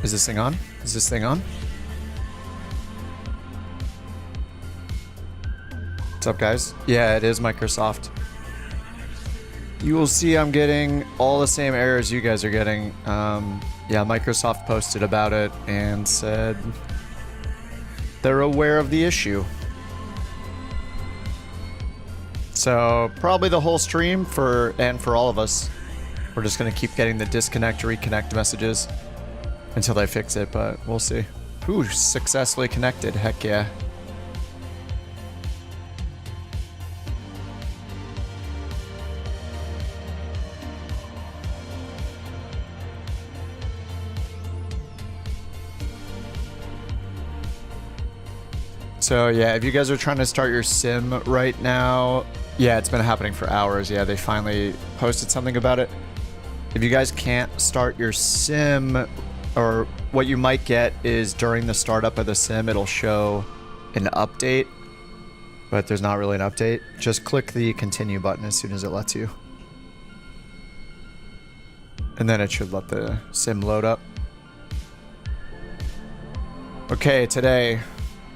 Is this thing on? Is this thing on? What's up, guys? Yeah, it is Microsoft. You will see I'm getting all the same errors you guys are getting. Yeah, Microsoft posted about it and said they're aware of the issue. So probably the whole stream for all of us, we're just gonna keep getting the disconnect, reconnect messages until they fix it, but we'll see. Ooh, successfully connected, heck yeah. So yeah, if you guys are trying to start your sim right now, yeah, it's been happening for hours. Yeah, they finally posted something about it. If you guys can't start your sim, or what you might get is during the startup of the sim, it'll show an update, but there's not really an update. Just click the continue button as soon as it lets you. And then it should let the sim load up. Okay, today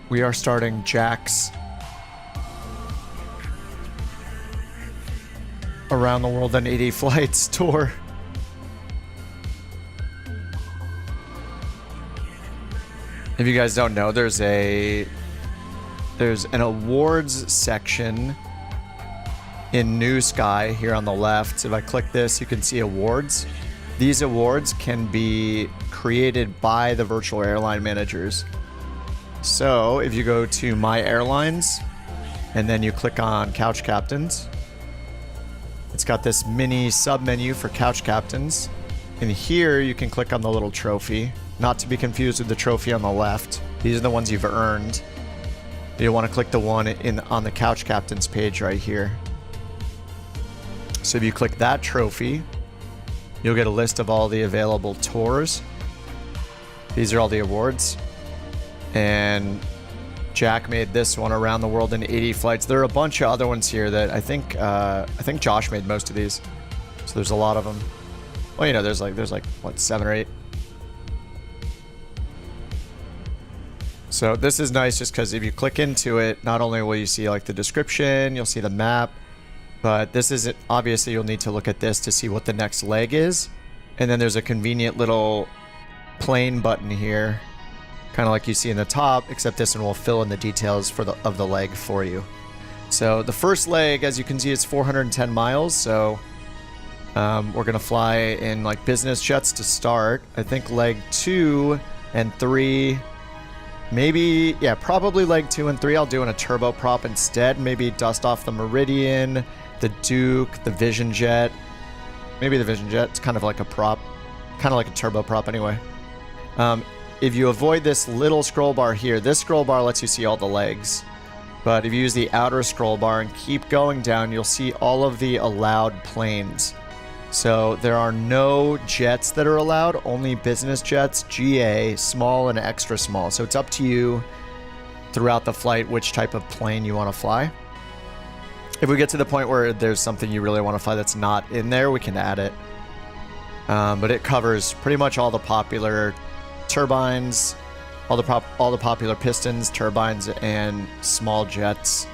we are starting Jack's Around the World in 80 Flights tour. If you guys don't know, there's an awards section in New Sky here on the left. If I click this, you can see awards. These awards can be created by the virtual airline managers. So if you go to My Airlines and then you click on Couch Captains, it's got this mini sub-menu for Couch Captains. And here you can click on the little trophy, not to be confused with the trophy on the left. These are the ones you've earned. You want to click the one on the Couch Captains page right here. So if you click that trophy, you'll get a list of all the available tours. These are all the awards. And Jack made this one, Around the World in 80 Flights. There are a bunch of other ones here that I think Josh made most of these. So there's a lot of them. Well, you know, there's like what, 7 or 8. So this is nice just because if you click into it, not only will you see like the description, you'll see the map, but this is it. Obviously you'll need to look at this to see what the next leg is. And then there's a convenient little plane button here, kind of like you see in the top, except this one will fill in the details of the leg for you. So the first leg, as you can see, is 410 miles. So we're gonna fly in like business jets to start. I think leg 2 and 3, maybe, yeah, probably leg 2 and 3 I'll do in a turboprop instead. Maybe dust off the Meridian, the Duke, the Vision Jet. Maybe the Vision Jet. It's kind of like a prop, kind of like a turboprop anyway. If you avoid this little scroll bar here, this scroll bar lets you see all the legs. But if you use the outer scroll bar and keep going down, you'll see all of the allowed planes. So there are no jets that are allowed, only business jets, GA, small and extra small. So it's up to you throughout the flight which type of plane you want to fly. If we get to the point where there's something you really want to fly that's not in there, we can add it. But it covers pretty much all the popular turbines, all the popular pistons, turbines, and small jets.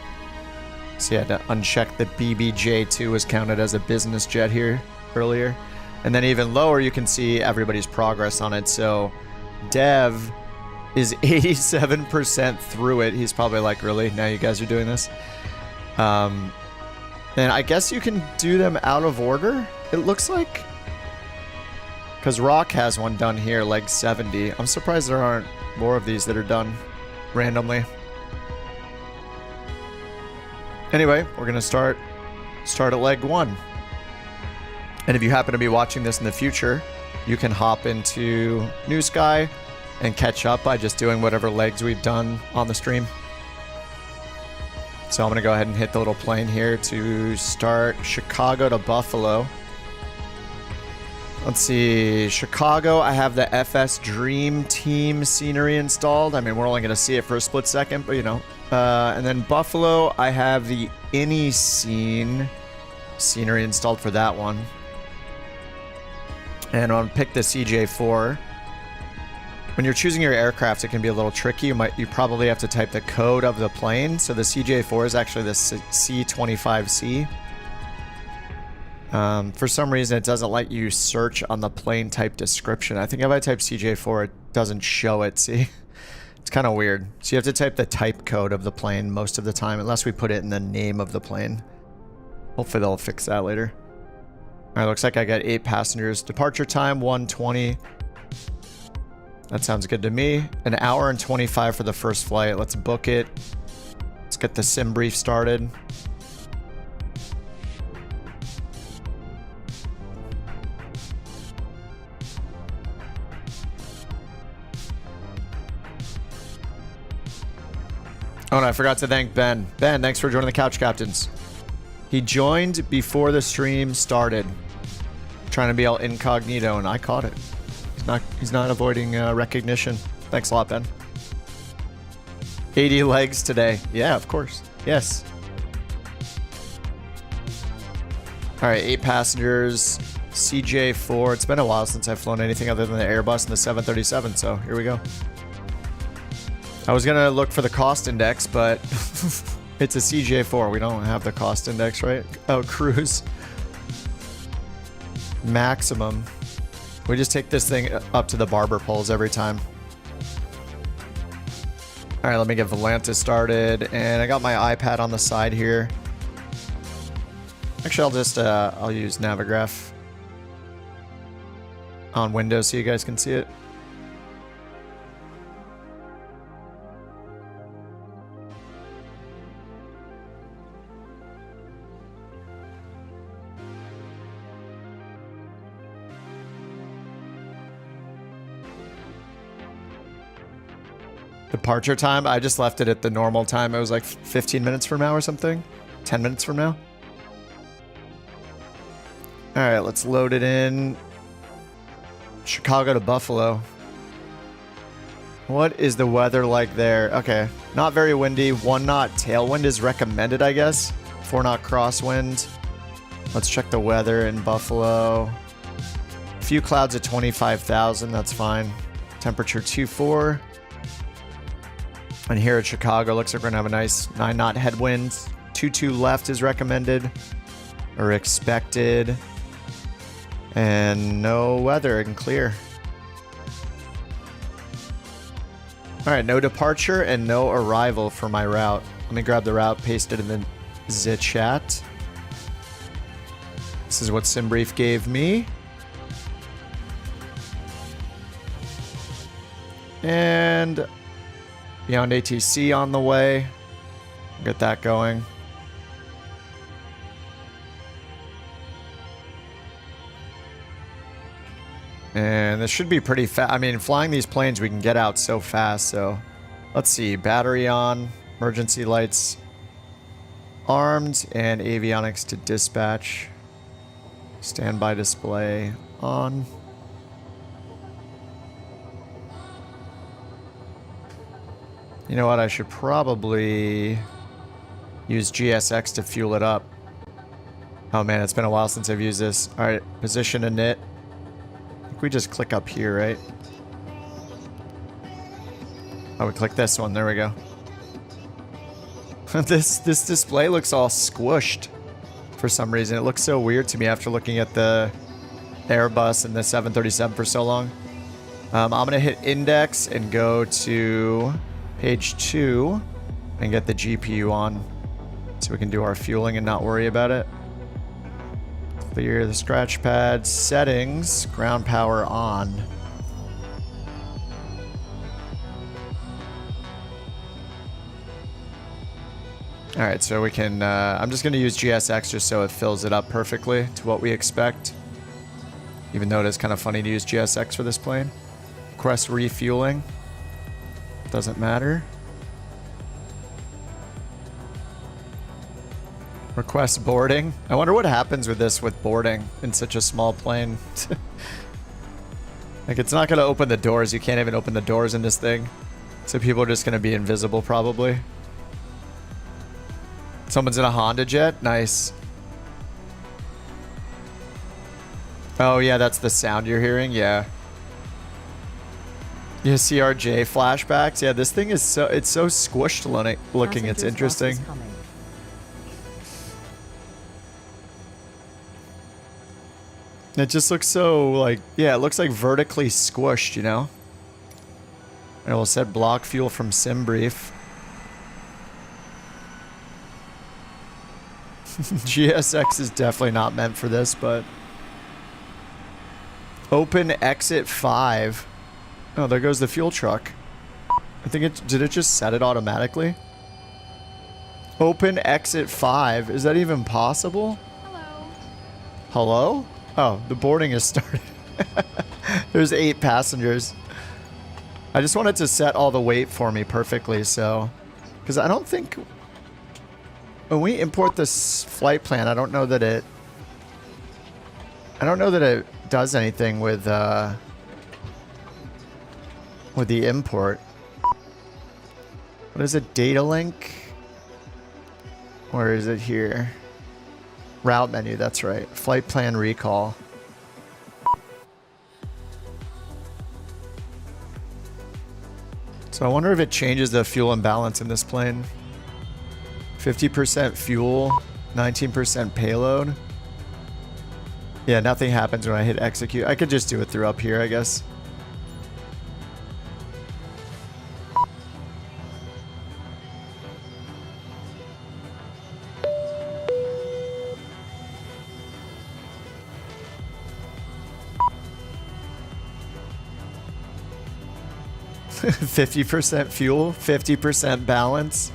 So you had to uncheck the BBJ2 was counted as a business jet here earlier. And then even lower, you can see everybody's progress on it. So Dev is 87% through it. He's probably like, really? Now you guys are doing this? And I guess you can do them out of order, it looks like. Because Rock has one done here, leg 70. I'm surprised there aren't more of these that are done randomly. Anyway, we're going to start at leg 1. And if you happen to be watching this in the future, you can hop into New Sky and catch up by just doing whatever legs we've done on the stream. So I'm going to go ahead and hit the little plane here to start Chicago to Buffalo. Let's see, Chicago, I have the FS Dream Team scenery installed. I mean, we're only going to see it for a split second, but you know. And then Buffalo, I have the Any Scene scenery installed for that one. And I'm going to pick the CJ4. When you're choosing your aircraft, it can be a little tricky. You probably have to type the code of the plane. So the CJ4 is actually the C25C. For some reason, it doesn't let you search on the plane type description. I think if I type CJ4, it doesn't show it. See, it's kind of weird. So you have to type the type code of the plane most of the time, unless we put it in the name of the plane. Hopefully they'll fix that later. All right, looks like I got 8 passengers. Departure time 1:20. That sounds good to me. 1 hour and 25 for the first flight. Let's book it. Let's get the sim brief started. Oh, and I forgot to thank Ben. Ben, thanks for joining the Couch Captains. He joined before the stream started, trying to be all incognito, and I caught it. He's not avoiding recognition. Thanks a lot, Ben. 80 legs today. Yeah, of course. Yes. All right, 8 passengers. CJ4. It's been a while since I've flown anything other than the Airbus and the 737, so here we go. I was gonna look for the cost index, but it's a CJ4. We don't have the cost index, right? Oh, cruise. Maximum. We just take this thing up to the barber poles every time. All right, let me get Volanta started. And I got my iPad on the side here. Actually, I'll use Navigraph on Windows so you guys can see it. Departure time, I just left it at the normal time. It was like 15 minutes from now or something. 10 minutes from now. All right, let's load it in. Chicago to Buffalo. What is the weather like there? Okay, not very windy. 1 knot tailwind is recommended, I guess. 4 knot crosswind. Let's check the weather in Buffalo. A few clouds at 25,000, that's fine. Temperature 24. And here at Chicago, looks like we're gonna have a nice 9 knot headwind. 22 left is recommended or expected. And no weather and clear. All right, no departure and no arrival for my route. Let me grab the route, paste it in the chat. This is what SimBrief gave me. And Beyond ATC on the way. Get that going. And this should be pretty fast. I mean, flying these planes, we can get out so fast. So let's see. Battery on. Emergency lights armed. And avionics to dispatch. Standby display on. You know what? I should probably use GSX to fuel it up. Oh man, it's been a while since I've used this. All right, position init. I think we just click up here, right? Oh, we click this one. There we go. This display looks all squished for some reason. It looks so weird to me after looking at the Airbus and the 737 for so long. I'm gonna hit index and go to page 2 and get the GPU on so we can do our fueling and not worry about it. Clear the scratch pad. Settings. Ground power on. Alright, so we can... I'm just going to use GSX just so it fills it up perfectly to what we expect. Even though it is kind of funny to use GSX for this plane. Request refueling. Doesn't matter. Request boarding. I wonder what happens with this with boarding in such a small plane. Like, it's not going to open the doors. You can't even open the doors in this thing. So people are just going to be invisible probably. Someone's in a Honda jet? Nice. Oh yeah, that's the sound you're hearing? Yeah. Yeah, CRJ flashbacks. Yeah, this thing is so squished looking. It's interesting. It just looks so like, yeah, it looks like vertically squished, you know? And we'll set block fuel from SimBrief. GSX is definitely not meant for this, but... Open exit 5. Oh, there goes the fuel truck. I think it... Did it just set it automatically? Open exit 5. Is that even possible? Hello. Hello? Oh, the boarding has started. There's 8 passengers. I just wanted to set all the weight for me perfectly, so... Because I don't think... When we import this flight plan, I don't know that it... I don't know that it does anything with the import. What is it? Data link? Where is it here? Route menu, that's right. Flight plan recall. So I wonder if it changes the fuel imbalance in this plane. 50% fuel, 19% payload. Yeah, nothing happens when I hit execute. I could just do it through up here, I guess. %50 fuel, 50% balance.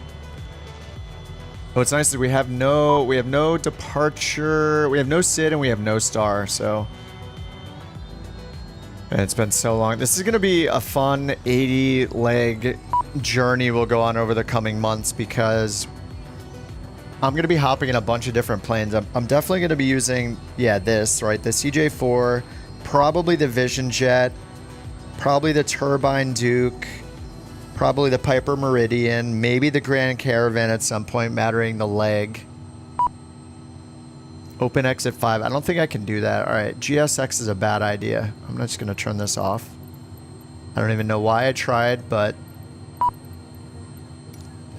What's nice is we have no departure, we have no SID, and we have no star, so. And it's been so long. This is gonna be a fun 80-leg journey we'll go on over the coming months because I'm gonna be hopping in a bunch of different planes. I'm definitely gonna be using, yeah, this, right? The CJ4, probably the Vision Jet, probably the Turbine Duke, probably the Piper Meridian, maybe the Grand Caravan at some point, mattering the leg. Open exit 5. I don't think I can do that. All right, GSX is a bad idea. I'm just going to turn this off. I don't even know why I tried, but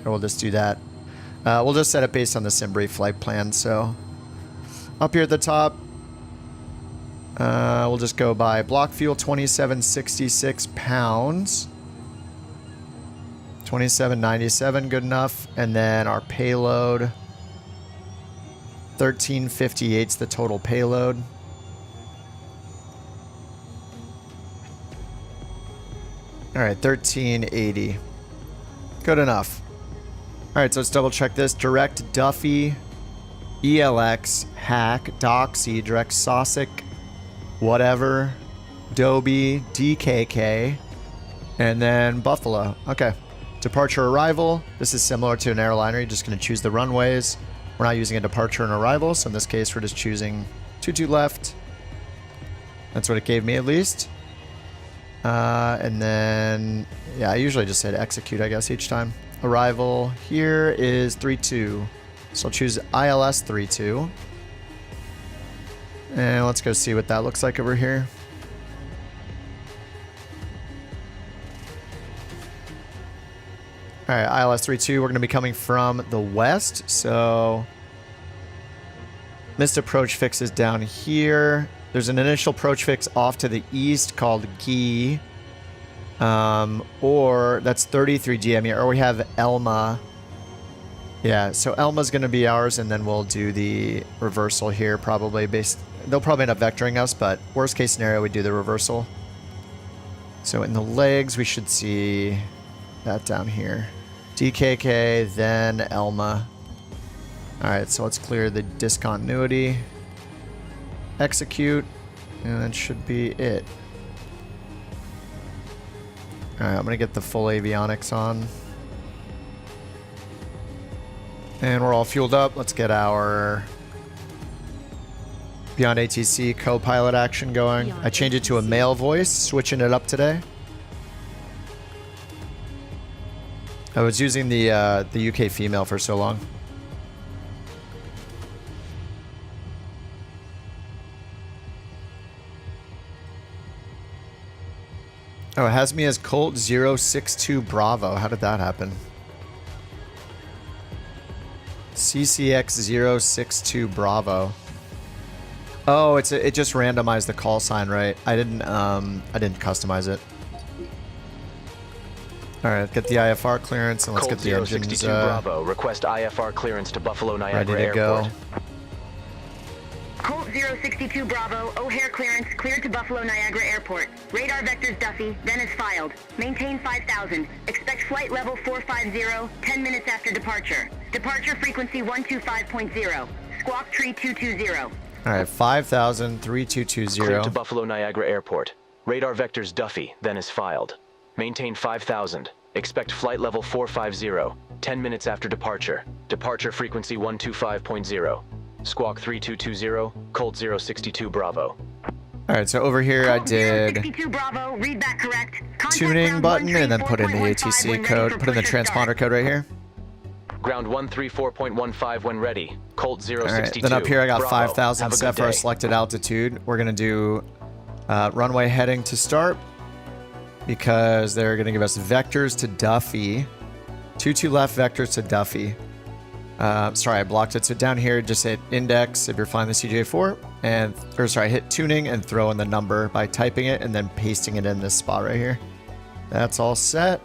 we'll just do that. We'll just set it based on the SimBrief flight plan. So up here at the top, we'll just go by block fuel 2766 pounds. 2797, good enough. And then our payload, 1358 is the total payload. All right, 1380. Good enough. All right, so let's double check this. Direct Duffy, ELX, Hack, Doxy, Direct Sosic, whatever, Dobie, DKK, and then Buffalo. Okay. Departure arrival. This is similar to an airliner. You're just going to choose the runways. We're not using a departure and arrival, so in this case, we're just choosing 22 left. That's what it gave me, at least. And then, yeah, I usually just say to execute, I guess, each time. Arrival here is 32. So I'll choose ILS 32. And let's go see what that looks like over here. All right, ILS 32, we're going to be coming from the west, so missed approach fix is down here. There's an initial approach fix off to the east called Gee, or that's 33 GME, or we have Elma. Yeah, so Elma's going to be ours, and then we'll do the reversal here probably based... They'll probably end up vectoring us, but worst case scenario, we do the reversal. So in the legs, we should see that down here. DKK, then Elma. Alright, so let's clear the discontinuity. Execute, and that should be it. Alright, I'm going to get the full avionics on. And we're all fueled up. Let's get our Beyond ATC co-pilot action going. I changed it to a male voice, switching it up today. I was using the UK female for so long. Oh, it has me as Colt 062 Bravo. How did that happen? CCX 062 Bravo. Oh, it just randomized the call sign, right? I didn't customize it. All right, get the IFR clearance and let's Colt get the engines 062 Bravo. Request IFR clearance to Buffalo Niagara ready to Airport. go. Colt 062 Bravo, O'Hare clearance, cleared to Buffalo Niagara Airport. Radar vectors Duffy, then is filed. Maintain 5,000. Expect flight level 450, 10 minutes after departure. Departure frequency 125.0. Squawk tree 220. All right, 5,000, 3220. Cleared to Buffalo Niagara Airport. Radar vectors Duffy, then is filed. Maintain 5,000. Expect flight level 450, 10 minutes after departure. Departure frequency 125.0. Squawk 3220, Colt 062 Bravo. All right, so over here I did 062 Bravo, read that correct. Contact tuning ground button and then put in the 134.15 ATC when ready code, for put in the push or start. transponder code right here. Ground 134.15 when ready. Colt 062. All right, then up here I got Bravo. 5,000 Have a set good for our day. selected altitude. We're gonna do runway heading to start because they're gonna give us vectors to Duffy. 22 left vectors to Duffy. Sorry, I blocked it. So down here, just hit index if you're flying the CJ4, hit tuning and throw in the number by typing it and then pasting it in this spot right here. That's all set.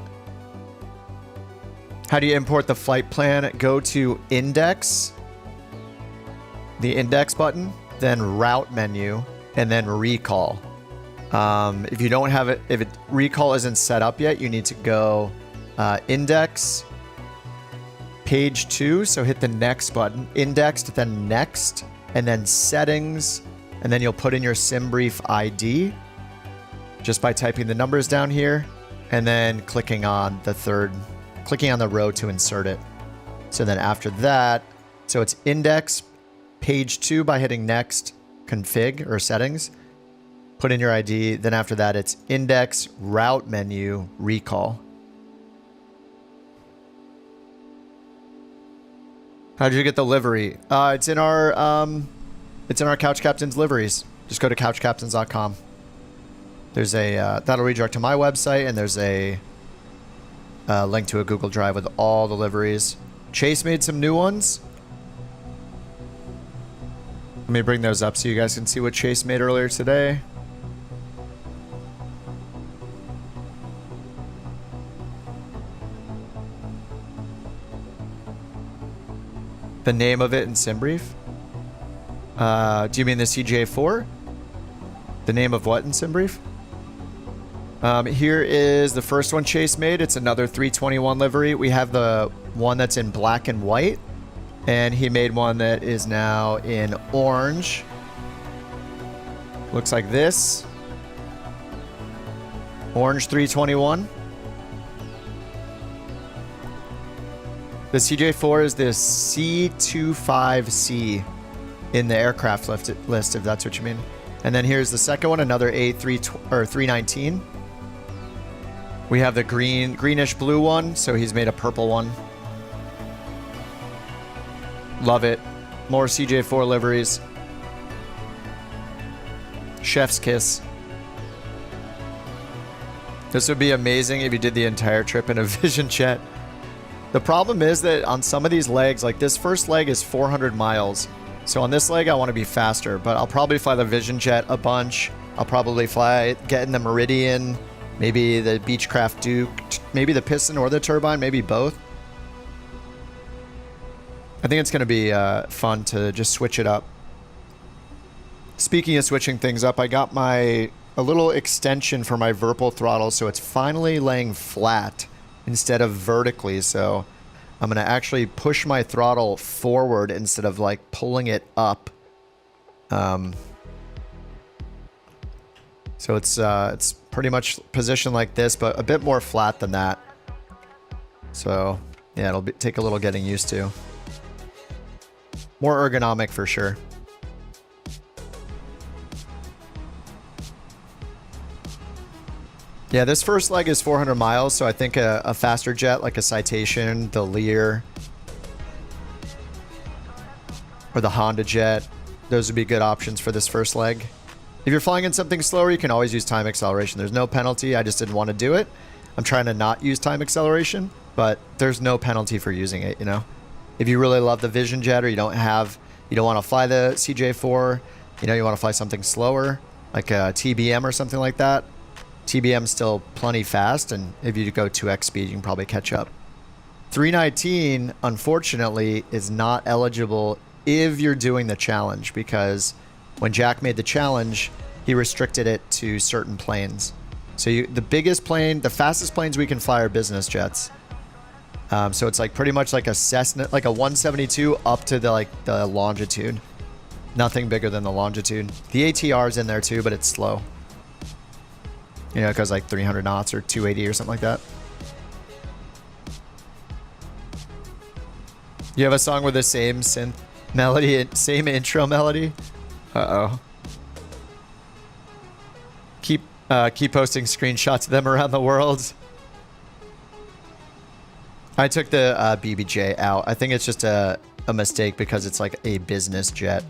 How do you import the flight plan? Go to index, the index button, then route menu, and then recall. If you don't have it, if recall isn't set up yet, you need to go index, page 2, so hit the next button, indexed, then next, and then settings, and then you'll put in your SimBrief ID just by typing the numbers down here, and then clicking on the row to insert it. So then after that, so it's index, page 2 by hitting next, config or settings, put in your ID, then after that it's index, route menu, recall. How did you get the livery? It's in our Couch Captains liveries. Just go to couchcaptains.com. There's a that'll redirect to my website, and there's a link to a Google Drive with all the liveries. Chase made some new ones. Let me bring those up so you guys can see what Chase made earlier today. The name of it in SimBrief? Do you mean the CJ4? The name of what in SimBrief? Here is the first one Chase made. It's another 321 livery. We have the one that's in black and white, and he made one that is now in orange. Looks like this. Orange 321. The CJ4 is the C25C in the aircraft list, if that's what you mean. And then here's the second one, another A319. We have the greenish blue one, so he's made a purple one. Love it. More CJ4 liveries. Chef's kiss. This would be amazing if you did the entire trip in a Vision Jet. The problem is that on some of these legs, like this first leg is 400 miles. So on this leg, I want to be faster, but I'll probably fly the Vision Jet a bunch. I'll probably get in the Meridian, maybe the Beechcraft Duke, maybe the piston or the turbine, maybe both. I think it's going to be fun to just switch it up. Speaking of switching things up, I got a little extension for my Virpil throttle, so it's finally laying flat instead of vertically. So I'm going to actually push my throttle forward instead of like pulling it up. So it's pretty much positioned like this, but a bit more flat than that. So yeah, it'll take a little getting used to. More ergonomic for sure. Yeah, this first leg is 400 miles, so I think a faster jet like a Citation, the Lear, or the Honda Jet, those would be good options for this first leg. If you're flying in something slower, you can always use time acceleration. There's no penalty. I just didn't want to do it. I'm trying to not use time acceleration, but there's no penalty for using it, you know? If you really love the Vision Jet or you don't want to fly the CJ4, you know, you want to fly something slower, like a TBM or something like that. TBM's still plenty fast, and if you go 2x speed, you can probably catch up. 319, unfortunately, is not eligible if you're doing the challenge, because when Jack made the challenge, he restricted it to certain planes. So the biggest plane, the fastest planes we can fly are business jets. So it's like pretty much like a Cessna, like a 172 up to the longitude. Nothing bigger than the longitude. The ATR's in there too, but it's slow. You know, it goes like 300 knots or 280 or something like that. You have a song with the same synth melody, same intro melody? Uh-oh. Keep posting screenshots of them around the world. I took the BBJ out. I think it's just a mistake because it's like a business jet.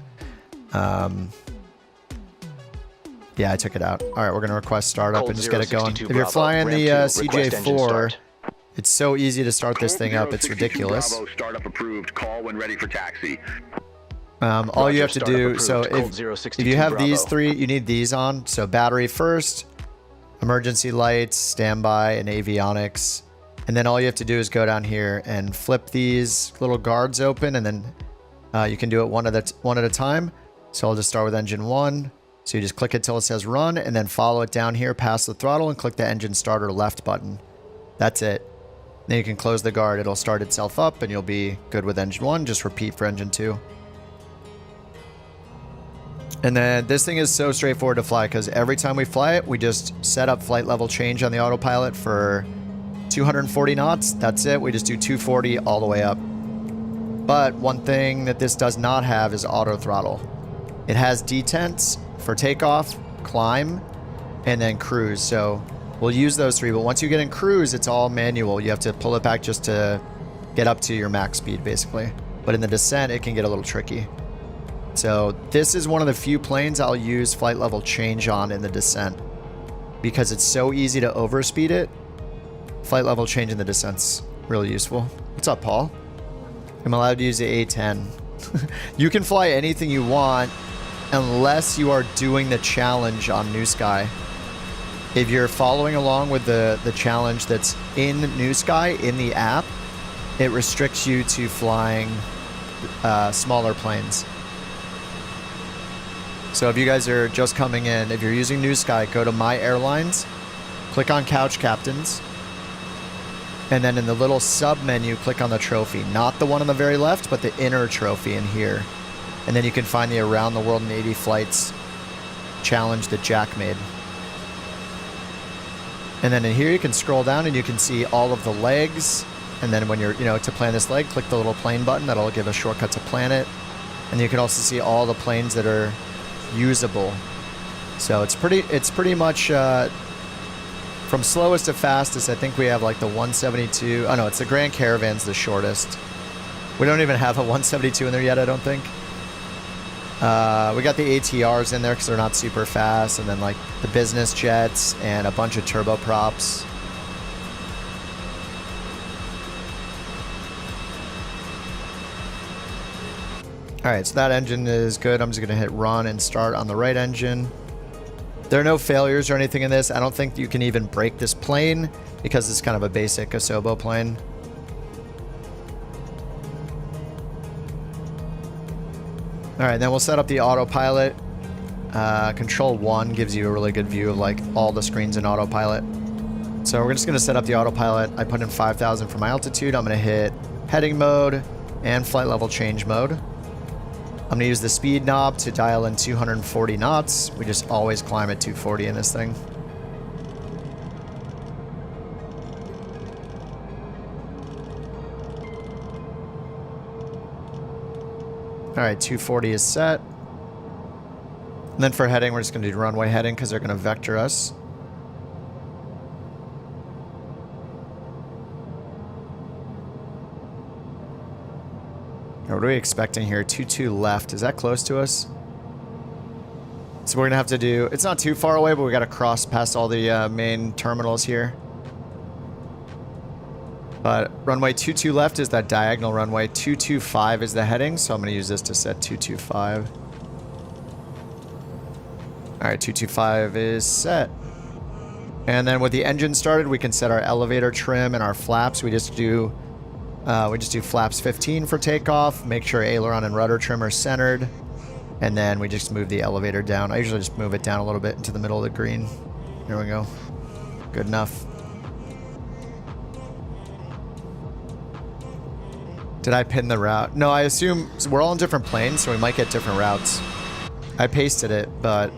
Yeah, I took it out. All right, we're going to request startup and just get it going. If you're flying the CJ4, it's so easy to start this thing up. It's ridiculous. Bravo, startup approved. Call when ready for taxi. All you have to do, so if you have these three, you need these on. So battery first, emergency lights, standby, and avionics. And then all you have to do is go down here and flip these little guards open, and then you can do it one at a time. So I'll just start with engine 1. So you just click it till it says run, and then follow it down here past the throttle and click the engine starter left button. That's it. Then you can close the guard. It'll start itself up and you'll be good with engine 1. Just repeat for engine 2. And then this thing is so straightforward to fly because every time we fly it, we just set up flight level change on the autopilot for 240 knots. That's it. We just do 240 all the way up. But one thing that this does not have is auto throttle. It has detents for takeoff, climb, and then cruise. So we'll use those three, but once you get in cruise, it's all manual. You have to pull it back just to get up to your max speed, basically. But in the descent, it can get a little tricky. So this is one of the few planes I'll use flight level change on in the descent because it's so easy to overspeed it. Flight level change in the descent's really useful. What's up, Paul? I'm allowed to use the A10. You can fly anything you want unless you are doing the challenge on New Sky. If you're following along with the challenge that's in New Sky, in the app, it restricts you to flying smaller planes. So if you guys are just coming in, if you're using New Sky, go to My Airlines, click on Couch Captains, and then in the little sub menu, click on the trophy. Not the one on the very left, but the inner trophy in here. And then you can find the Around the World in 80 Flights challenge that Jack made. And then in here, you can scroll down and you can see all of the legs. And then when you're, to plan this leg, click the little plane button. That'll give a shortcut to plan it. And you can also see all the planes that are usable. So it's pretty much from slowest to fastest. I think we have like the 172. Oh no, it's the Grand Caravan's the shortest. We don't even have a 172 in there yet, I don't think. We got the ATRs in there because they're not super fast, and then like the business jets and a bunch of turboprops. Alright, so that engine is good. I'm just going to hit run and start on the right engine. There are no failures or anything in this. I don't think you can even break this plane because it's kind of a basic Asobo plane. Alright, then we'll set up the autopilot. Control 1 gives you a really good view of like all the screens in autopilot. So we're just going to set up the autopilot. I put in 5,000 for my altitude. I'm going to hit heading mode and flight level change mode. I'm going to use the speed knob to dial in 240 knots. We just always climb at 240 in this thing. Alright, 240 is set. And then for heading, we're just going to do runway heading because they're going to vector us. What are we expecting here? 22 left. Is that close to us? So we're gonna have to do, it's not too far away, but we gotta cross past all the main terminals here. But runway 22 left is that diagonal runway. 225 is the heading, so I'm gonna use this to set 225. All right, 225 is set. And then with the engine started, we can set our elevator trim and our flaps. We just do flaps 15 for takeoff. Make sure aileron and rudder trim are centered. And then we just move the elevator down. I usually just move it down a little bit into the middle of the green. There we go. Good enough. Did I pin the route? No, I assume we're all in different planes, so we might get different routes. I pasted it, but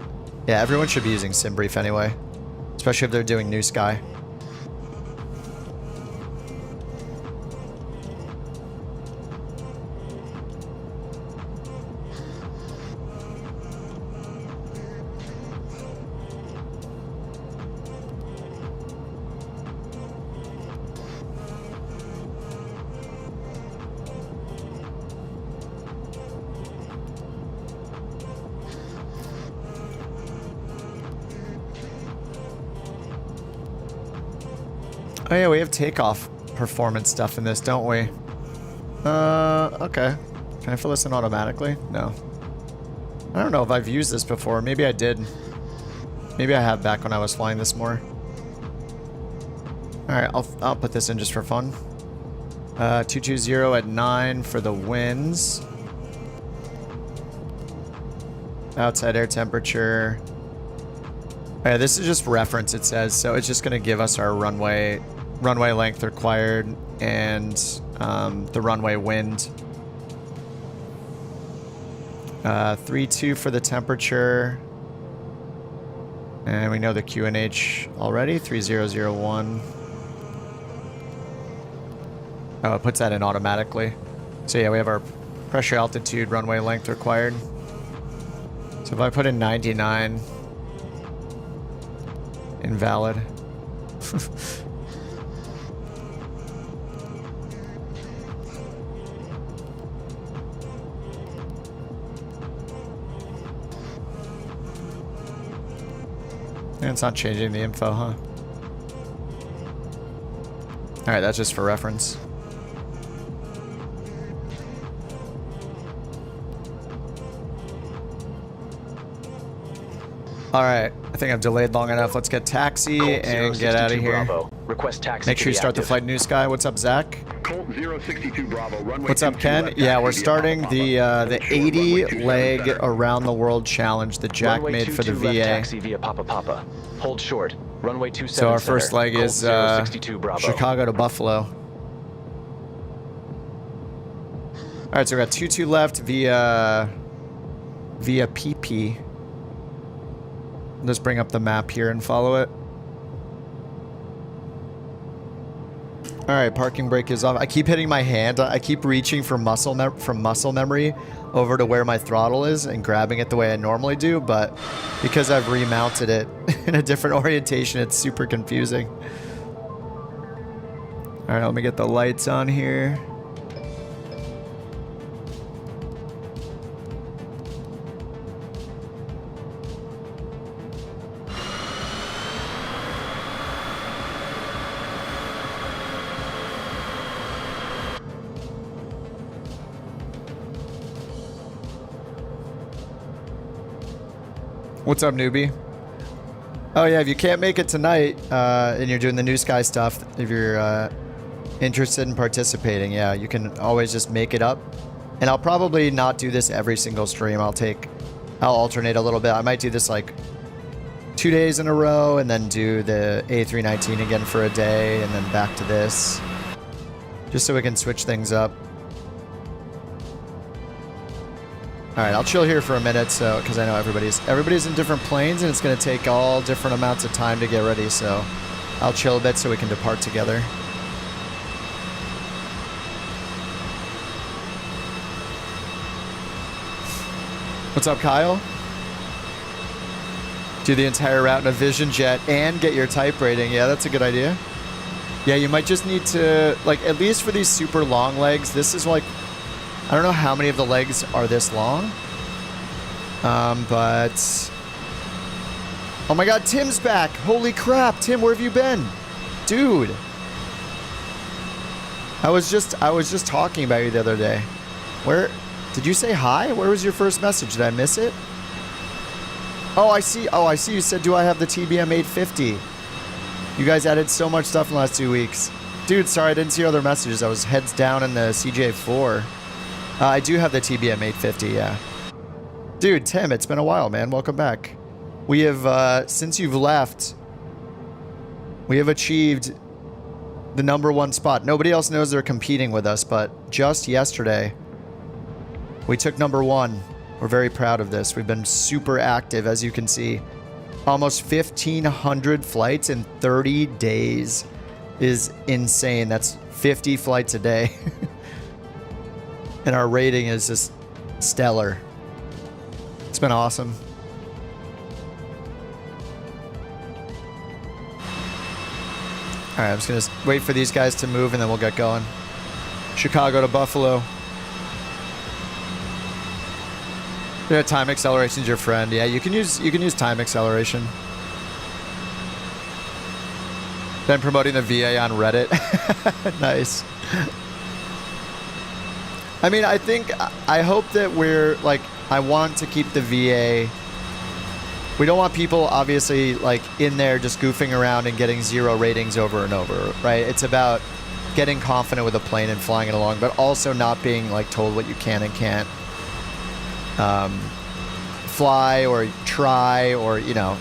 yeah, everyone should be using SimBrief anyway. Especially if they're doing New Sky. Oh yeah, we have takeoff performance stuff in this, don't we? Okay. Can I fill this in automatically? No. I don't know if I've used this before. Maybe I did. Maybe I have back when I was flying this more. Alright, I'll put this in just for fun. 220 at 9 for the winds. Outside air temperature. Oh yeah, this is just reference, it says. So it's just going to give us our runway length required and the runway wind. 3.2 for the temperature. And we know the QNH already, 3001. Oh, it puts that in automatically. So yeah, we have our pressure, altitude, runway length required. So if I put in 99, invalid. And it's not changing the info, huh? Alright, that's just for reference. Alright, I think I've delayed long enough. Let's get taxi and get out of here. Bravo. Request taxi. Make sure you start the flight New Sky. What's up, Zach? Colt 062 Bravo, runway What's up, 22 Ken? left, Yeah, we're taxi via starting Papa the Papa. 80 leg around the world challenge that Jack Runway made for the 22 left, VA. taxi via Papa Papa. Hold short. Runway 27 So our center. first leg Colt is 062 Bravo. Chicago to Buffalo. All right, so we got 22 left via PP. Let's bring up the map here and follow it. All right, parking brake is off. I keep hitting my hand. I keep reaching for muscle memory over to where my throttle is and grabbing it the way I normally do, but because I've remounted it in a different orientation, it's super confusing. All right, let me get the lights on here. What's up, newbie? Oh yeah, if you can't make it tonight and you're doing the New Sky stuff, if you're interested in participating, yeah, you can always just make it up. And I'll probably not do this every single stream. I'll alternate a little bit. I might do this like 2 days in a row and then do the A319 again for a day and then back to this. Just so we can switch things up. All right, I'll chill here for a minute, so because I know everybody's in different planes, and it's going to take all different amounts of time to get ready. So I'll chill a bit so we can depart together. What's up, Kyle? Do the entire route in a Vision Jet and get your type rating. Yeah, that's a good idea. Yeah, you might just need to, like, at least for these super long legs, this is like, I don't know how many of the legs are this long, but Oh my god, Tim's back. Holy crap. Tim, where have you been? Dude. I was just talking about you the other day. Where did you say hi? Where was your first message? Did I miss it? Oh, I see. Oh, I see. You said, do I have the TBM 850? You guys added so much stuff in the last 2 weeks. Dude, sorry, I didn't see your other messages. I was heads down in the CJ4. I do have the TBM 850, yeah. Dude, Tim, it's been a while, man. Welcome back. We have, since you've left, we have achieved the #1 spot. Nobody else knows they're competing with us, but just yesterday, we took #1. We're very proud of this. We've been super active, as you can see. Almost 1,500 flights in 30 days is insane. That's 50 flights a day. And our rating is just stellar. It's been awesome. All right, I'm just going to wait for these guys to move and then we'll get going. Chicago to Buffalo. Yeah, time acceleration's your friend. Yeah, you can use time acceleration. Then promoting the VA on Reddit. Nice. I mean, I hope that we're like, I want to keep the VA. We don't want people obviously like in there just goofing around and getting 0 ratings over and over, right? It's about getting confident with a plane and flying it along, but also not being like told what you can and can't fly or try, or, you know,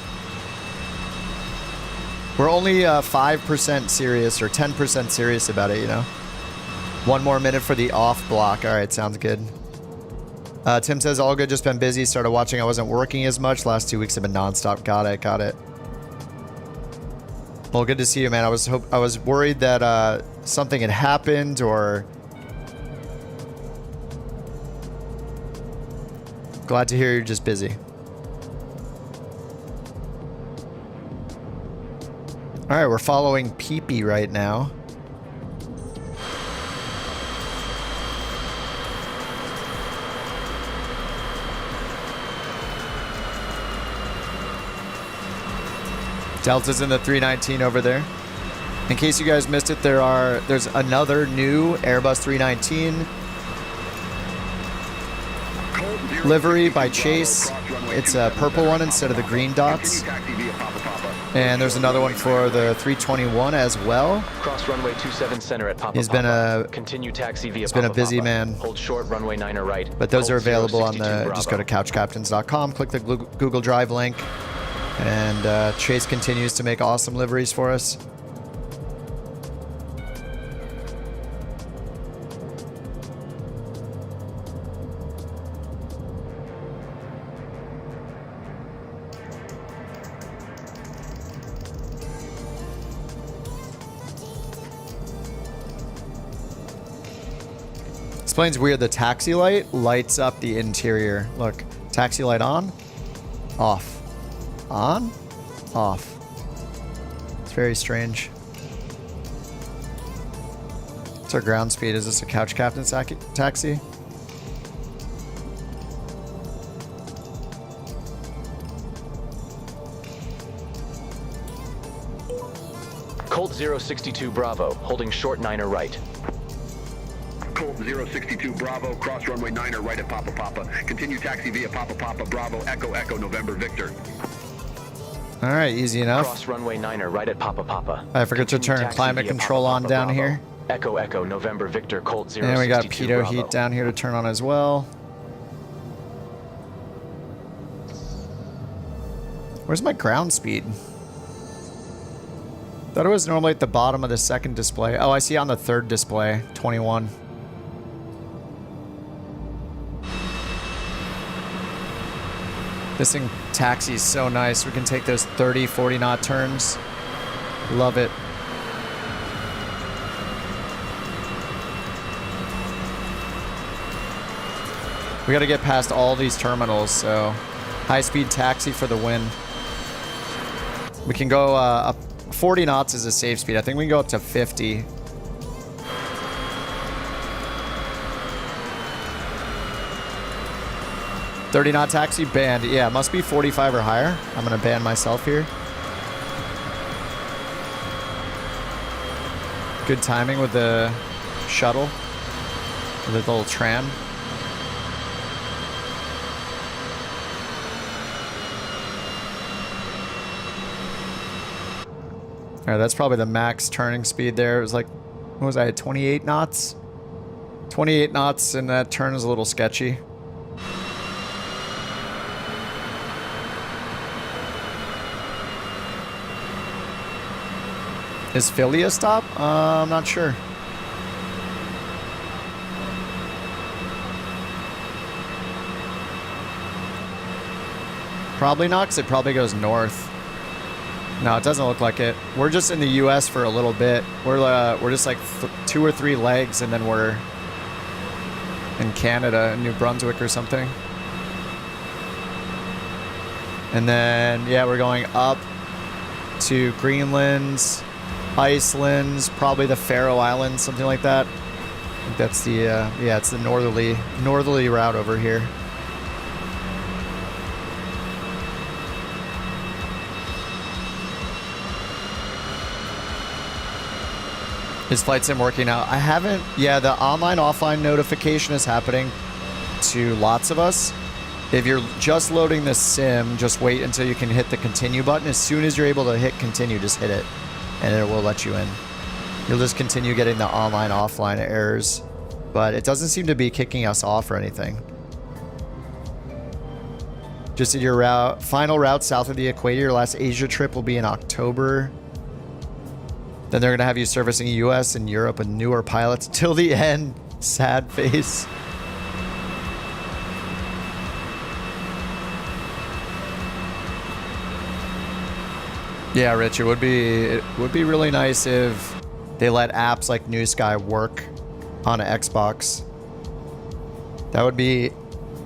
we're only 5% serious or 10% serious about it, you know. 1 more minute for the off block. All right, sounds good. Tim says, all good, just been busy. Started watching, I wasn't working as much. Last 2 weeks have been nonstop. Got it. Well, good to see you, man. I was worried that something had happened, or... Glad to hear you're just busy. All right, we're following Peepee right now. Delta's in the 319 over there. In case you guys missed it, there's another new Airbus 319 livery by Chase. It's a purple one instead of the green dots. And there's another one for the 321 as well. Cross runway 27 center at Papa. He's been a continue taxi via He's been a busy man. Hold short runway 9 right. But those are available on the Bravo. just go to couchcaptains.com, click the Google Drive link, and Chase continues to make awesome liveries for us. This plane's weird. The taxi light lights up the interior. Look, taxi light on, off, on, off. It's very strange. What's our ground speed? Is this a Couch Captains taxi? Colt 062 Bravo, holding short 9er right. Colt 062 Bravo, cross runway 9er right at Papa Papa. Continue taxi via Papa Papa Bravo, Echo Echo November Victor. All right, easy enough. Cross runway 9er right at Papa Papa. I forgot to Continue turn taxi climate via control Papa on Papa down Bravo. here. Echo Echo November Victor Colt 062 And we got pitot Bravo. heat down here to turn on as well. Where's my ground speed? Thought it was normally at the bottom of the second display. Oh, I see on the third display, 21. This thing taxis so nice. We can take those 30, 40 knot turns. Love it. We got to get past all these terminals, so high-speed taxi for the win. We can go up 40 knots is a safe speed. I think we can go up to 50. 30 knot taxi banned. Yeah, it must be 45 or higher. I'm gonna ban myself here. Good timing with the shuttle, with the little tram. All right, that's probably the max turning speed there. It was like, what was I at, 28 knots? 28 knots, and that turn is a little sketchy. Is Philly a stop? I'm not sure. Probably not, because it probably goes north. No, it doesn't look like it. We're just in the U.S. for a little bit. We're just like 2 or 3 legs, and then we're in Canada, New Brunswick or something. And then, yeah, we're going up to Greenland, Iceland, probably the Faroe Islands, something like that. I think that's the, yeah, it's the northerly route over here. His flight sim working out. I haven't, yeah, the online offline notification is happening to lots of us. If you're just loading the sim, just wait until you can hit the continue button. As soon as you're able to hit continue, just hit it and it will let you in. You'll just continue getting the online offline errors, but it doesn't seem to be kicking us off or anything. Just at your route, final route south of the equator. Your last Asia trip will be in October. Then they're going to have you servicing US and Europe with newer pilots till the end. Sad face. Yeah, Rich, it would be really nice if they let apps like New Sky work on an Xbox. That would be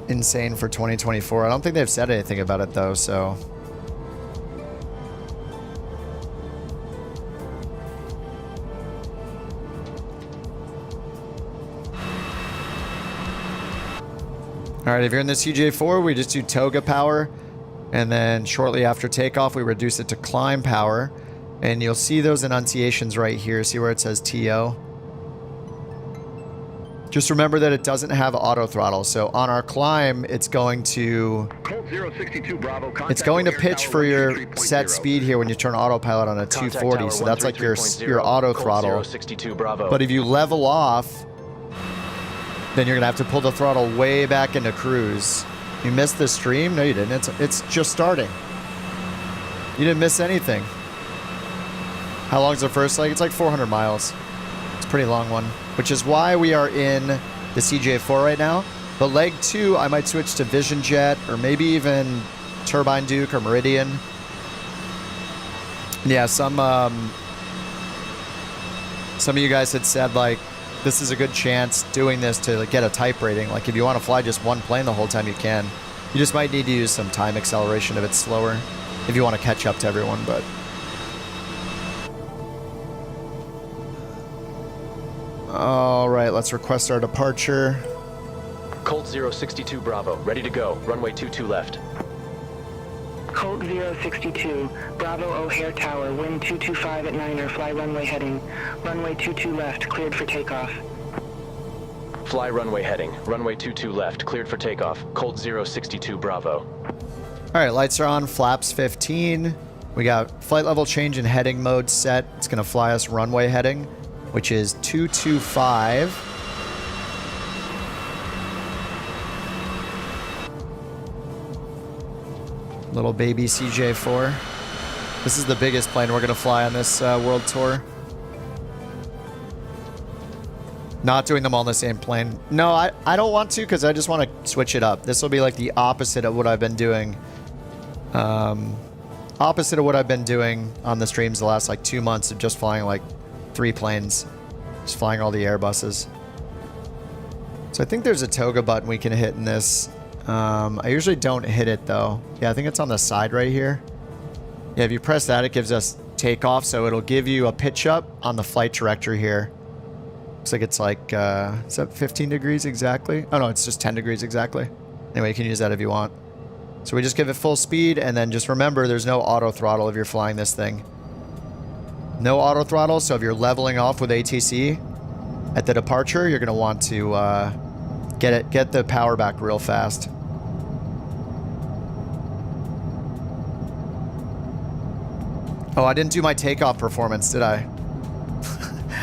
insane for 2024. I don't think they've said anything about it though, so... All right, if you're in the CJ4, we just do toga power, and then shortly after takeoff, we reduce it to climb power, and you'll see those enunciations right here. See where it says TO? Just remember that it doesn't have auto throttle, so on our climb, it's going to... Colt 062 Bravo, it's going to pitch for your set speed here when you turn autopilot on a 240, so that's like your auto throttle. But if you level off, then you're gonna have to pull the throttle way back into cruise. You missed the stream? No, you didn't. It's just starting. You didn't miss anything. How long's the first leg? It's like 400 miles. It's a pretty long one, which is why we are in the CJ4 right now. But leg 2, I might switch to Vision Jet or maybe even Turbine Duke or Meridian. Yeah, some of you guys had said like, this is a good chance doing this to get a type rating. Like if you want to fly just one plane the whole time, you can. You just might need to use some time acceleration if it's slower, if you want to catch up to everyone, but... All right, let's request our departure. Colt 062 Bravo, ready to go. Runway 22 left. Colt 062, Bravo O'Hare Tower, wind 225 at 9er, fly runway heading. Runway 22 left, cleared for takeoff. Fly runway heading. Runway 22 left, cleared for takeoff. Colt 062 Bravo. All right, lights are on, flaps 15. We got flight level change and heading mode set. It's gonna fly us runway heading, which is 225. Little baby CJ4. This is the biggest plane we're going to fly on this world tour. Not doing them all on the same plane. No, I don't want to because I just want to switch it up. This will be like the opposite of what I've been doing. Opposite of what I've been doing on the streams the last like 2 months of just flying like 3 planes. Just flying all the Airbuses. So I think there's a toga button we can hit in this. I usually don't hit it though. Yeah, I think it's on the side right here. Yeah, if you press that, it gives us takeoff, so it'll give you a pitch up on the flight director here. Looks like it's like, is that 15 degrees exactly? Oh no, it's just 10 degrees exactly. Anyway, you can use that if you want. So we just give it full speed, and then just remember there's no auto throttle if you're flying this thing. No auto throttle, so if you're leveling off with ATC at the departure, you're going to want to get the power back real fast. Oh, I didn't do my takeoff performance, did I?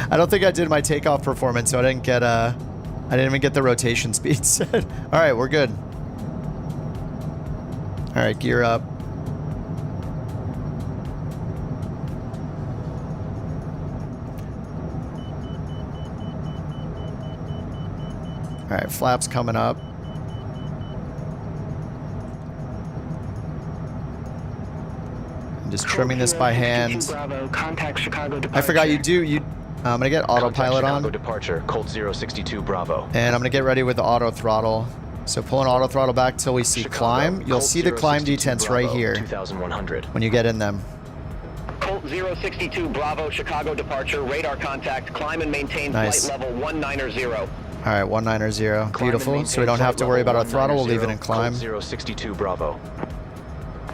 I don't think I did my takeoff performance, so I didn't even get the rotation speed set. All right, we're good. All right, gear up. All right, flaps coming up. I'm just trimming this by hand. Bravo, contact Chicago departure. I forgot you do. I'm gonna get autopilot on. Chicago departure, Colt 062 Bravo. And I'm gonna get ready with the auto throttle. So pulling auto throttle back till we see Chicago, climb. You'll Colt see the climb 062 detents Bravo, right here 2100. when you get in them. Colt 062 Bravo, Chicago departure, radar contact, climb and maintain Nice. flight level 190. All right, 190. Climb and Beautiful. So we maintain don't have to flight worry about level our throttle. We'll leave it in 190, climb. Colt 062 Bravo.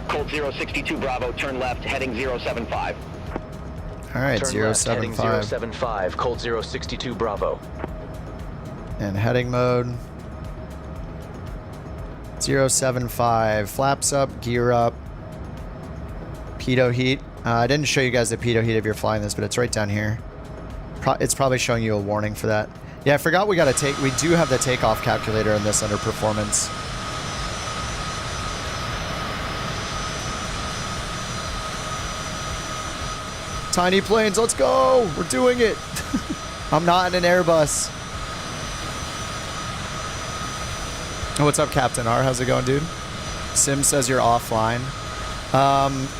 Colt 062 Bravo, turn left, heading 075. All right, Turn left, heading 075. 075, Colt 062 Bravo. And heading mode. 075. Flaps up, gear up. Pitot heat. I didn't show you guys the pitot heat if you're flying this, but it's right down here. It's probably showing you a warning for that. Yeah, I forgot we do have the takeoff calculator in this under performance. Tiny planes, let's go! We're doing it! I'm not in an Airbus. Oh, what's up, Captain R? How's it going, dude? Sim says you're offline.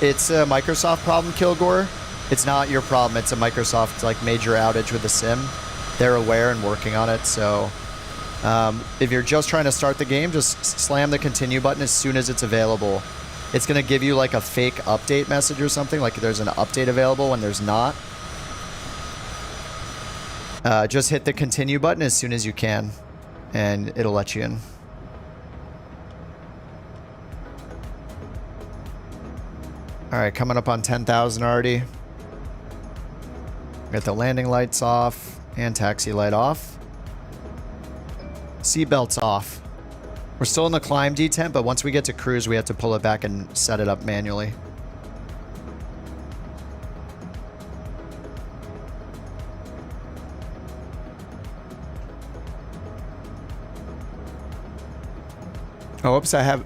It's a Microsoft problem, Kilgore. It's not your problem. It's a Microsoft like major outage with the sim. They're aware and working on it. So if you're just trying to start the game, just slam the continue button as soon as it's available. It's going to give you like a fake update message or something, like there's an update available when there's not. Just hit the continue button as soon as you can, and it'll let you in. All right, coming up on 10,000 already. Got the landing lights off and taxi light off. Seatbelts off. We're still in the climb detent, but once we get to cruise, we have to pull it back and set it up manually. Oh, oops! I have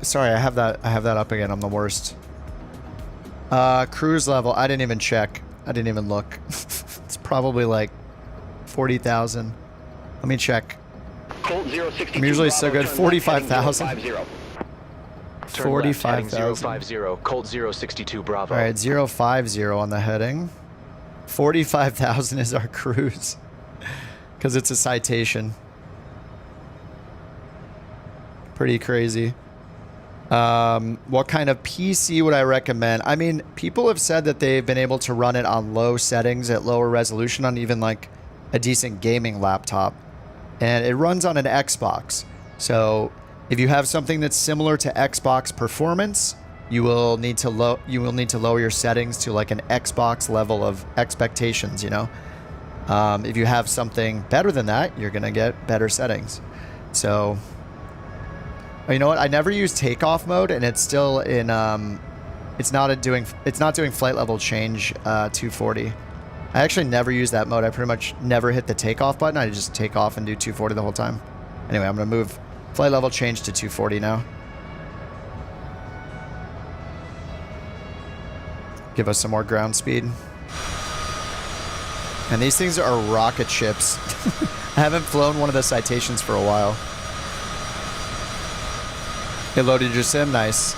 that up again. I'm the worst. Cruise level. I didn't even check. I didn't even look. It's probably like 40,000. Let me check. Colt 062 I'm usually so Bravo, good. turn 45,000. left, heading 050. 45,000. 050, Colt 062 Bravo. All right, 050 on the heading. 45,000 is our cruise because it's a citation. Pretty crazy. What kind of PC would I recommend? I mean, people have said that they've been able to run it on low settings at lower resolution on even like a decent gaming laptop, and it runs on an Xbox. So if you have something that's similar to Xbox performance, you will need to lower your settings to like an Xbox level of expectations, you know. If you have something better than that, you're gonna get better settings. So you know what? I never use takeoff mode, and it's still in. It's not doing flight level change 240. I actually never use that mode. I pretty much never hit the takeoff button. I just take off and do 240 the whole time. Anyway, I'm gonna move flight level change to 240 now. Give us some more ground speed. And these things are rocket ships. I haven't flown one of the citations for a while. It loaded your sim, nice.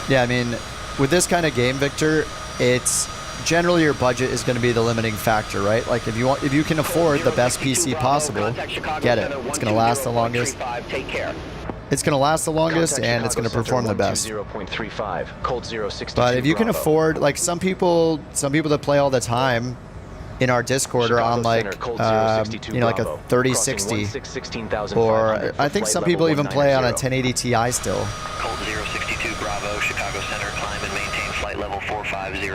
Yeah, I mean, with this kind of game, Victor, it's generally your budget is going to be the limiting factor, right? Like if you can afford the best PC possible, get it. It's going to last the longest. It's going to last the longest, and it's going to perform the best. 0.35, Colt 062 But if you can Bravo. afford, like some people that play all the time, in our Discord are on like, you know, like a 3060, or I think some people even play on a 1080 Ti still. Colt 062 Bravo, Chicago Center, climb and maintain flight level 450.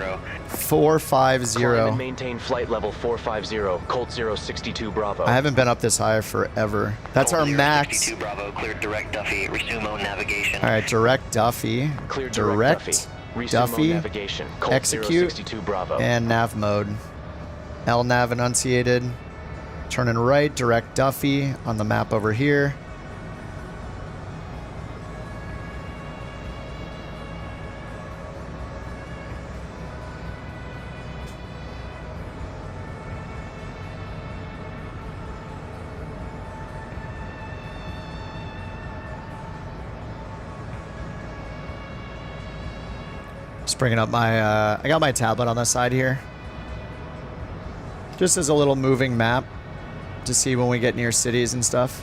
450. Climb and maintain flight level 450, Colt 062 Bravo. I haven't been up this high forever. That's Colt our max. 062 Bravo, cleared direct Duffy, resumo navigation. All right, direct Duffy. Clear Direct Duffy. Navigation, Colt Execute 062 Bravo. and nav mode. LNav enunciated. Turning right, direct Duffy on the map over here. Just bringing up my, I got my tablet on the side here. Just as a little moving map to see when we get near cities and stuff.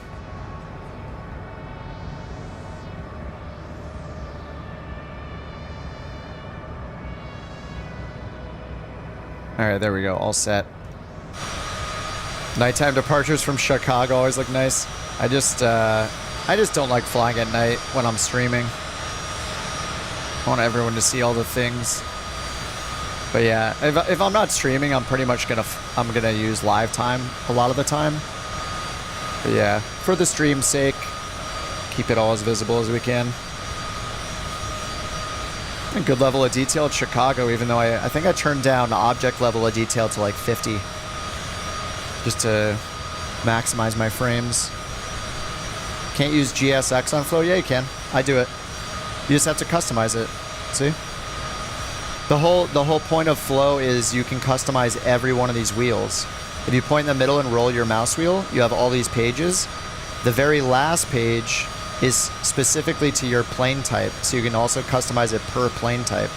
All right, there we go. All set. Nighttime departures from Chicago always look nice. I just don't like flying at night when I'm streaming. I want everyone to see all the things. But yeah, if I'm not streaming, I'm pretty much gonna use live time a lot of the time. But yeah, for the stream's sake, keep it all as visible as we can. A good level of detail at Chicago, even though I think I turned down the object level of detail to like 50, just to maximize my frames. Can't use GSX on Flow? Yeah, you can. I do it. You just have to customize it. See? The whole point of Flow is you can customize every one of these wheels. If you point in the middle and roll your mouse wheel, you have all these pages. The very last page is specifically to your plane type, so you can also customize it per plane type.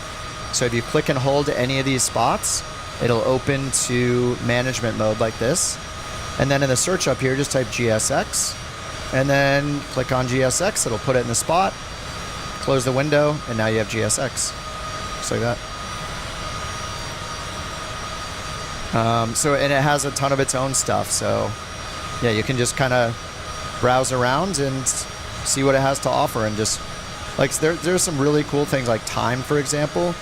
So if you click and hold any of these spots, it'll open to management mode like this. And then in the search up here, just type GSX, and then click on GSX. It'll put it in the spot, close the window, and now you have GSX. Just like that. And it has a ton of its own stuff, so yeah, you can just kind of browse around and see what it has to offer, and just like there's some really cool things like time, for example.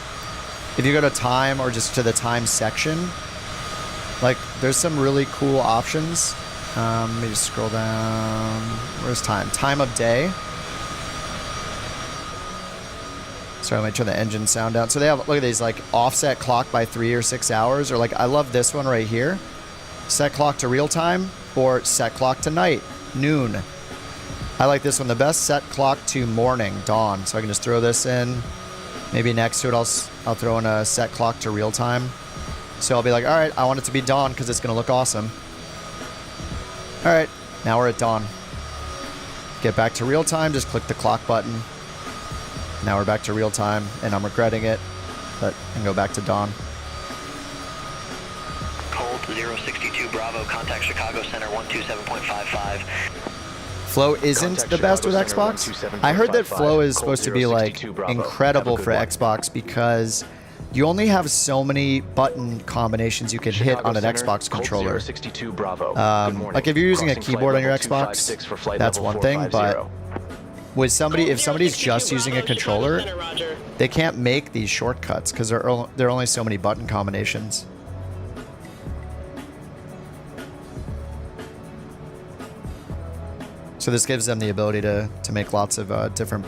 If you go to time or just to the time section, like there's some really cool options. Let me just scroll down. Where's time? Time of day. Sorry, let me turn the engine sound down. So they have, look at these, like offset clock by 3 or 6 hours, or like I love this one right here. Set clock to real time or set clock to night, noon. I like this one the best. Set clock to morning, dawn. So I can just throw this in. Maybe next to it, I'll throw in a set clock to real time. So I'll be like, all right, I want it to be dawn because it's going to look awesome. All right, now we're at dawn. Get back to real time, just click the clock button. Now we're back to real time, and I'm regretting it, but I can go back to dawn. Colt 062 Bravo, contact Chicago Center 127.55. Flow isn't the best with Xbox. I heard that Flow is supposed to be like incredible for Xbox because you only have so many button combinations you can hit on an Xbox controller. Like if you're using a keyboard on your Xbox, that's one thing, but with somebody, if somebody's just using a controller, they can't make these shortcuts because there are only so many button combinations. So this gives them the ability to make lots of different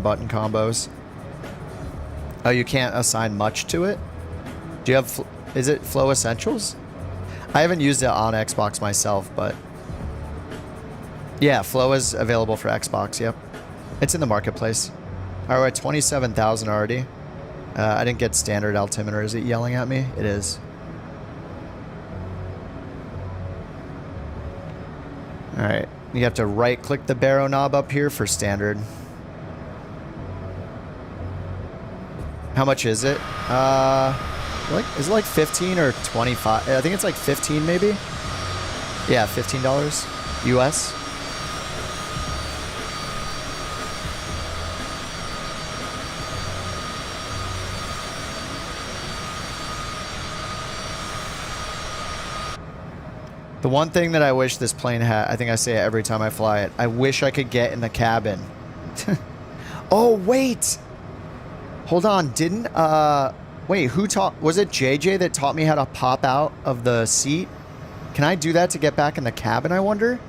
button combos. Oh, you can't assign much to it? Do you have, is it Flow Essentials? I haven't used it on Xbox myself, but yeah, Flow is available for Xbox, yep. It's in the marketplace. All right, 27,000 already. I didn't get standard altimeter. Is it yelling at me? It is. All right, you have to right-click the barrow knob up here for standard. How much is it? Is it like 15 or 25? I think it's like 15 maybe. Yeah, $15 US. The one thing that I wish this plane had, I think I say it every time I fly it, I wish I could get in the cabin. Oh, wait. Hold on. Didn't, wait, who taught, was it JJ that taught me how to pop out of the seat? Can I do that to get back in the cabin, I wonder?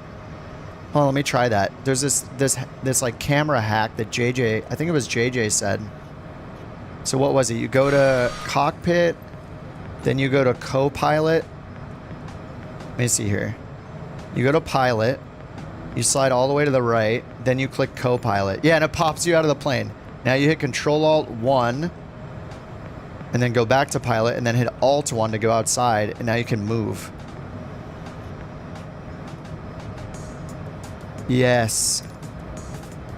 Oh, let me try that. There's this like camera hack that JJ, I think it was JJ said. So what was it? You go to cockpit, then you go to co-pilot. Let me see here. You go to pilot, you slide all the way to the right, then you click co-pilot. Yeah, and it pops you out of the plane. Now you hit Control-Alt-1, and then go back to pilot, and then hit Alt-1 to go outside, and now you can move. Yes.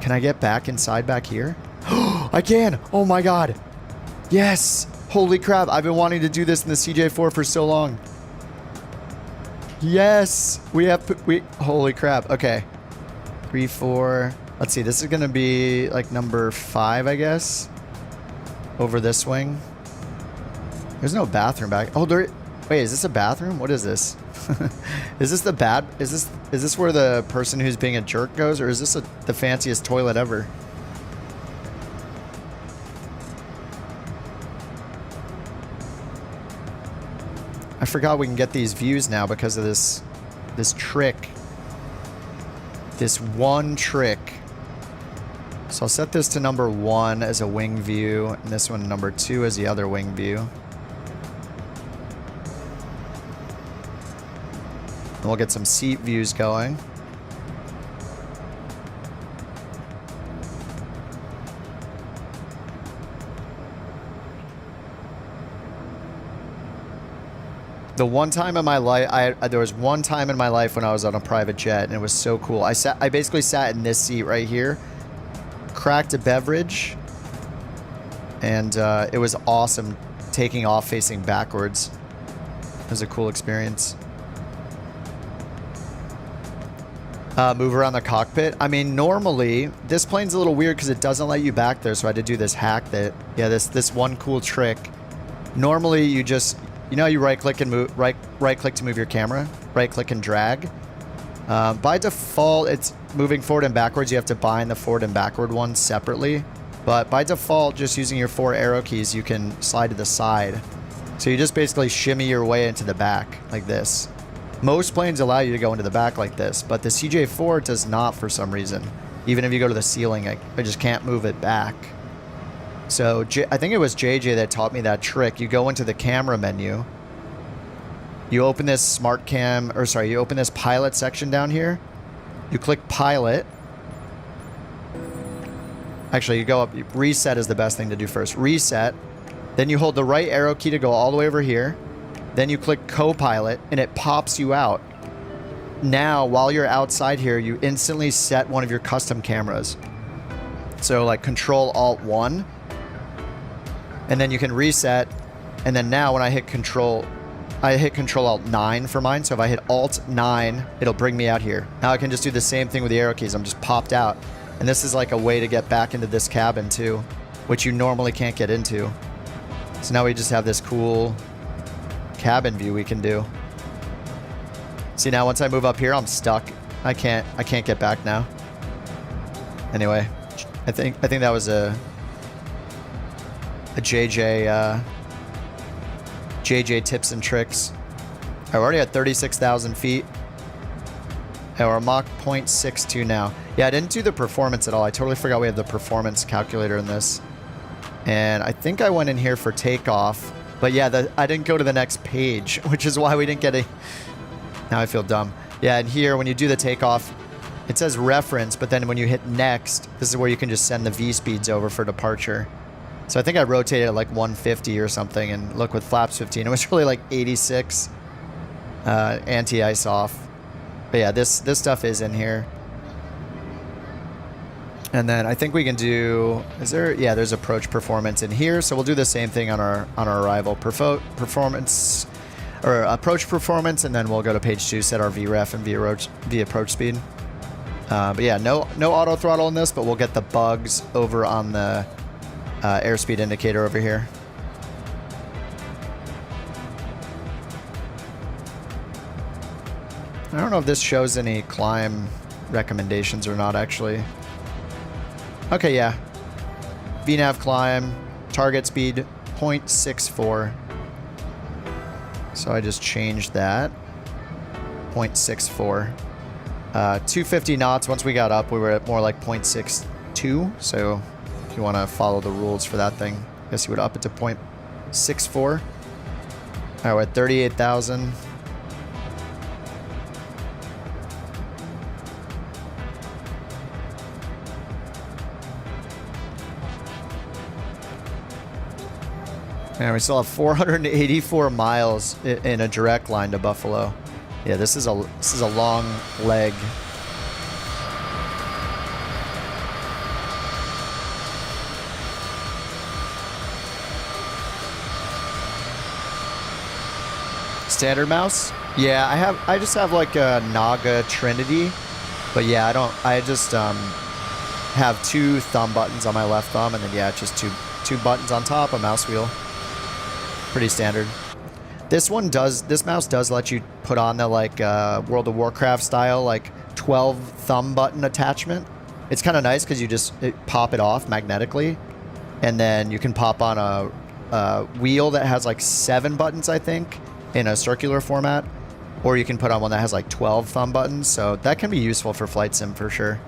Can I get back inside back here? I can! Oh my god! Yes! Holy crap, I've been wanting to do this in the CJ4 for so long. Yes! Holy crap. Okay. 3, 4. Let's see, this is gonna be like number 5, I guess. Over this wing. There's no bathroom back. Oh, wait, is this a bathroom? What is this? Is this is this where the person who's being a jerk goes, or is this the fanciest toilet ever? I forgot we can get these views now because of this trick. This one trick. So I'll set this to number 1 as a wing view, and this one number 2 as the other wing view. And we'll get some seat views going. The one time in my life, there was one time in my life when I was on a private jet, and it was so cool. I basically sat in this seat right here, cracked a beverage, and it was awesome taking off facing backwards. It was a cool experience. Move around the cockpit. I mean, normally, this plane's a little weird because it doesn't let you back there, so I had to do this hack that, yeah, this one cool trick. Normally, you just... You know, you right-click and move, right-click to move your camera, right-click and drag. By default, it's moving forward and backwards. You have to bind the forward and backward ones separately. But by default, just using your 4 arrow keys, you can slide to the side. So you just basically shimmy your way into the back like this. Most planes allow you to go into the back like this, but the CJ4 does not for some reason. Even if you go to the ceiling, I just can't move it back. So I think it was JJ that taught me that trick. You go into the camera menu. You open this smart cam, or sorry, you open this pilot section down here. You click pilot. Actually, you go up, reset is the best thing to do first. Reset. Then you hold the right arrow key to go all the way over here. Then you click co-pilot and it pops you out. Now, while you're outside here, you instantly set one of your custom cameras. So like Control-Alt-1. And then you can reset. And then now when I hit Control-Alt-9 for mine. So if I hit Alt-9, it'll bring me out here. Now I can just do the same thing with the arrow keys. I'm just popped out. And this is like a way to get back into this cabin too, which you normally can't get into. So now we just have this cool cabin view we can do. See, now once I move up here, I'm stuck. I can't get back now. Anyway, I think that was a JJ tips and tricks. We're already at 36,000 feet. And we're Mach 0.62 now. Yeah, I didn't do the performance at all. I totally forgot we have the performance calculator in this. And I think I went in here for takeoff. But yeah, I didn't go to the next page, which is why we didn't get a... Now I feel dumb. Yeah, and here, when you do the takeoff, it says reference, but then when you hit next, this is where you can just send the V-speeds over for departure. So I think I rotated at like 150 or something, and look, with flaps 15, it was really like 86 anti-ice off. But yeah, this stuff is in here. And then I think we can do, yeah, there's approach performance in here. So we'll do the same thing on our arrival. Performance, or approach performance, and then we'll go to page 2, set our VREF and V approach speed. But yeah, no auto throttle in this, but we'll get the bugs over on the airspeed indicator over here. I don't know if this shows any climb recommendations or not, actually. Okay, yeah. VNAV climb, target speed 0.64. So I just changed that. 0.64. 250 knots. Once we got up, we were at more like 0.62. So if you want to follow the rules for that thing, I guess you would up it to 0.64. All right, we're at 38,000. And we still have 484 miles in a direct line to Buffalo. Yeah, this is a long leg. Standard mouse? Yeah, I just have like a Naga Trinity. But yeah, I just have 2 thumb buttons on my left thumb, and then yeah, just two buttons on top, a mouse wheel. Pretty standard. This mouse does let you put on the like World of Warcraft style like 12 thumb button attachment. It's kind of nice because you just pop it off magnetically, and then you can pop on a wheel that has like 7 buttons, I think, in a circular format, or you can put on one that has like 12 thumb buttons. So that can be useful for flight sim for sure.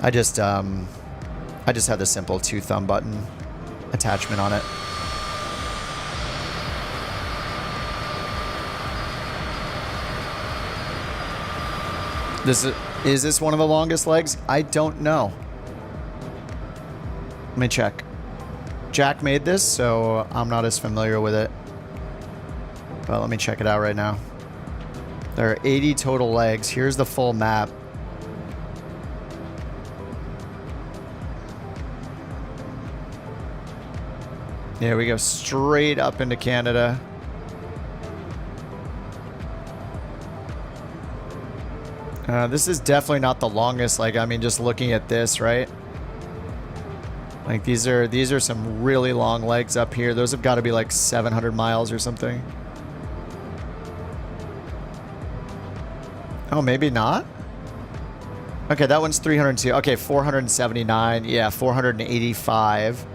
I just have the simple 2 thumb button attachment on it. Is this one of the longest legs? I don't know. Let me check. Jack made this, so I'm not as familiar with it. But let me check it out right now. There are 80 total legs. Here's the full map. Yeah, we go straight up into Canada. This is definitely not the longest. Like, I mean, just looking at this, right? Like, these are some really long legs up here. Those have got to be like 700 miles or something. Oh, maybe not? Okay, that one's 302. Okay, 479. Yeah, 485.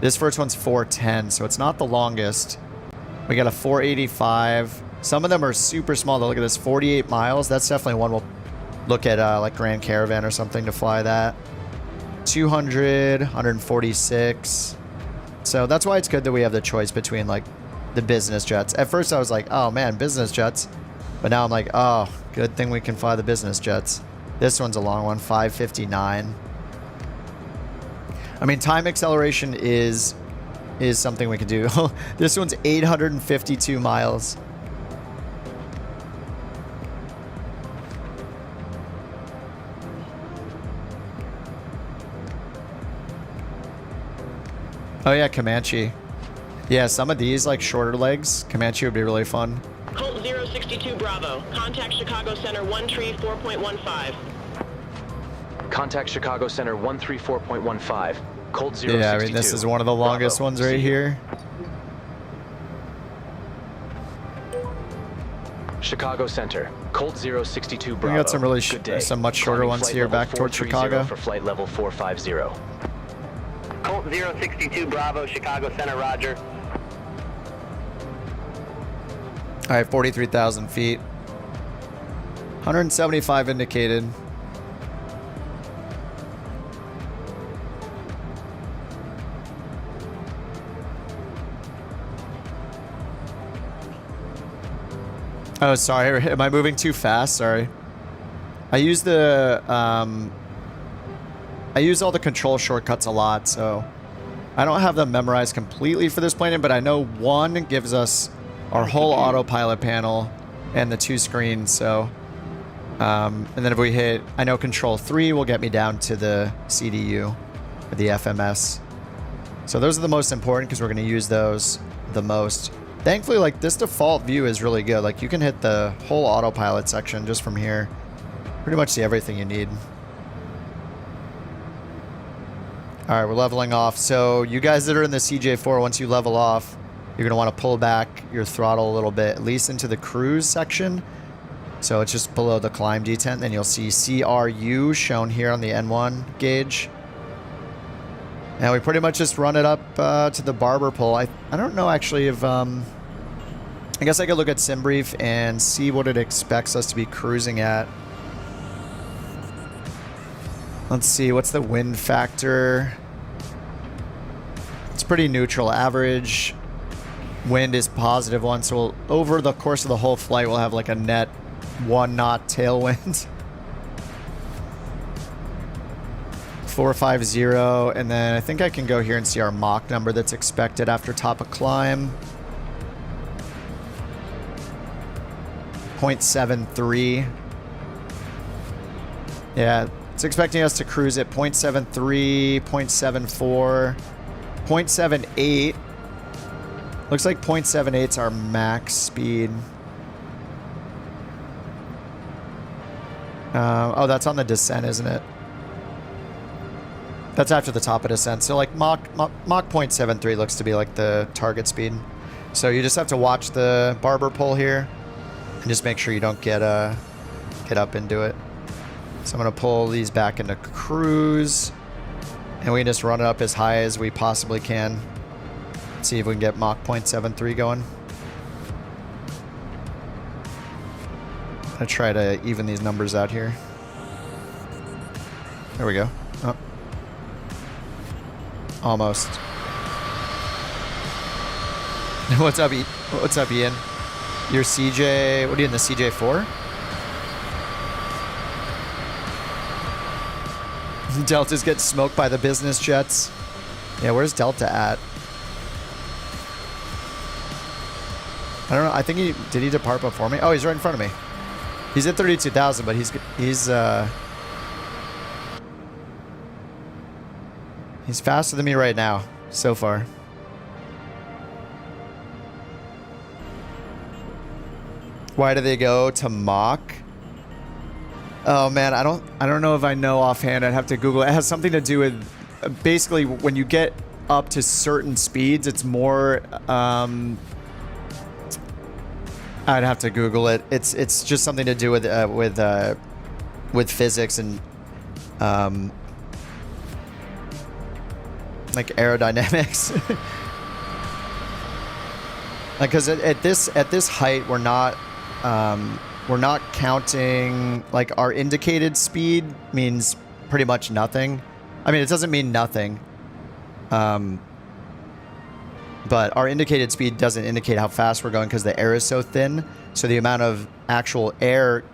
This first one's 410, so it's not the longest. We got a 485. Some of them are super small. Though. Look at this, 48 miles. That's definitely one we'll look at, like Grand Caravan or something to fly that. 200, 146. So that's why it's good that we have the choice between like the business jets. At first I was like, oh man, business jets. But now I'm like, oh, good thing we can fly the business jets. This one's a long one, 559. I mean, time acceleration is something we can do. This one's 852 miles. Oh yeah, Comanche. Yeah, some of these like shorter legs, Comanche would be really fun. Colt 062 Bravo. Contact Chicago Center 134.15. Contact Chicago Center 134.15. Colt 062. Yeah, I mean, this is one of the longest Bravo. ones right here. Chicago Center, Colt 062 Bravo. We got some really some much shorter Climbing ones flight here level back towards 430 Chicago. For flight level 450. Colt 062 Bravo, Chicago Center, roger. All right, 43,000 feet. 175 indicated. Oh, sorry. Am I moving too fast? Sorry. I use I use all the control shortcuts a lot, so I don't have them memorized completely for this plane, but I know one gives us our whole autopilot panel and the 2 screens, so and then if we hit, I know control 3 will get me down to the CDU, or the FMS. So those are the most important because we're going to use those the most. Thankfully, like, this default view is really good. Like, you can hit the whole autopilot section just from here. Pretty much see everything you need. All right, we're leveling off. So you guys that are in the CJ4, once you level off, you're going to want to pull back your throttle a little bit, at least into the cruise section. So it's just below the climb detent. Then you'll see CRU shown here on the N1 gauge. And we pretty much just run it up to the barber pole. I don't know actually if... I guess I could look at SimBrief and see what it expects us to be cruising at. Let's see, what's the wind factor? It's pretty neutral. Average wind is +1, so we'll, over the course of the whole flight, we'll have like a net 1 knot tailwind. 450, and then I think I can go here and see our Mach number that's expected after top of climb. 0.73. Yeah, it's expecting us to cruise at 0.73, 0.74, 0.78. Looks like 0.78 is our max speed. Oh, that's on the descent, isn't it? That's after the top of descent. So like Mach 0.73 looks to be like the target speed. So you just have to watch the barber pole here and just make sure you don't get up into it. So I'm going to pull these back into cruise, and we can just run it up as high as we possibly can. See if we can get Mach 0.73 going. I'm going to try to even these numbers out here. There we go. Oh. Almost. What's up, What's up, Ian? You're CJ... What are you in, the CJ4? Delta's getting smoked by the business jets. Yeah, where's Delta at? I don't know. I think he... Did he depart before me? Oh, he's right in front of me. He's at 32,000, but he's faster than me right now, so far. Why do they go to Mach? Oh man, I don't know if I know offhand. I'd have to Google it. It has something to do with basically when you get up to certain speeds, it's more I'd have to Google it. It's just something to do with physics and like aerodynamics. Like, because at this height, we're not counting, like, our indicated speed means pretty much nothing. I mean, it doesn't mean nothing. But our indicated speed doesn't indicate how fast we're going because the air is so thin. So the amount of actual air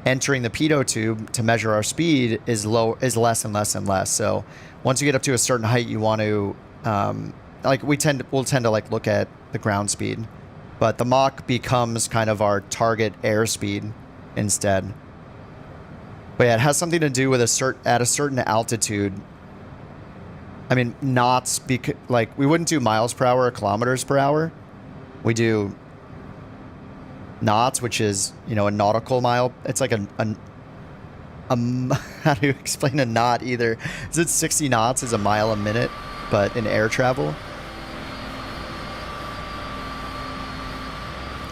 entering the pitot tube to measure our speed is less and less and less. So once you get up to a certain height, you want to, like, we'll tend to like look at the ground speed, but the Mach becomes kind of our target airspeed instead. But yeah, it has something to do with at a certain altitude. I mean, knots, like, we wouldn't do miles per hour or kilometers per hour. We do knots, which is, you know, a nautical mile. It's like how do you explain a knot either? Is it 60 knots is a mile a minute, but in air travel?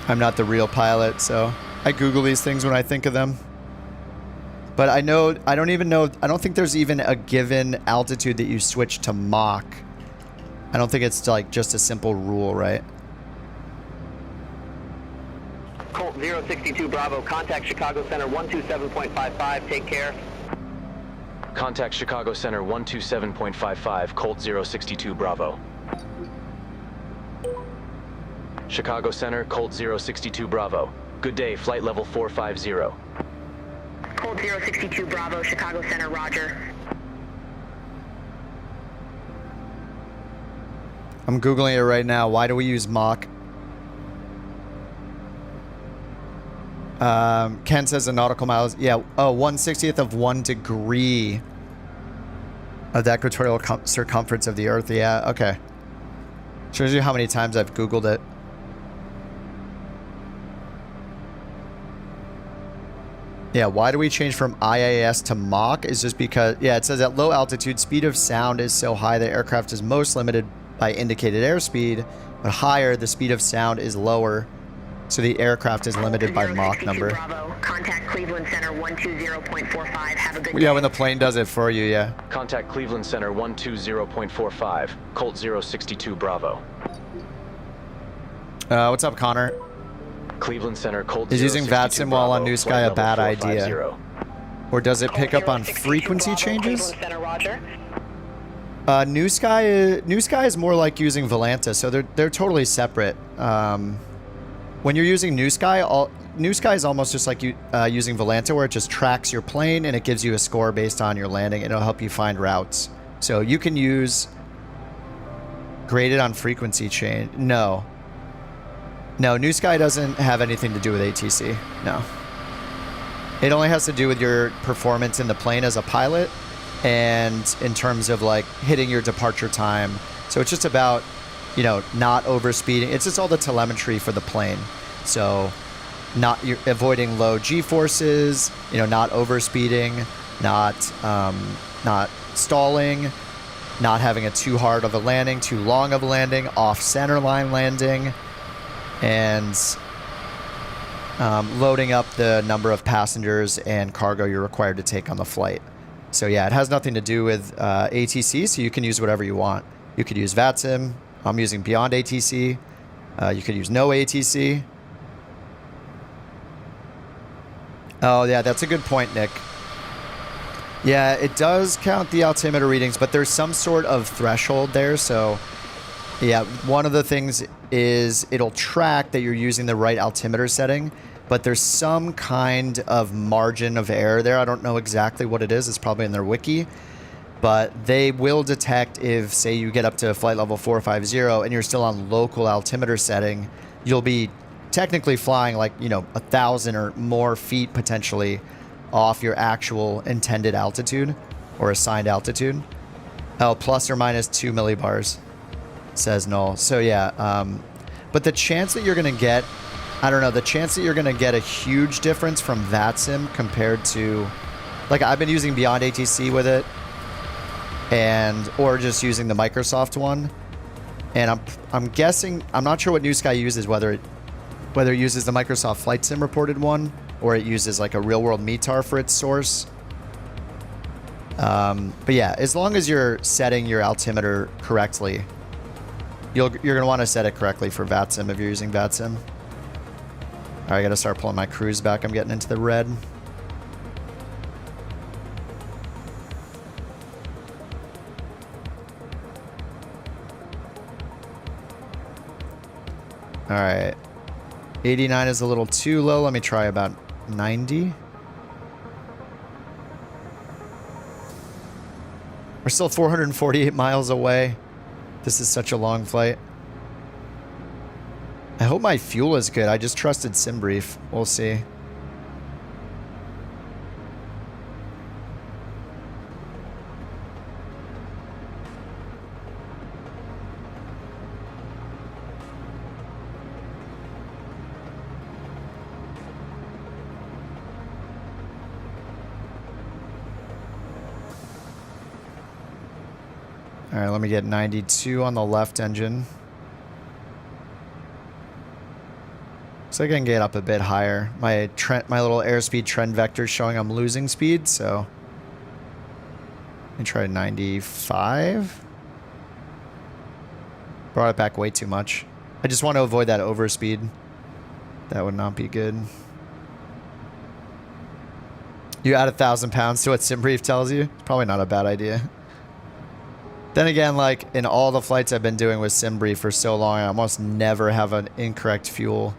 I'm not the real pilot, so I Google these things when I think of them. But I don't think there's even a given altitude that you switch to Mach. I don't think it's like just a simple rule, right? Colt 062 Bravo, contact Chicago Center 127.55, take care. Contact Chicago Center 127.55, Colt 062 Bravo. Chicago Center, Colt 062 Bravo. Good day, flight level 450. Colt 062 Bravo, Chicago Center, roger. I'm Googling it right now. Why do we use Mach? Ken says the nautical miles. Yeah, 1/60th of 1 degree of the equatorial circumference of the Earth. Yeah, okay. Shows you how many times I've Googled it. Yeah, why do we change from IAS to Mach? Is just because, yeah, it says at low altitude, speed of sound is so high the aircraft is most limited by indicated airspeed, but higher, the speed of sound is lower. So the aircraft is limited by Mach 062 number. Bravo, contact Cleveland Center 120.45. Have a good day. Yeah, when the plane does it for you, yeah. Contact Cleveland Center 120.45, Colt 062 Bravo. What's up, Connor? Cleveland Center Colt Is using 062 VATSIM while on Bravo, New Sky flight a level bad 450. idea? Or does it pick up on frequency changes? Cleveland Center, Roger. New Sky is more like using Volanta, so they're totally separate. When you're using New Sky, New Sky is almost just like using Volanta, where it just tracks your plane and it gives you a score based on your landing, and it'll help you find routes. So you can use graded on frequency change. No, New Sky doesn't have anything to do with ATC. No, it only has to do with your performance in the plane as a pilot, and in terms of like hitting your departure time. So it's just about, not overspeeding. It's just all the telemetry for the plane. So you're avoiding low G-forces, not overspeeding, not stalling, not having a too hard of a landing, too long of a landing, off center line landing, and loading up the number of passengers and cargo you're required to take on the flight. So yeah, it has nothing to do with ATC, so you can use whatever you want. You could use VATSIM. I'm using Beyond ATC. You could use no ATC. Oh yeah, that's a good point, Nick. Yeah, it does count the altimeter readings, but there's some sort of threshold there. So yeah, one of the things is it'll track that you're using the right altimeter setting, but there's some kind of margin of error there. I don't know exactly what it is. It's probably in their wiki. But they will detect if, say, you get up to flight level 450 and you're still on local altimeter setting, you'll be technically flying like, 1,000 or more feet potentially off your actual intended altitude or assigned altitude. Oh, plus or minus 2 millibars, says Null. So yeah, but the chance that you're going to get, I don't know, the chance that you're going to get a huge difference from VATSIM compared to, like, I've been using Beyond ATC with it, or just using the Microsoft one, and I'm guessing, I'm not sure what New Sky uses, whether it uses the Microsoft Flight Sim reported one or it uses like a real world METAR for its source. But yeah, as long as you're setting your altimeter correctly, you're gonna want to set it correctly for VATSIM if you're using VATSIM. All right, I gotta start pulling my cruise back. I'm getting into the red. All right, 89 is a little too low. Let me try about 90. We're still 448 miles away. This is such a long flight. I hope my fuel is good. I just trusted SimBrief. We'll see. All right, let me get 92 on the left engine. So I can get up a bit higher. My little airspeed trend vector is showing I'm losing speed, so let me try 95. Brought it back way too much. I just want to avoid that overspeed. That would not be good. You add 1,000 pounds to what SimBrief tells you? It's probably not a bad idea. Then again, like in all the flights I've been doing with SimBrief for so long, I almost never have an incorrect fuel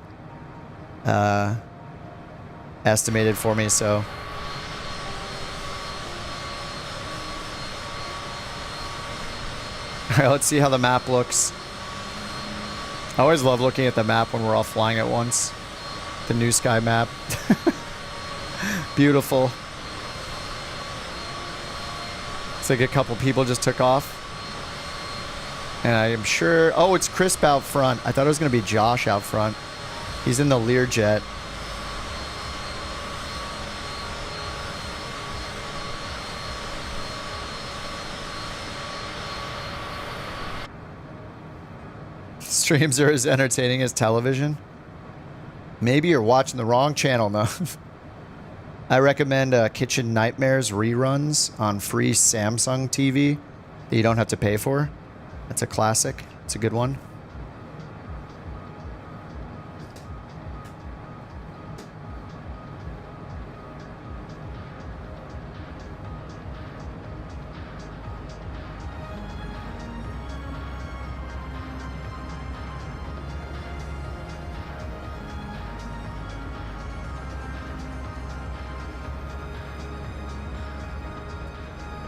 estimated for me, so. All right, let's see how the map looks. I always love looking at the map when we're all flying at once. The New Sky map. Beautiful. Looks like a couple people just took off. And I am sure... Oh, it's Crisp out front. I thought it was going to be Josh out front. He's in the Learjet. Streams are as entertaining as television. Maybe you're watching the wrong channel now. I recommend Kitchen Nightmares reruns on free Samsung TV that you don't have to pay for. That's a classic. It's a good one.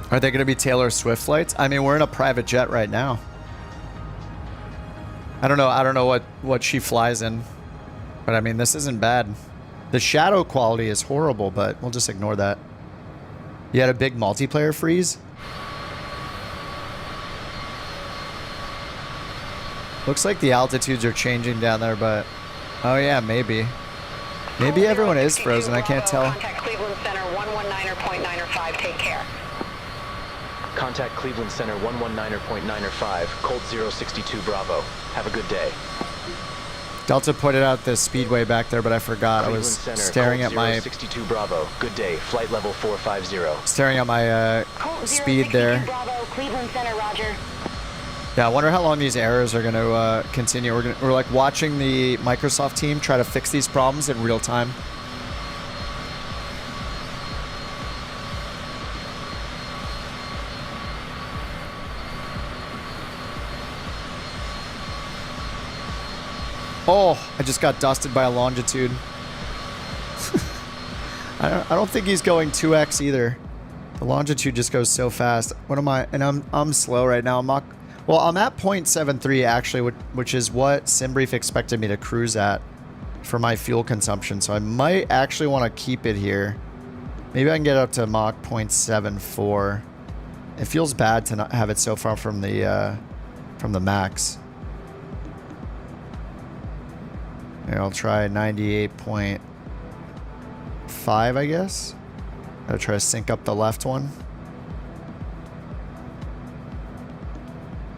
Are they going to be Taylor Swift flights? I mean, we're in a private jet right now. I don't know what she flies in. But I mean, this isn't bad. The shadow quality is horrible, but we'll just ignore that. You had a big multiplayer freeze? Looks like the altitudes are changing down there, but... Oh yeah, maybe. Maybe everyone is frozen, I can't tell. Contact Cleveland Center 119.905. Take care. Contact Cleveland Center 119.905, Colt 062 Bravo. Have a good day. Delta pointed out the speedway back there, but I forgot. Cleveland I was Center, staring Colt at my 062 Bravo. Good day. Flight level 450. staring at my Colt speed 062 there. Bravo, Cleveland Center, Roger. Yeah, I wonder how long these errors are going to continue. We're like watching the Microsoft team try to fix these problems in real time. Oh, I just got dusted by a longitude. I don't think he's going 2x either. The longitude just goes so fast. What am I? And I'm slow right now. I'm at 0.73 actually, which is what SimBrief expected me to cruise at for my fuel consumption. So I might actually want to keep it here. Maybe I can get up to Mach 0.74. It feels bad to not have it so far from the max. Here, I'll try 98.5, I guess. I'll try to sync up the left one.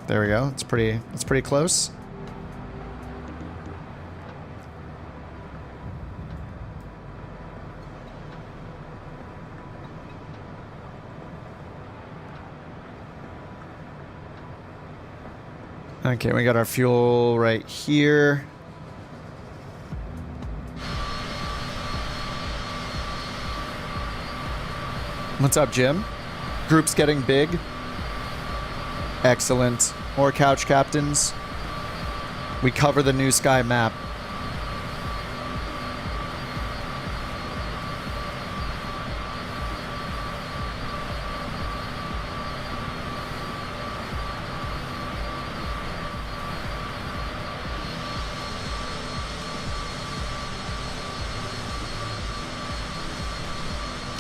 There we go. It's pretty close. Okay, we got our fuel right here. What's up, Jim? Group's getting big. Excellent. More Couch Captains. We cover the New Sky map.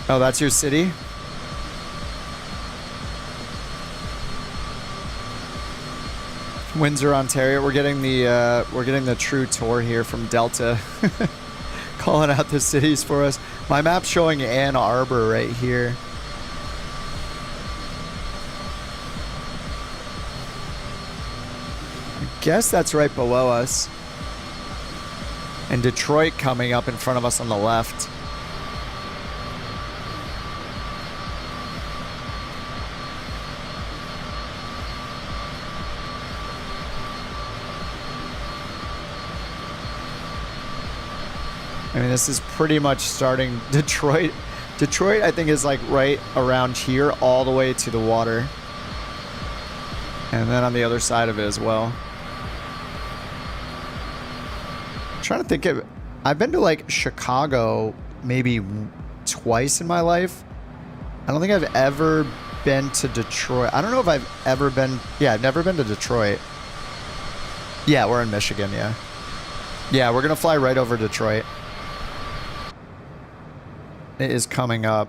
Oh, that's your city? Windsor, Ontario. We're getting the true tour here from Delta, calling out the cities for us. My map's showing Ann Arbor right here. I guess that's right below us. And Detroit coming up in front of us on the left. I mean, this is pretty much starting Detroit. Detroit, I think, is like right around here all the way to the water. And then on the other side of it as well. I'm trying to think of... I've been to like Chicago maybe twice in my life. I don't think I've ever been to Detroit. I don't know if I've ever been... Yeah, I've never been to Detroit. Yeah, we're in Michigan, yeah. Yeah, we're going to fly right over Detroit. It is coming up.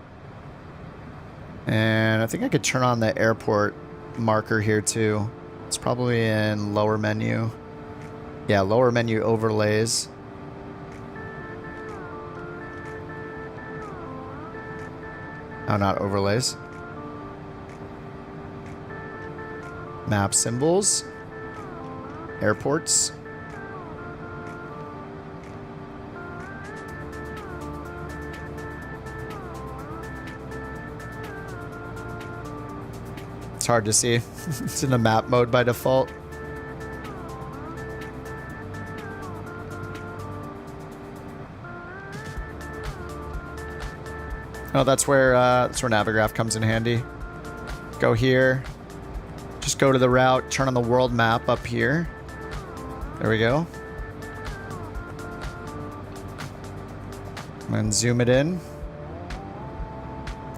And I think I could turn on the airport marker here too. It's probably in lower menu. Yeah, lower menu overlays. Oh, not overlays. Map symbols. Airports. hard to see. It's in the map mode by default. Oh, that's where Navigraph comes in handy. Go here. Just go to the route, turn on the world map up here. There we go. And zoom it in.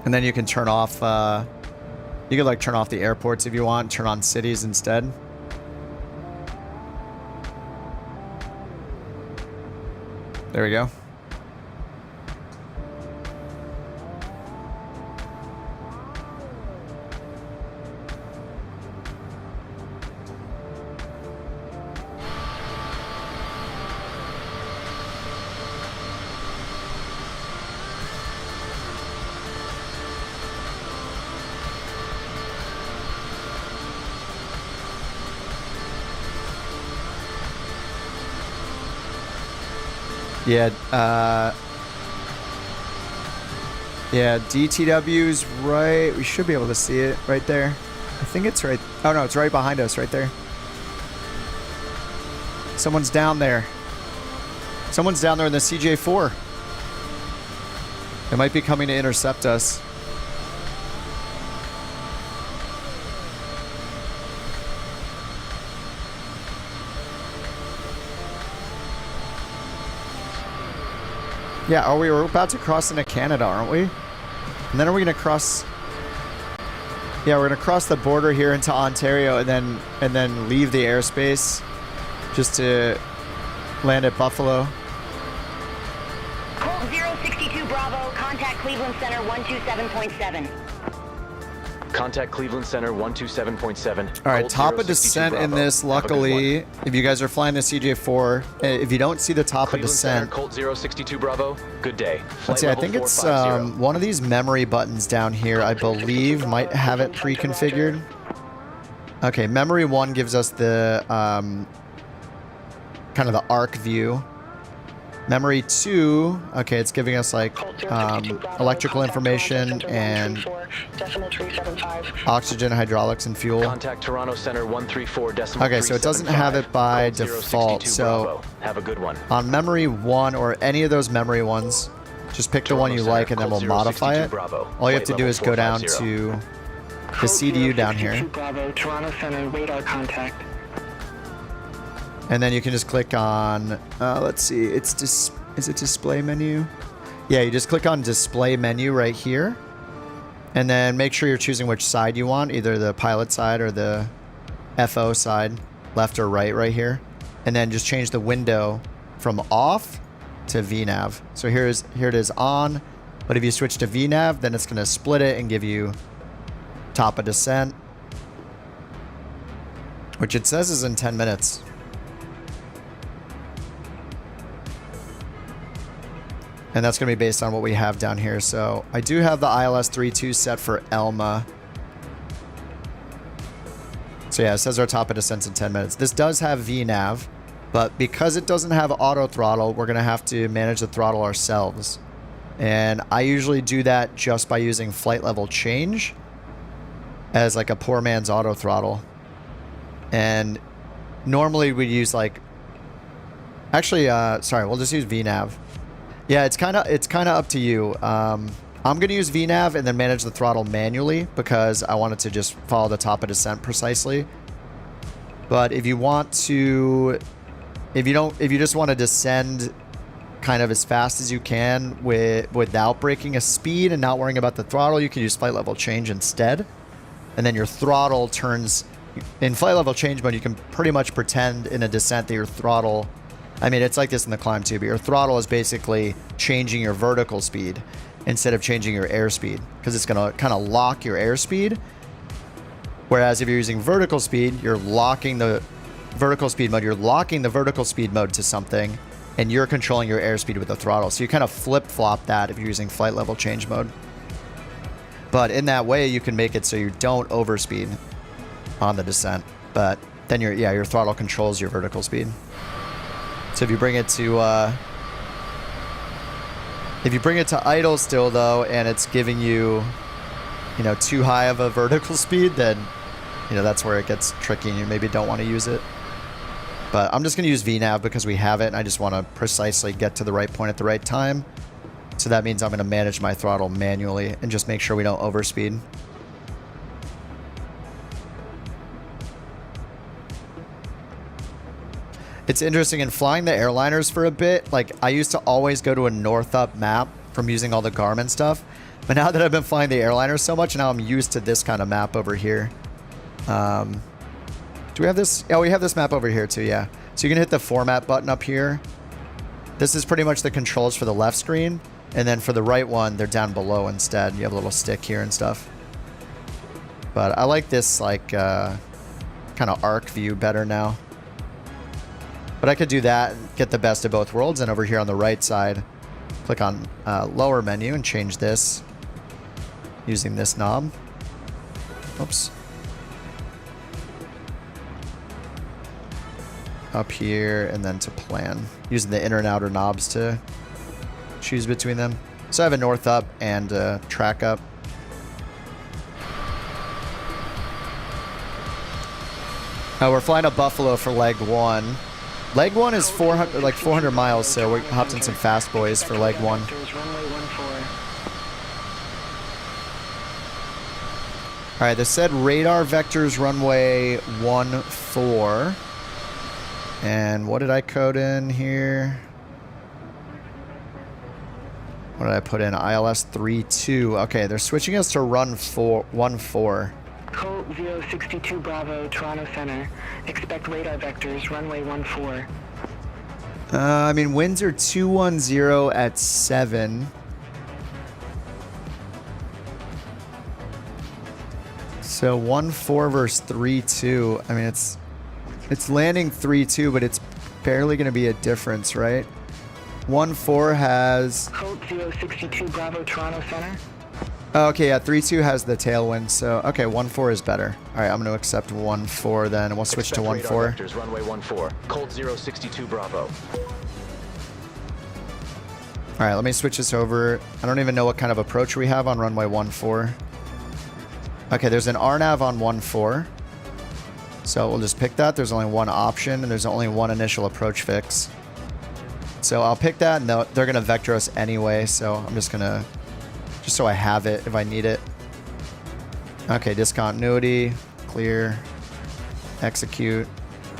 And then you can turn off, you could like turn off the airports if you want, turn on cities instead. There we go. Yeah, yeah, DTW's right. We should be able to see it right there. I think it's right. Oh no, it's right behind us, right there. Someone's down there. Someone's down there in the CJ4. They might be coming to intercept us. Yeah, we're about to cross into Canada, aren't we? And then are we going to cross... Yeah, we're going to cross the border here into Ontario and then leave the airspace just to land at Buffalo. Colt 062 Bravo, contact Cleveland Center 127.7. Contact Cleveland Center 127.7. All right, top of descent in this, luckily, if you guys are flying the CJ4, if you don't see the top Cleveland of descent... Center, Colt 062 Bravo, good day. Let's see, I think it's one of these memory buttons down here, I believe, might have it pre-configured. Okay, memory 1 gives us the kind of the arc view. Memory 2, okay, it's giving us like electrical information and oxygen, hydraulics, and fuel. Contact Toronto Center 134.375. Okay, so it doesn't have it by default. So have a good one. On memory 1 or any of those memory ones, just pick the one you like and then we'll modify it. All you have to do is go down to the CDU down here. Bravo, Toronto Center, radar contact. And then you can just click on, let's see, is it display menu? Yeah, you just click on display menu right here. And then make sure you're choosing which side you want, either the pilot side or the FO side, left or right here. And then just change the window from off to VNAV. So here it is on, but if you switch to VNAV, then it's gonna split it and give you top of descent, which it says is in 10 minutes. And that's going to be based on what we have down here. So I do have the ILS 32 set for Elma. So yeah, it says our top of descent's in 10 minutes. This does have VNAV, but because it doesn't have auto throttle, we're going to have to manage the throttle ourselves. And I usually do that just by using flight level change as like a poor man's auto throttle. And normally we use like... Actually, sorry, we'll just use VNAV. Yeah, it's kind of up to you. I'm going to use VNAV and then manage the throttle manually because I want it to just follow the top of descent precisely. But if you want to, if you just want to descend kind of as fast as you can without breaking a speed and not worrying about the throttle, you can use flight level change instead. And then your throttle turns in flight level change mode. You can pretty much pretend in a descent that your throttle, I mean, it's like this in the climb too, but your throttle is basically changing your vertical speed instead of changing your airspeed because it's going to kind of lock your airspeed. Whereas if you're using vertical speed, you're locking the vertical speed mode. You're locking the vertical speed mode to something and you're controlling your airspeed with the throttle. So you kind of flip-flop that if you're using flight level change mode. But in that way, you can make it so you don't overspeed on the descent. But then your throttle controls your vertical speed. So if you bring it to idle still though, and it's giving you, too high of a vertical speed, then you know, that's where it gets tricky and you maybe don't want to use it. But I'm just going to use VNav because we have it and I just want to precisely get to the right point at the right time. So that means I'm going to manage my throttle manually and just make sure we don't overspeed. It's interesting, in flying the airliners for a bit, like I used to always go to a north-up map from using all the Garmin stuff. But now that I've been flying the airliners so much, now I'm used to this kind of map over here. Do we have this? Oh, we have this map over here too, yeah. So you can hit the format button up here. This is pretty much the controls for the left screen. And then for the right one, they're down below instead. You have a little stick here and stuff. But I like this like kind of arc view better now. But I could do that and get the best of both worlds. And over here on the right side, click on lower menu and change this using this knob. Oops. Up here and then to plan. Using the inner and outer knobs to choose between them. So I have a north up and track up. We're flying a Buffalo for leg 1. Leg 1 is 400 miles, so we hopped in some fast boys for leg 1. Alright, this said radar vectors runway 14. And what did I code in here? What did I put in? ILS 32. Okay, they're switching us to run 14. Colt 062 Bravo, Toronto Center. Expect radar vectors, runway 14. I mean, winds are 210 at 7. So 1-4 versus 3-2. I mean, it's landing 3-2, but it's barely going to be a difference, right? 1-4 has... Colt 062 Bravo, Toronto Center. Oh, okay, yeah, 3-2 has the tailwind, so... Okay, 1-4 is better. Alright, I'm going to accept 1-4 then, and we'll switch to 1-4. Vectors, runway 14. Colt 062 Bravo. Alright, let me switch this over. I don't even know what kind of approach we have on runway 14. Okay, there's an RNAV on 14. So we'll just pick that. There's only one option, and there's only one initial approach fix. So I'll pick that, and they're going to vector us anyway, so I'm just going to... Just so I have it if I need it. Okay, discontinuity, clear, execute,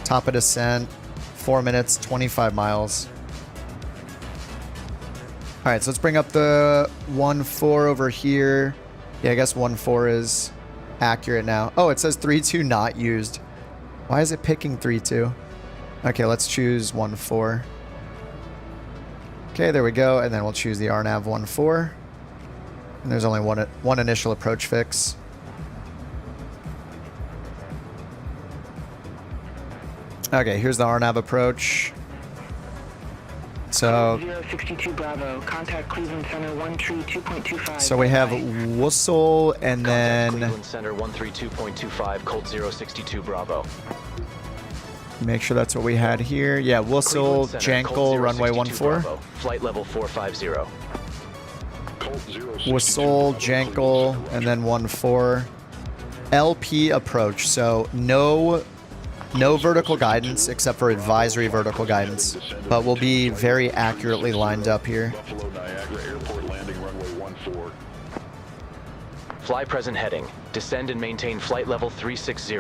top of descent, 4 minutes, 25 miles. All right, so let's bring up the 1-4 over here. Yeah, I guess 1-4 is accurate now. Oh, it says 3-2 not used. Why is it picking 3-2? Okay, let's choose 1-4. Okay, there we go, and then we'll choose the RNAV 1-4. And there's only one initial approach fix. Okay, here's the RNAV approach. So 062 Bravo, contact Cleveland Center 132.25. So we have Wussel and then Cleveland Center 132.25, Colt 062 Bravo. Make sure that's what we had here. Yeah, Wussel, Jankel, runway 14. Bravo, flight level 450. Wussel, Jankel, and then 14. LP approach. So no vertical guidance except for advisory vertical guidance, but we'll be very accurately lined up here. Buffalo Niagara Airport landing runway 14. Fly present heading. Descend and maintain flight level 360.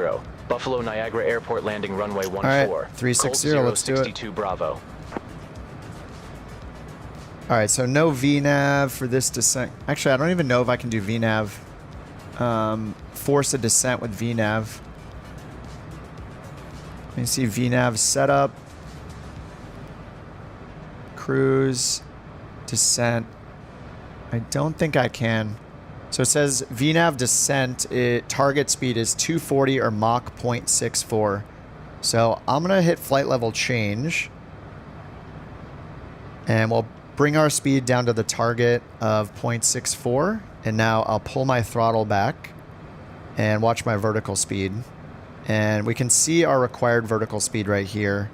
Buffalo Niagara Airport landing runway 14. All right, 360, let's do it. 062 Bravo. All right, so no VNav for this descent. Actually, I don't even know if I can do VNav. Force a descent with VNav. Let me see VNav setup. Cruise. Descent. I don't think I can. So it says VNav descent, target speed is 240 or Mach 0.64. So I'm going to hit flight level change. And we'll bring our speed down to the target of 0.64. And now I'll pull my throttle back and watch my vertical speed. And we can see our required vertical speed right here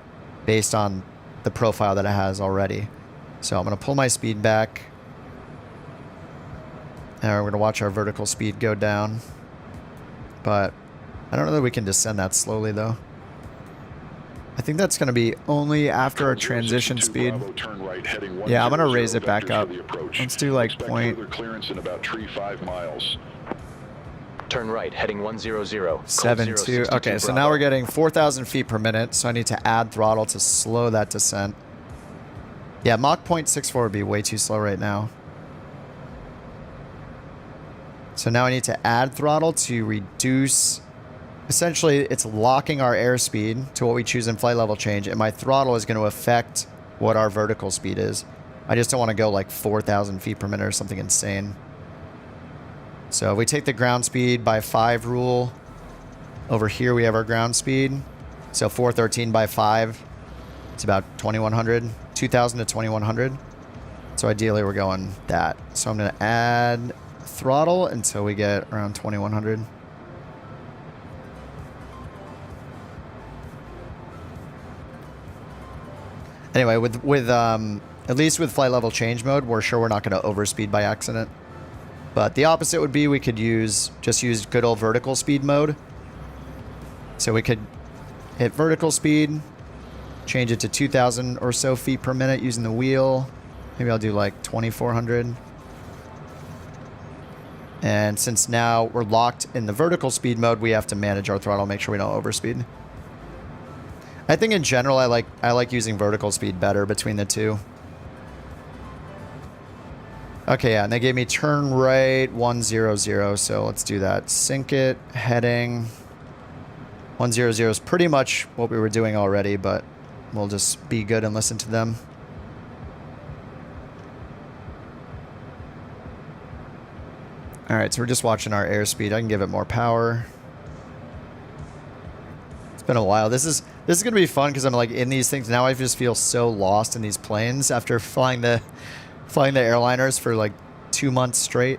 based on the profile that it has already. So I'm going to pull my speed back. And we're going to watch our vertical speed go down. But I don't know that we can descend that slowly though. I think that's going to be only after our transition speed. Yeah, I'm going to raise it back up. Let's do like point. Clearance in about 5 miles. Turn right, heading 100. 72. Okay, so now we're getting 4,000 feet per minute, so I need to add throttle to slow that descent. Yeah, Mach 0.64 would be way too slow right now. So now I need to add throttle to reduce. Essentially, it's locking our airspeed to what we choose in flight level change, and my throttle is going to affect what our vertical speed is. I just don't want to go like 4,000 feet per minute or something insane. So if we take the ground speed by 5 rule, over here we have our ground speed. So 413 by 5, it's about 2,100, 2,000 to 2,100. So ideally we're going that. So I'm going to add throttle until we get around 2,100. Anyway, with at least with flight level change mode, we're sure we're not going to overspeed by accident. But the opposite would be we could just use good old vertical speed mode. So we could hit vertical speed, change it to 2,000 or so feet per minute using the wheel. Maybe I'll do like 2,400. And since now we're locked in the vertical speed mode, we have to manage our throttle, make sure we don't overspeed. I think in general, I like using vertical speed better between the two. Okay, yeah, and they gave me turn right 100, so let's do that. Sync it, heading 100 is pretty much what we were doing already, but we'll just be good and listen to them. All right, so we're just watching our airspeed. I can give it more power. It's been a while. This is gonna be fun because I'm like in these things now. I just feel so lost in these planes after flying the airliners for like 2 months straight.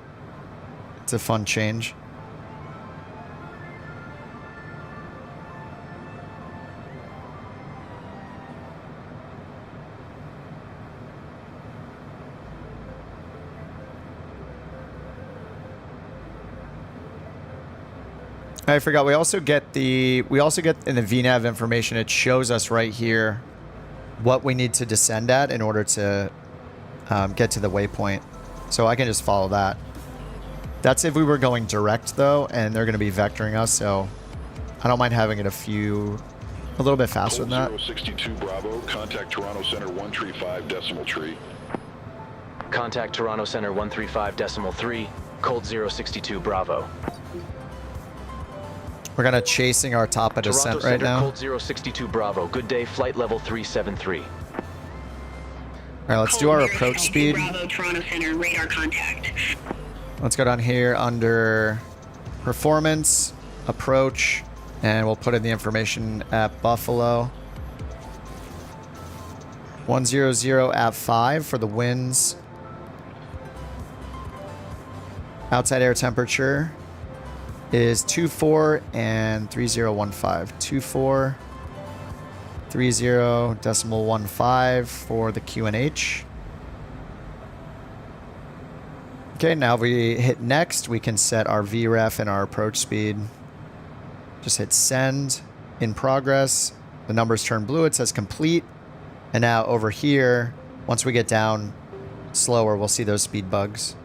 It's a fun change. I forgot, we also get in the VNAV information, it shows us right here what we need to descend at in order to get to the waypoint. So I can just follow that. That's if we were going direct though, and they're going to be vectoring us, so I don't mind having it a little bit faster than that. 062 Bravo, contact Toronto Center 135 decimal tree. Contact Toronto Center 135.3, cold 062 Bravo. We're kind of chasing our top of descent right now. Cold 062 Bravo, good day, flight level 373. All right, let's do our approach speed. Bravo, Toronto Center, radar contact. Let's go down here under performance, approach, and we'll put in the information at Buffalo. 100 at 5 for the winds. Outside air temperature is 24 and 3015. 24 30.15 for the QNH. Okay, now if we hit next, we can set our VREF and our approach speed. Just hit send, in progress. The numbers turn blue, it says complete. And now over here, once we get down slower, we'll see those speed bugs.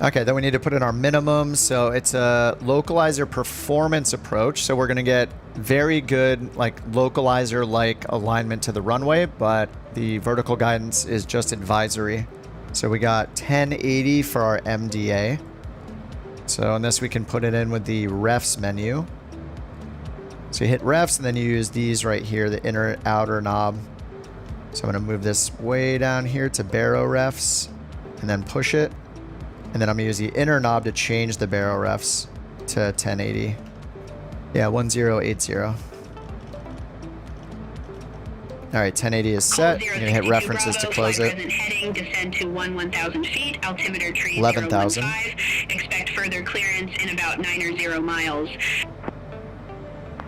Okay, then we need to put in our minimum. So it's a localizer performance approach. So we're going to get very good, like localizer-like alignment to the runway, but the vertical guidance is just advisory. So we got 1080 for our MDA. So in this, we can put it in with the refs menu. So you hit refs, and then you use these right here, the inner outer knob. So I'm going to move this way down here to baro refs, and then push it. And then I'm going to use the inner knob to change the baro refs to 1080. Yeah, 1080. All right, 1080 is set. I'm going to hit references to close it. Heading, descend to 11,000 feet, altimeter tree 11,000. Expect further clearance in about 9 miles.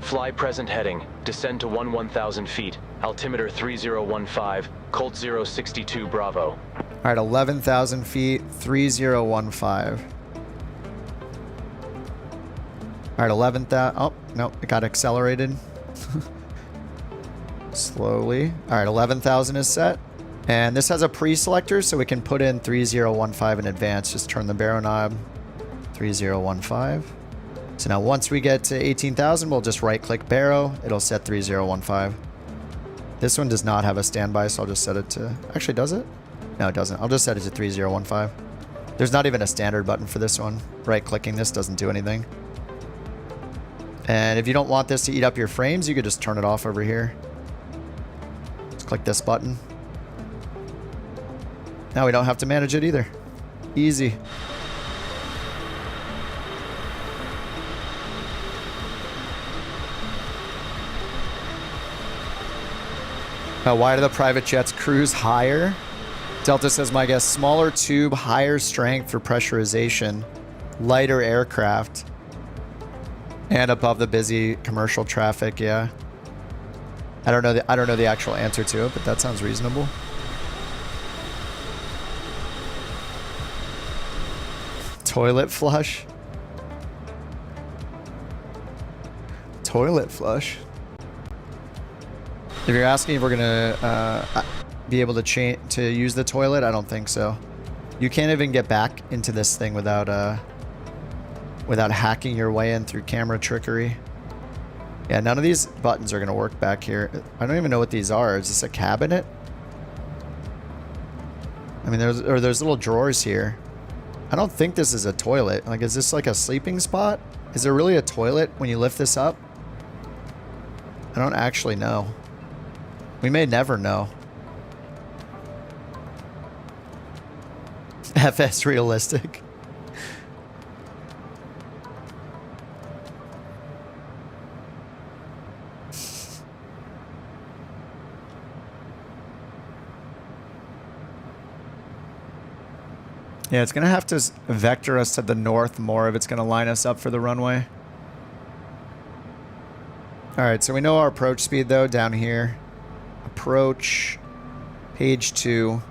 Fly present heading. Descend to 1000 feet. Altimeter 3015. Colt 062 Bravo. All right, 11,000 feet, 3015. All right, 11,000. Oh, no, it got accelerated. Slowly. All right, 11,000 is set. And this has a pre-selector, so we can put in 3015 in advance. Just turn the baro knob, 3015. So now once we get to 18,000, we'll just right-click baro. It'll set 3015. This one does not have a standby, so I'll just set it to... Actually, does it? No, it doesn't. I'll just set it to 3015. There's not even a standard button for this one. Right-clicking this doesn't do anything. And if you don't want this to eat up your frames, you could just turn it off over here. Just click this button. Now we don't have to manage it either. Easy. Why do the private jets cruise higher? Delta says, my guess, smaller tube, higher strength for pressurization, lighter aircraft, and above the busy commercial traffic. Yeah. I don't know the actual answer to it, but that sounds reasonable. Toilet flush. Toilet flush. If you're asking if we're gonna be able to use the toilet, I don't think so. You can't even get back into this thing without hacking your way in through camera trickery. Yeah, none of these buttons are gonna work back here. I don't even know what these are. Is this a cabinet? I mean, there's little drawers here. I don't think this is a toilet. Like, is this like a sleeping spot? Is there really a toilet when you lift this up? I don't actually know. We may never know. FS realistic. Yeah, it's going to have to vector us to the north more if it's going to line us up for the runway. All right, so we know our approach speed, though, down here. Approach, page 2.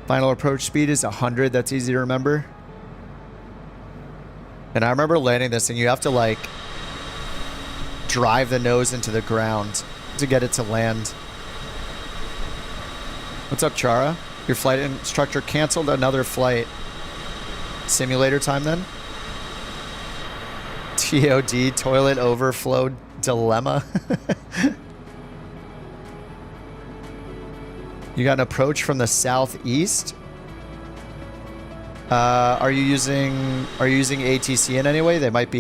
Final approach speed is 100. That's easy to remember. And I remember landing this thing. You have to, like, drive the nose into the ground to get it to land. What's up, Chara? Your flight instructor canceled another flight. Simulator time, then? TOD, toilet overflow dilemma. You got an approach from the southeast. Are you using ATC in any way? They might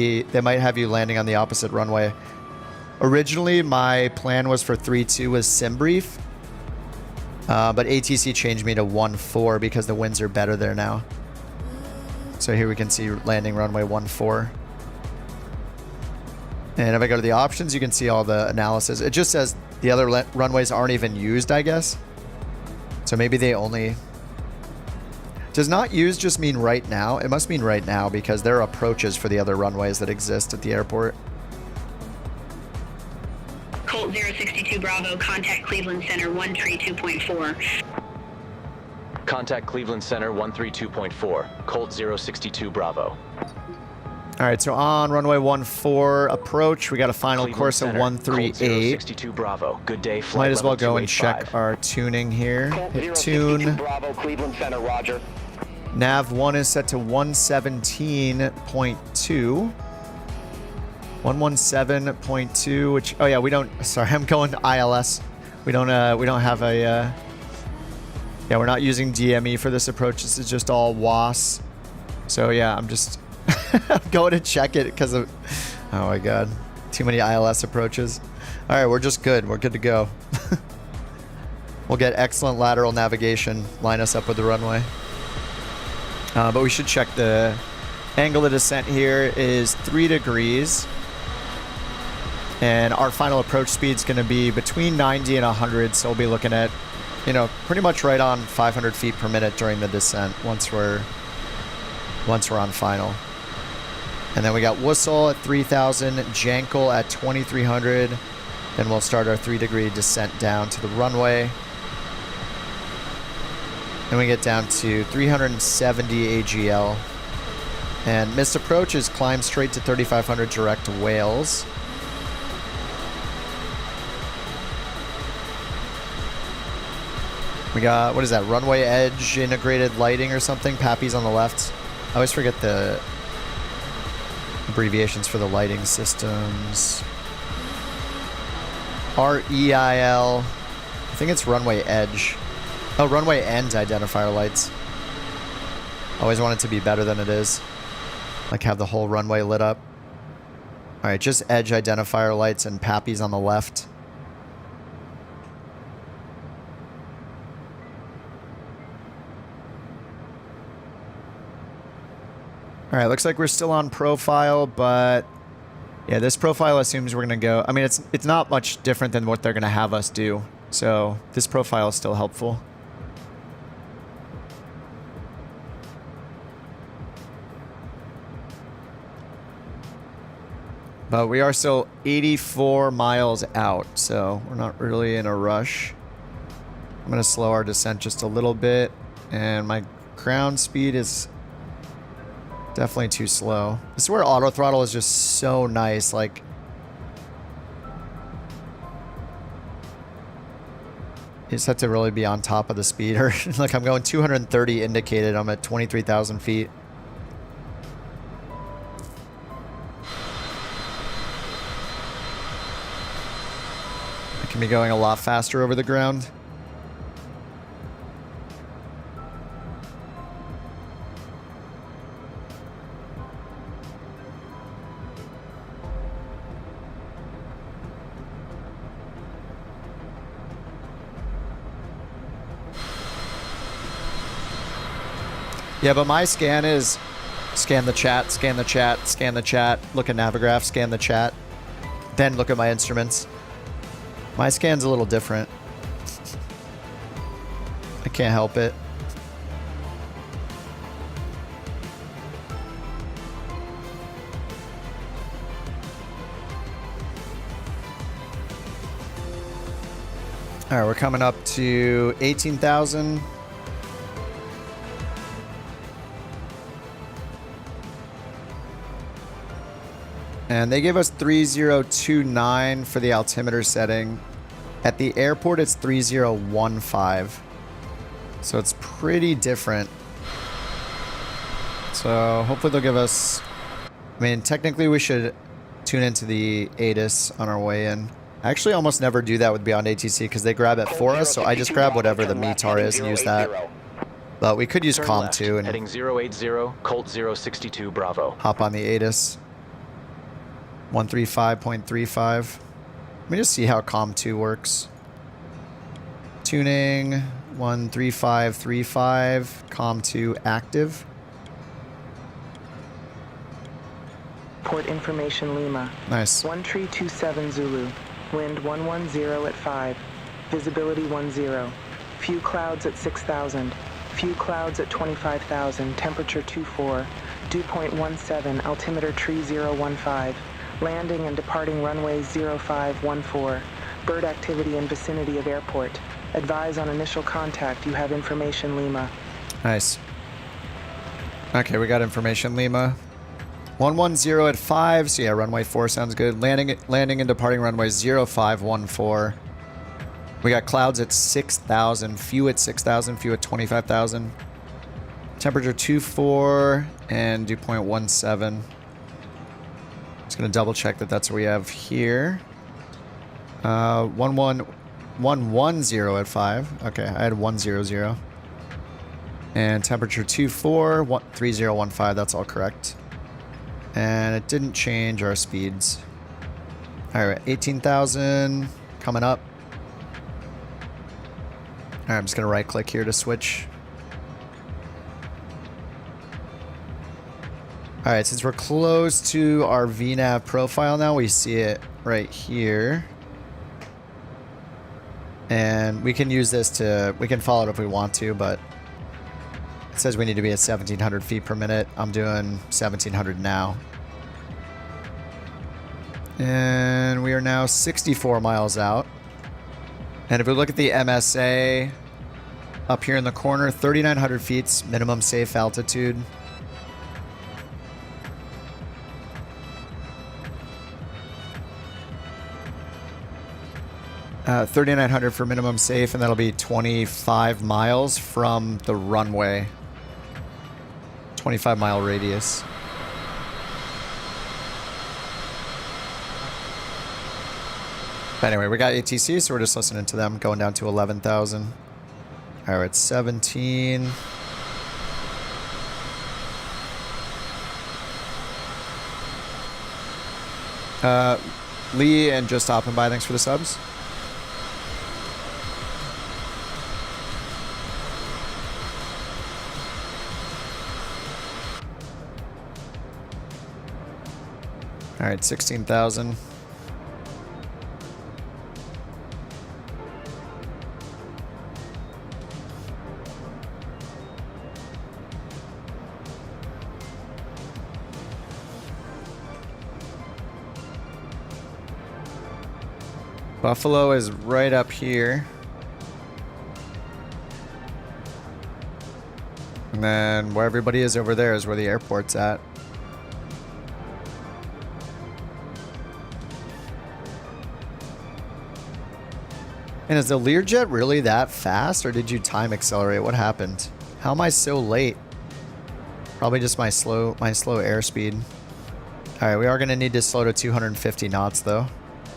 have you landing on the opposite runway. Originally, my plan was for 3-2 with SimBrief. But ATC changed me to 1-4 because the winds are better there now. So here we can see landing runway 14. And if I go to the options, you can see all the analysis. It just says the other runways aren't even used, I guess. So maybe they only... Does not use just mean right now? It must mean right now because there are approaches for the other runways that exist at the airport. Colt 062 Bravo, contact Cleveland Center 132.4. Contact Cleveland Center 132.4. Colt 062 Bravo. All right, so on runway 14 approach, we got a final Cleveland course Center, of 138. Colt 062 Bravo. Good day, flight Might as well level go and 285. check our tuning here. Colt Hit 062 tune. Bravo, Cleveland Center, roger. Nav 1 is set to 117.2. 117.2, which, oh yeah, we don't, sorry, I'm going to ILS. We don't have a, yeah, we're not using DME for this approach. This is just all WAS. So yeah, I'm just, I'm going to check it because of, oh my God, too many ILS approaches. All right, we're just good. We're good to go. We'll get excellent lateral navigation, line us up with the runway. But we should check the angle of descent here is 3 degrees. And our final approach speed is going to be between 90 and 100. So we'll be looking at, you know, pretty much right on 500 feet per minute during the descent once we're once we're on final. And then we got Wussel at 3,000, Jankel at 2,300. Then we'll start our 3-degree descent down to the runway. Then we get down to 370 AGL. And missed approach is climb straight to 3,500 direct to Wales. We got, what is that, runway edge integrated lighting or something? Pappy's on the left. I always forget the abbreviations for the lighting systems. REIL. I think it's runway edge. Oh, runway end identifier lights. Always want it to be better than it is. Like have the whole runway lit up. Alright, just edge identifier lights and Pappy's on the left. Alright, looks like we're still on profile, but yeah, this profile assumes we're going to go... I mean, it's not much different than what they're going to have us do. So this profile is still helpful. But we are still 84 miles out, so we're not really in a rush. I'm going to slow our descent just a little bit, and my ground speed is definitely too slow. This is where auto throttle is just so nice. Like, you just have to really be on top of the speeder. Like, I'm going 230 indicated. I'm at 23,000 feet. I can be going a lot faster over the ground. Yeah, but my scan is scan the chat, scan the chat, scan the chat, look at Navigraph, scan the chat, then look at my instruments. My scan's a little different. I can't help it. All right, we're coming up to 18,000. And they gave us 3029 for the altimeter setting. At the airport, it's 3015. So it's pretty different. So hopefully they'll give us... I mean, technically we should tune into the ATIS on our way in. I actually almost never do that with Beyond ATC because they grab it for us, so I just grab whatever the METAR is and use that. But we could use Turn COM left, 2 and heading 080, Colt 062 Bravo. hop on the ATIS. 135.35. Let me just see how COM 2 works. Tuning 13535, COM 2 active. Port information Lima. Nice. 1327 Zulu. Wind 110 at 5. Visibility 10. Few clouds at 6,000. Few clouds at 25,000. Temperature 24. Dew point 17. Altimeter tree 015. Landing and departing runways 0514. Bird activity in vicinity of airport. Advise on initial contact. You have information Lima. Nice. Okay, we got information Lima. 110 at 5. So yeah, runway 4 sounds good. Landing and departing runways 0514. We got clouds at 6,000. Few at 6,000. Few at 25,000. Temperature 24 and dew point 17. Just gonna double check that that's what we have here. 110 at 5. Okay, I had 100. And temperature 24, 3015. That's all correct. And it didn't change our speeds. All right, 18,000 coming up. All right, I'm just gonna right click here to switch. All right, since we're close to our VNAV profile now, we see it right here. And we can use this to, we can follow it if we want to, but It says we need to be at 1,700 feet per minute. I'm doing 1,700 now. And we are now 64 miles out. And if we look at the MSA up here in the corner, 3,900 feet's minimum safe altitude. Uh, 3,900 for minimum safe, and that'll be 25 miles from the runway. 25-mile radius. But anyway, we got ATC, so we're just listening to them, going down to 11,000. All right, 17. Lee and Just Stopping By, thanks for the subs. All right, 16,000. Buffalo is right up here. And then where everybody is over there is where the airport's at. And is the Learjet really that fast, or did you time accelerate? What happened? How am I so late? Probably just my slow airspeed. All right, we are going to need to slow to 250 knots though.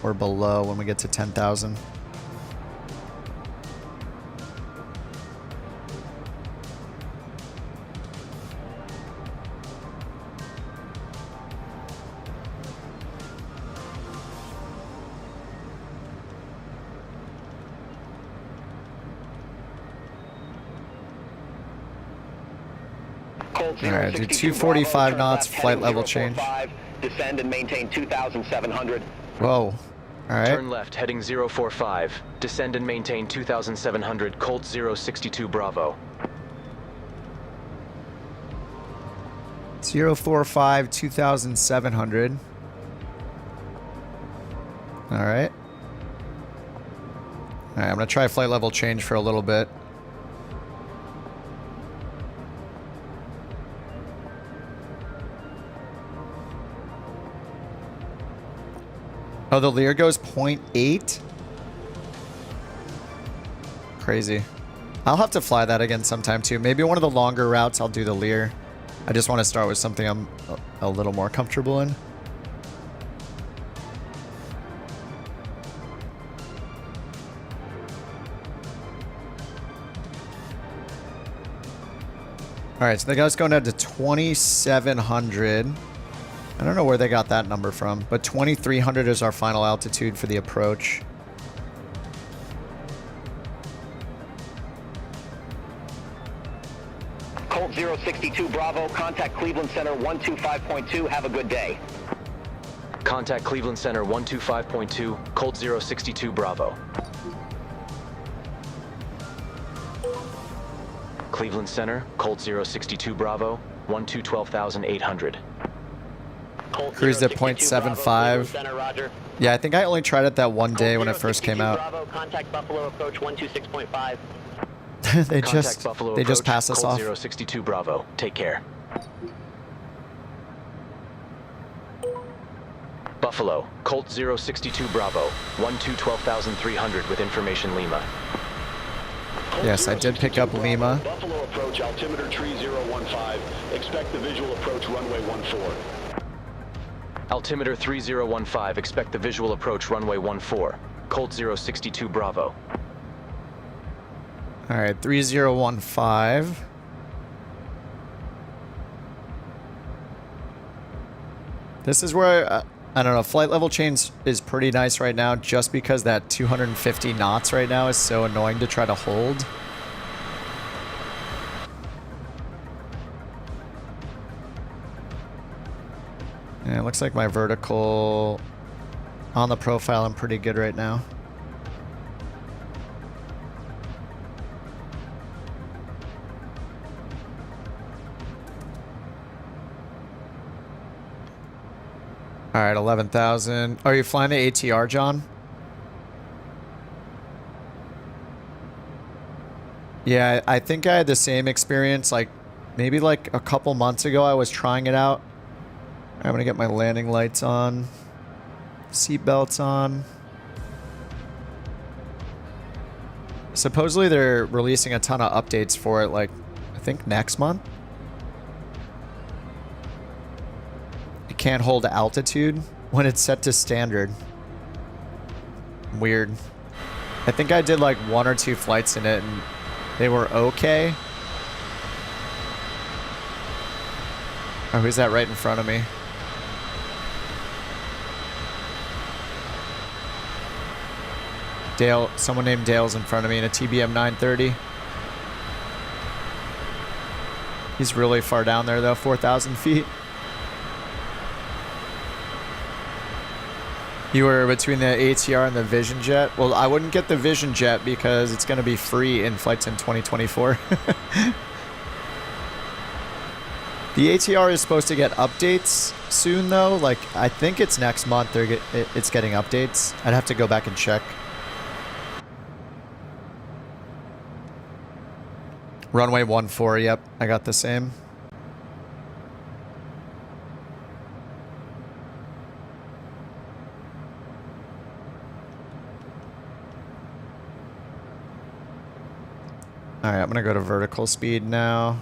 Or below when we get to 10,000. All right, do 245 knots, flight level change. Descend and maintain 2,700. Whoa. All right. Turn left, heading 045. Descend and maintain 2,700, Colt 062 Bravo. 045, 2,700. All right. All right, I'm going to try flight level change for a little bit. Oh, the Lear goes 0.8? Crazy. I'll have to fly that again sometime too. Maybe one of the longer routes I'll do the Lear. I just want to start with something I'm a little more comfortable in. Alright, so the guy's going down to 2,700. I don't know where they got that number from, but 2,300 is our final altitude for the approach. Colt 062 Bravo, contact Cleveland Center 125.2. Have a good day. Contact Cleveland Center 125.2, Colt 062 Bravo. Cleveland Center, Colt 062 Bravo, 12,800. Cruised at 0.75. Yeah, I think I only tried it that one day when it first came out. Bravo, contact Buffalo approach 126.5. they just passed us off. Colt 062 Bravo. Take care. Buffalo, Colt 062 Bravo, 12,300 with information Lima. Yes, I did pick up Lima. Buffalo approach altimeter tree 015. Expect the visual approach runway 14. Altimeter 3015, expect the visual approach runway 14. Colt 062 Bravo. All right, 3015. This is where, I don't know, flight level change is pretty nice right now just because that 250 knots right now is so annoying to try to hold. Yeah, it looks like my vertical on the profile, I'm pretty good right now. All right, 11,000. Are you flying the ATR, John? Yeah, I think I had the same experience, like, maybe like a couple months ago I was trying it out. I'm gonna get my landing lights on. Seat belts on. Supposedly they're releasing a ton of updates for it, like, I think next month. It can't hold altitude when it's set to standard. Weird. I think I did like 1 or 2 flights in it and they were okay. Oh, who's that right in front of me? Dale, someone named Dale's in front of me in a TBM 930. He's really far down there though, 4,000 feet. You were between the ATR and the Vision Jet? Well, I wouldn't get the Vision Jet because it's going to be free in flights in 2024. The ATR is supposed to get updates soon though. Like, I think it's next month it's getting updates. I'd have to go back and check. Runway 14, yep, I got the same. Alright, I'm gonna go to vertical speed now.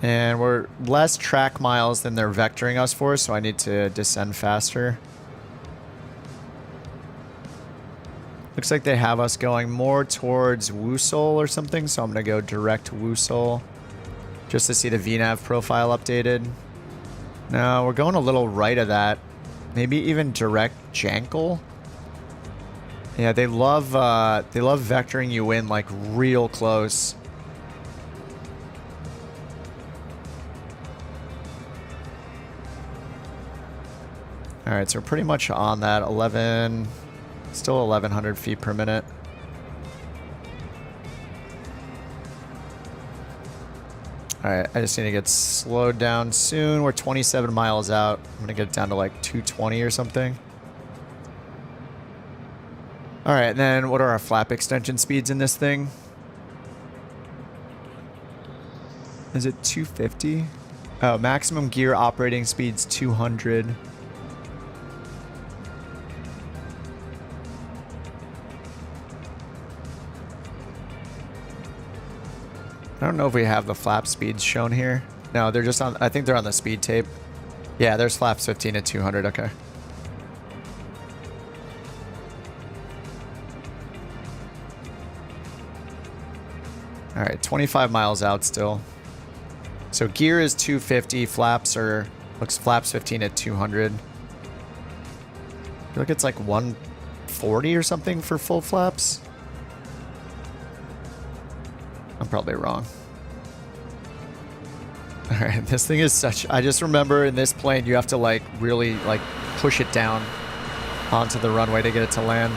And we're less track miles than they're vectoring us for, so I need to descend faster. Looks like they have us going more towards Wusol or something, so I'm going to go direct Wusol just to see the VNAV profile updated. No, we're going a little right of that. Maybe even direct Jankel. Yeah, they love vectoring you in like real close. All right, so we're pretty much on that 11, still 1,100 feet per minute. All right, I just need to get slowed down soon. We're 27 miles out. I'm gonna get it down to like 220 or something. All right, and then what are our flap extension speeds in this thing? Is it 250? Oh, maximum gear operating speed's 200. I don't know if we have the flap speeds shown here. No, they're just on, I think they're on the speed tape. Yeah, there's flaps 15 at 200, okay. All right, 25 miles out still. So gear is 250, flaps are, looks flaps 15 at 200. I feel like it's like 140 or something for full flaps. I'm probably wrong. All right, this thing is such, I just remember in this plane, you have to like really like push it down onto the runway to get it to land.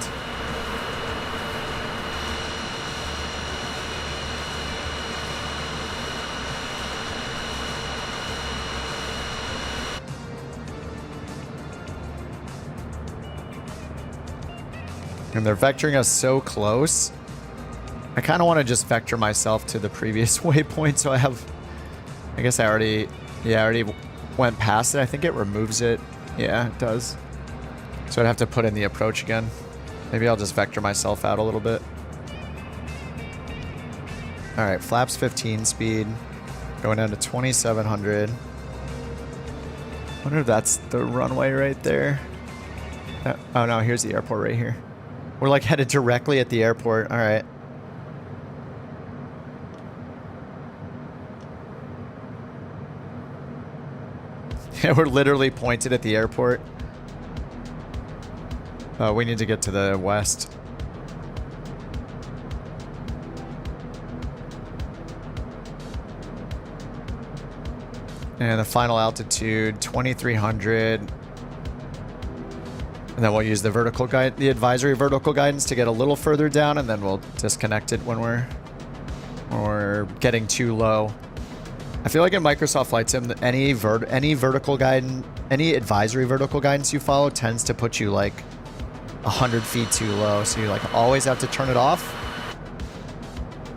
And they're vectoring us so close. I kind of want to just vector myself to the previous waypoint, so I have, I guess I already went past it. I think it removes it. Yeah, it does. So I'd have to put in the approach again. Maybe I'll just vector myself out a little bit. All right, flaps 15 speed, going down to 2,700. Wonder if that's the runway right there. Oh no, here's the airport right here. We're like headed directly at the airport. All right. Yeah, we're literally pointed at the airport. We need to get to the west. And the final altitude, 2,300. And then we'll use the vertical guide, the advisory vertical guidance to get a little further down, and then we'll disconnect it when we're or getting too low. I feel like in Microsoft Flight Sim, any vertical guidance, any advisory vertical guidance you follow tends to put you like 100 feet too low. So you like always have to turn it off,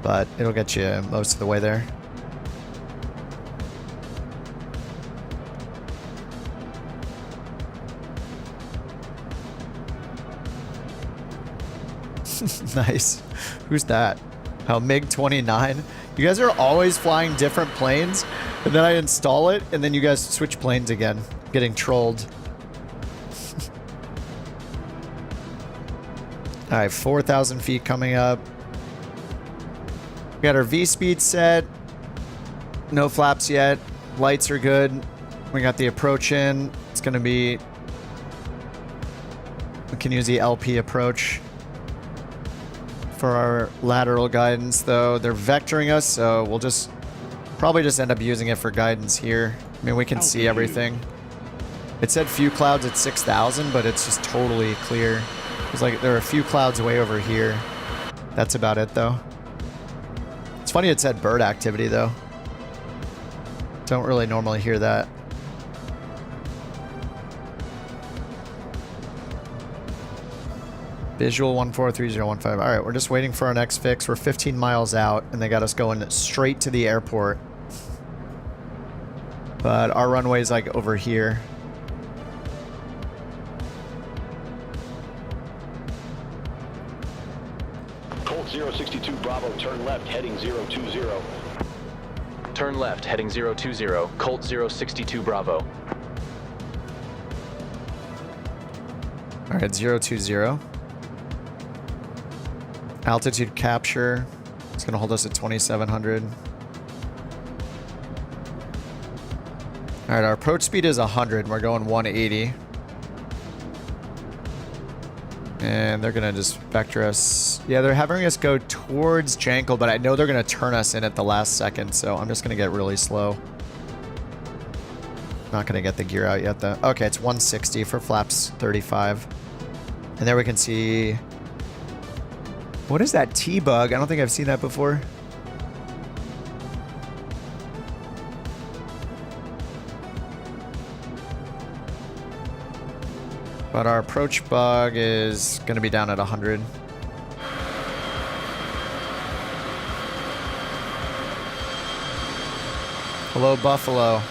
but it'll get you most of the way there. Nice. Who's that? Oh, MiG-29. You guys are always flying different planes, and then I install it, and then you guys switch planes again. Getting trolled. Alright, 4,000 feet coming up. We got our V-speed set. No flaps yet. Lights are good. We got the approach in. It's going to be... We can use the LP approach for our lateral guidance, though. They're vectoring us, so we'll just probably just end up using it for guidance here. I mean, we can see everything. It said few clouds at 6,000, but it's just totally clear. It's like there are a few clouds way over here. That's about it, though. It's funny it said bird activity, though. Don't really normally hear that. Visual 143015. All right, we're just waiting for our next fix. We're 15 miles out, and they got us going straight to the airport. But our runway's like over here. Colt 062 Bravo, turn left, heading 020. Turn left, heading 020. Colt 062 Bravo. All right, 020. Altitude capture. It's going to hold us at 2,700. All right, our approach speed is 100. We're going 180. And they're going to just vector us. Yeah, they're having us go towards Jankel, but I know they're going to turn us in at the last second, so I'm just going to get really slow. Not going to get the gear out yet, though. Okay, it's 160 for flaps 35. And there we can see... What is that T-bug? I don't think I've seen that before. But our approach bug is going to be down at 100. Hello, Buffalo.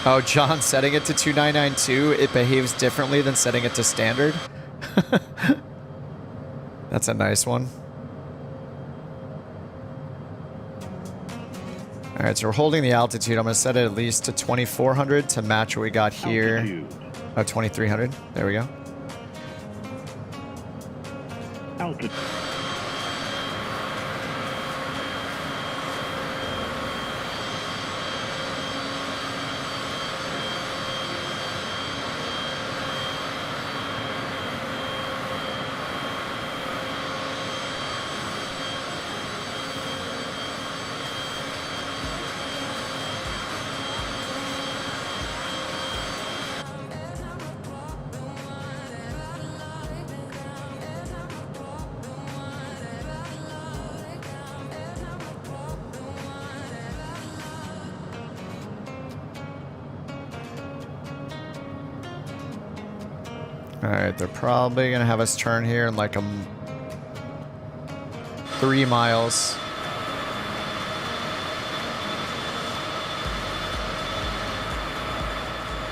Oh, John, setting it to 2992, it behaves differently than setting it to standard. That's a nice one. All right, so we're holding the altitude. I'm going to set it at least to 2,400 to match what we got here. Altitude. Oh, 2,300. There we go. Altitude. Alright, they're probably going to have us turn here in like 3 miles.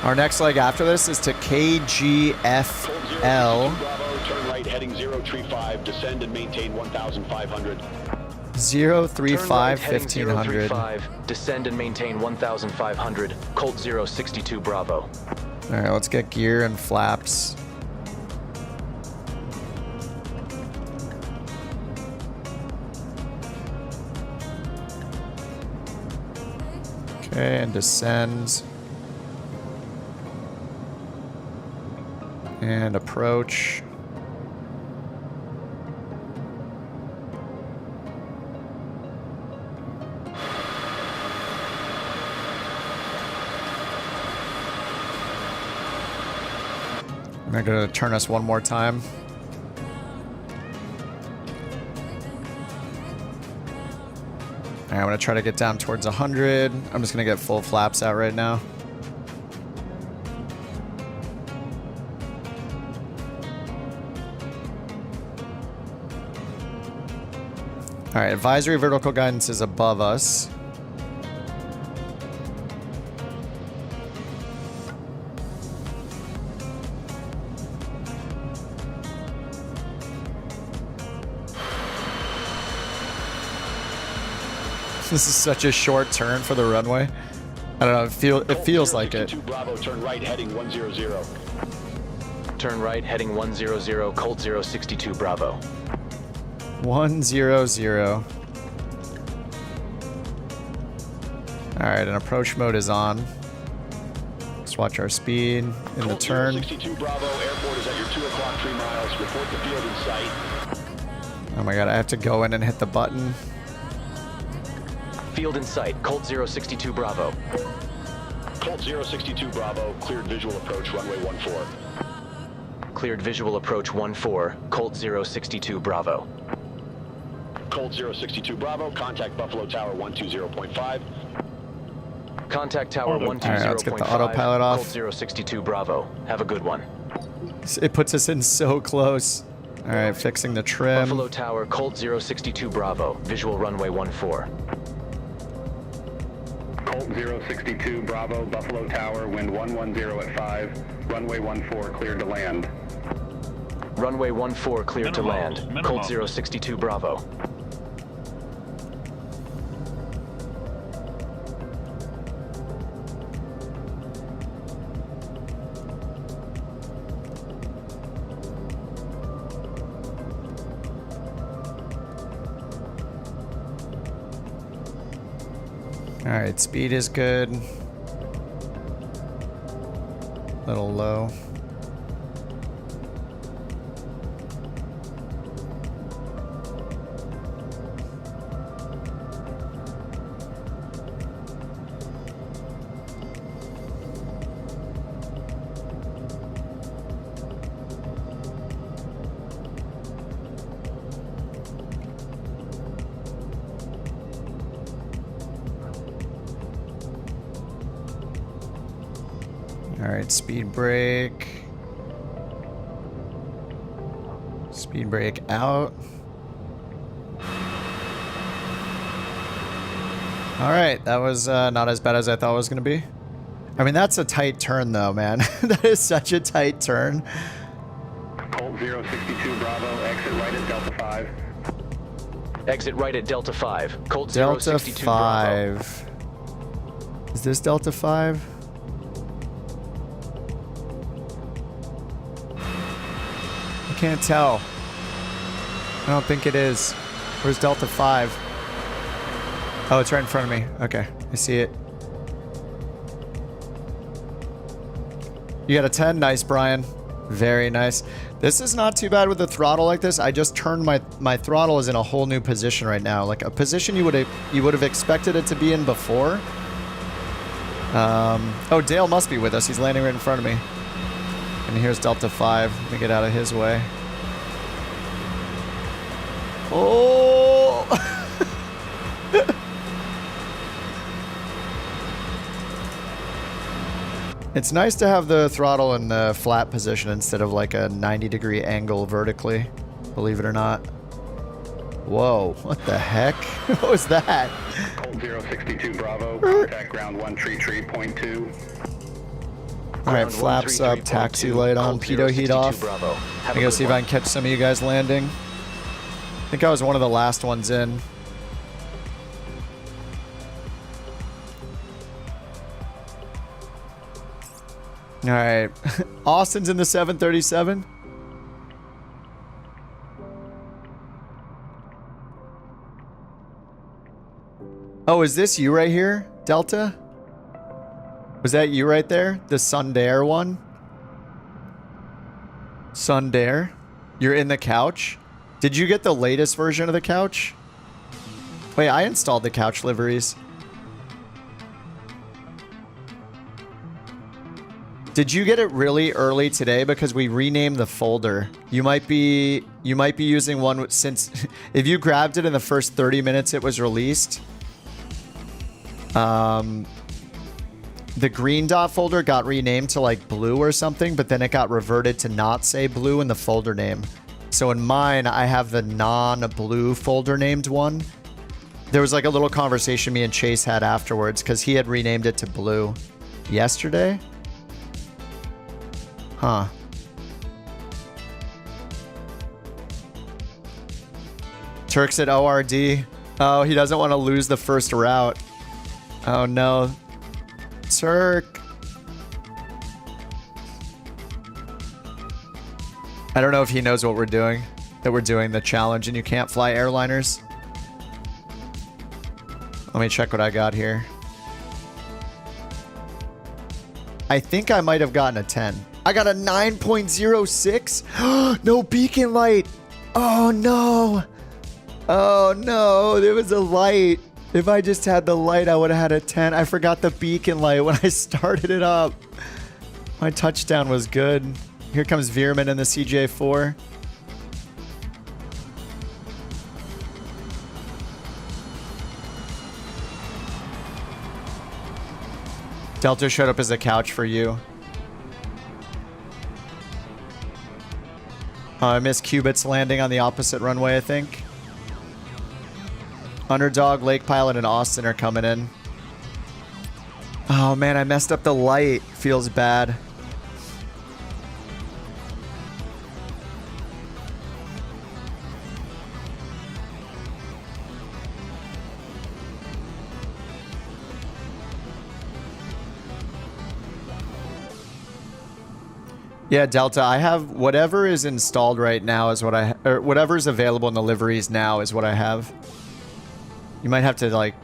Our next leg after this is to KGFL. Bravo, turn right, heading 035, descend and maintain 1,500. 035, Turn right, 1500. 035, descend and maintain 1,500. Colt 062 Bravo. Alright, let's get gear and flaps. Okay, and descend. And approach. And they're going to turn us one more time. All right, I'm gonna try to get down towards 100. I'm just gonna get full flaps out right now. All right, advisory vertical guidance is above us. This is such a short turn for the runway. I don't know, it feels like it. Bravo, turn right, heading 100. Turn right, heading 100, Colt 062 Bravo. 100. Alright, and approach mode is on. Let's watch our speed in the turn. 062 Bravo, airport is at your 2 o'clock 3 miles. Report the field in sight. Oh my god, I have to go in and hit the button. Field in sight, Colt 062 Bravo. Colt 062 Bravo, cleared visual approach, runway 14. Cleared visual approach 14, Colt 062 Bravo. Colt 062 Bravo, contact Buffalo Tower 120.5. Contact Tower 120.5. Alright, let's get the autopilot off. Colt 062 Bravo. Have a good one. It puts us in so close. Alright, fixing the trim. Buffalo Tower, Colt 062 Bravo. Visual runway 14. Colt 062 Bravo, Buffalo Tower, wind 110 at 5. Runway 14 cleared to land. Runway 14 cleared to land. Colt 062 Bravo. Alright, speed is good. Little low. Alright, speed brake. Speed brake out. Alright, that was not as bad as I thought it was going to be. I mean, that's a tight turn though, man. That is such a tight turn. Colt 062 Bravo, exit right at Delta 5. Exit right at Delta 5. Colt Delta 062 Bravo. 5. Is this Delta 5? I can't tell. I don't think it is. Where's Delta 5? Oh, it's right in front of me. Okay, I see it. You got a 10? Nice, Brian. Very nice. This is not too bad with the throttle like this. I just turned my throttle is in a whole new position right now. Like a position you would have expected it to be in before. Oh, Dale must be with us. He's landing right in front of me. And here's Delta 5. Let me get out of his way. Oh! It's nice to have the throttle in the flat position instead of like a 90-degree angle vertically, believe it or not. Whoa, what the heck? What was that? Colt 062 Bravo, contact ground 133.2. Alright, flaps up, taxi light on, pitot heat off. I'm gonna see if I can catch some of you guys landing. I think I was one of the last ones in. Alright, Austin's in the 737. Oh, is this you right here, Delta? Was that you right there? The Sundair one? Sundair? You're in the couch? Did you get the latest version of the couch? Wait, I installed the couch liveries. Did you get it really early today? Because we renamed the folder. You might be using one since if you grabbed it in the first 30 minutes it was released. The green dot folder got renamed to like blue or something, but then it got reverted to not say blue in the folder name. So in mine, I have the non-blue folder named one. There was like a little conversation me and Chase had afterwards because he had renamed it to blue yesterday. Huh. Turk said ORD. Oh, he doesn't want to lose the first route. Oh no. Turk. I don't know if he knows what we're doing. That we're doing the challenge and you can't fly airliners. Let me check what I got here. I think I might have gotten a 10. I got a 9.06. No beacon light. Oh no. Oh no, there was a light. If I just had the light, I would have had a 10. I forgot the beacon light when I started it up. My touchdown was good. Here comes Veerman in the CJ4. Delta showed up as a couch for you. I missed Cubit's landing on the opposite runway, I think. Underdog, Lake Pilot, and Austin are coming in. Oh man, I messed up the light. Feels bad. Yeah, Delta, I have whatever is installed right now is what or whatever is available in the liveries now is what I have. You might have to like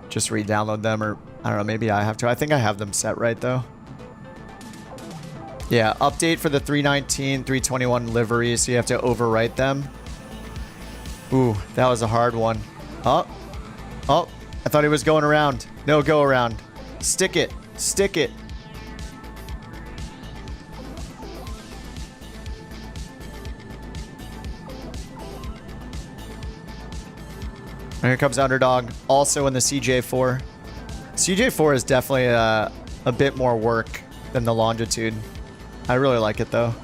just re-download them, or I don't know, maybe I have to. I think I have them set right though. Yeah, update for the 319, 321 liveries, so you have to overwrite them. Ooh, that was a hard one. Oh, I thought he was going around. No, go around. Stick it, stick it. And here comes Underdog, also in the CJ4. CJ4 is definitely a bit more work than the Longitude. I really like it though.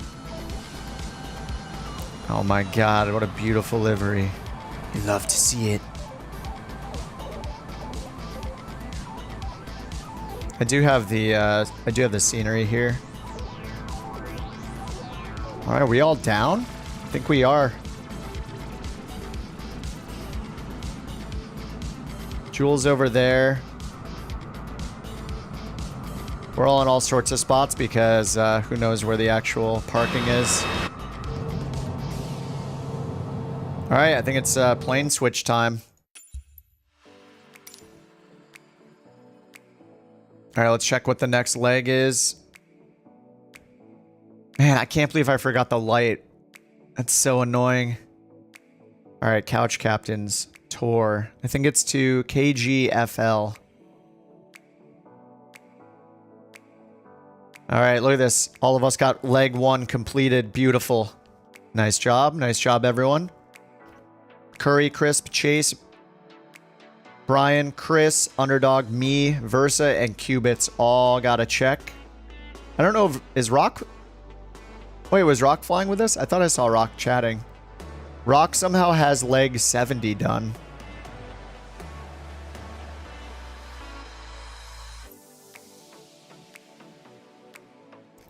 Oh my god, what a beautiful livery. You love to see it. I do have the scenery here. All right, are we all down? I think we are. Jules over there. We're all in all sorts of spots because who knows where the actual parking is. All right, I think it's plane switch time. All right, let's check what the next leg is. Man, I can't believe I forgot the light. That's so annoying. All right, Couch Captains tour. I think it's to KGFL. All right, look at this. All of us got leg one completed. Beautiful. Nice job. Nice job, everyone. Curry, Crisp, Chase, Brian, Chris, Underdog, me, Versa, and Cubits all got a check. I don't know if... Is Rock... Wait, was Rock flying with us? I thought I saw Rock chatting. Rock somehow has leg 70 done.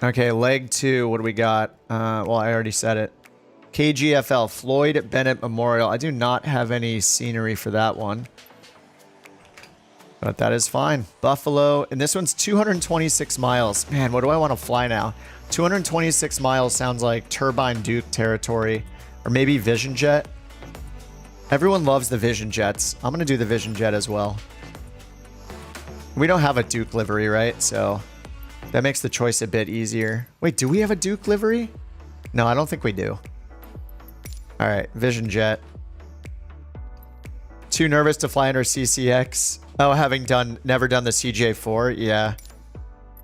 Okay, leg 2. What do we got? Well, I already said it. KGFL, Floyd Bennett Memorial. I do not have any scenery for that one. But that is fine. Buffalo. And this one's 226 miles. Man, what do I want to fly now? 226 miles sounds like Turbine Duke territory. Or maybe Vision Jet. Everyone loves the Vision Jets. I'm going to do the Vision Jet as well. We don't have a Duke livery, right? So that makes the choice a bit easier. Wait, do we have a Duke livery? No, I don't think we do. All right, Vision Jet. Too nervous to fly under CCX. Oh, having never done the CJ4. Yeah.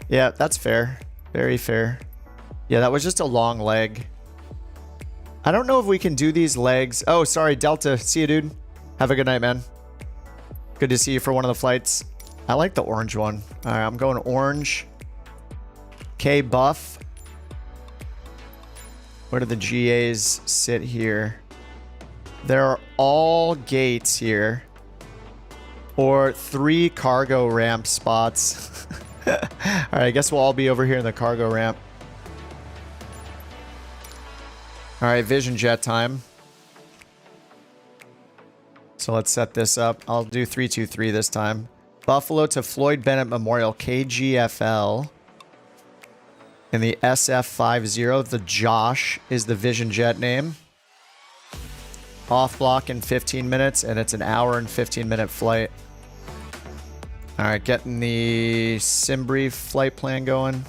Yeah, that's fair. Very fair. Yeah, that was just a long leg. I don't know if we can do these legs. Oh, sorry, Delta. See you, dude. Have a good night, man. Good to see you for one of the flights. I like the orange one. All right, I'm going orange. K buff. Where do the GAs sit here? There are all gates here. Or 3 cargo ramp spots. All right, I guess we'll all be over here in the cargo ramp. All right, Vision Jet time. So let's set this up. I'll do 323 this time. Buffalo to Floyd Bennett Memorial, KGFL. And the SF50, the Josh, is the Vision Jet name. Off block in 15 minutes, and it's an hour and 15-minute flight. All right, getting the SimBrief flight plan going.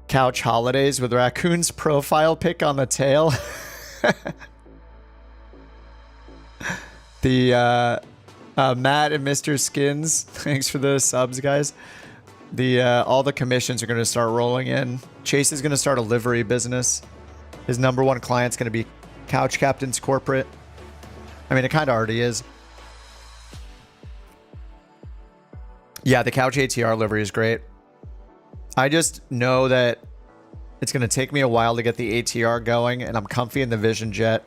Couch holidays with raccoon's profile pic on the tail. The Matt and Mr. Skins, thanks for the subs, guys. The all the commissions are going to start rolling in. Chase is going to start a livery business. His #1 client's going to be Couch Captains Corporate. I mean, it kind of already is. Yeah, the Couch ATR livery is great. I just know that it's going to take me a while to get the ATR going, and I'm comfy in the Vision Jet.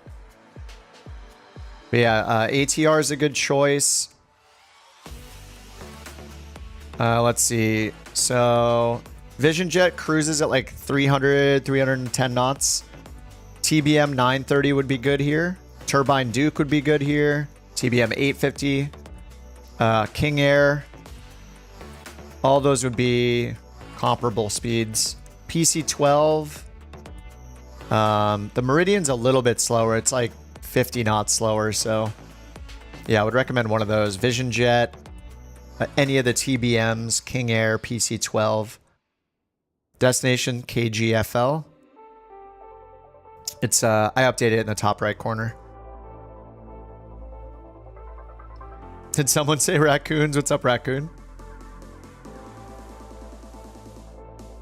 But yeah, ATR is a good choice. Let's see. So, Vision Jet cruises at like 300, 310 knots. TBM 930 would be good here. Turbine Duke would be good here. TBM 850. King Air. All those would be comparable speeds. PC-12. The Meridian's a little bit slower. It's like 50 knots slower, so yeah, I would recommend one of those. Vision Jet, any of the TBMs, King Air, PC-12. Destination, KGFL. It's I updated it in the top right corner. Did someone say raccoons? What's up, raccoon?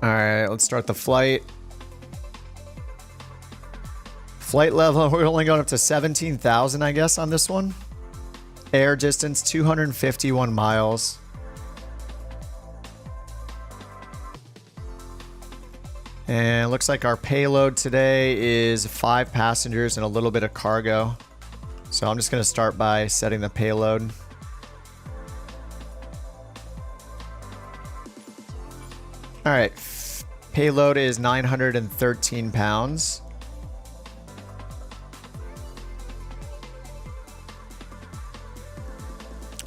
All right, let's start the flight. Flight level, we're only going up to 17,000, I guess, on this one. Air distance, 251 miles. And it looks like our payload today is 5 passengers and a little bit of cargo. So I'm just going to start by setting the payload. All right, payload is 913 pounds.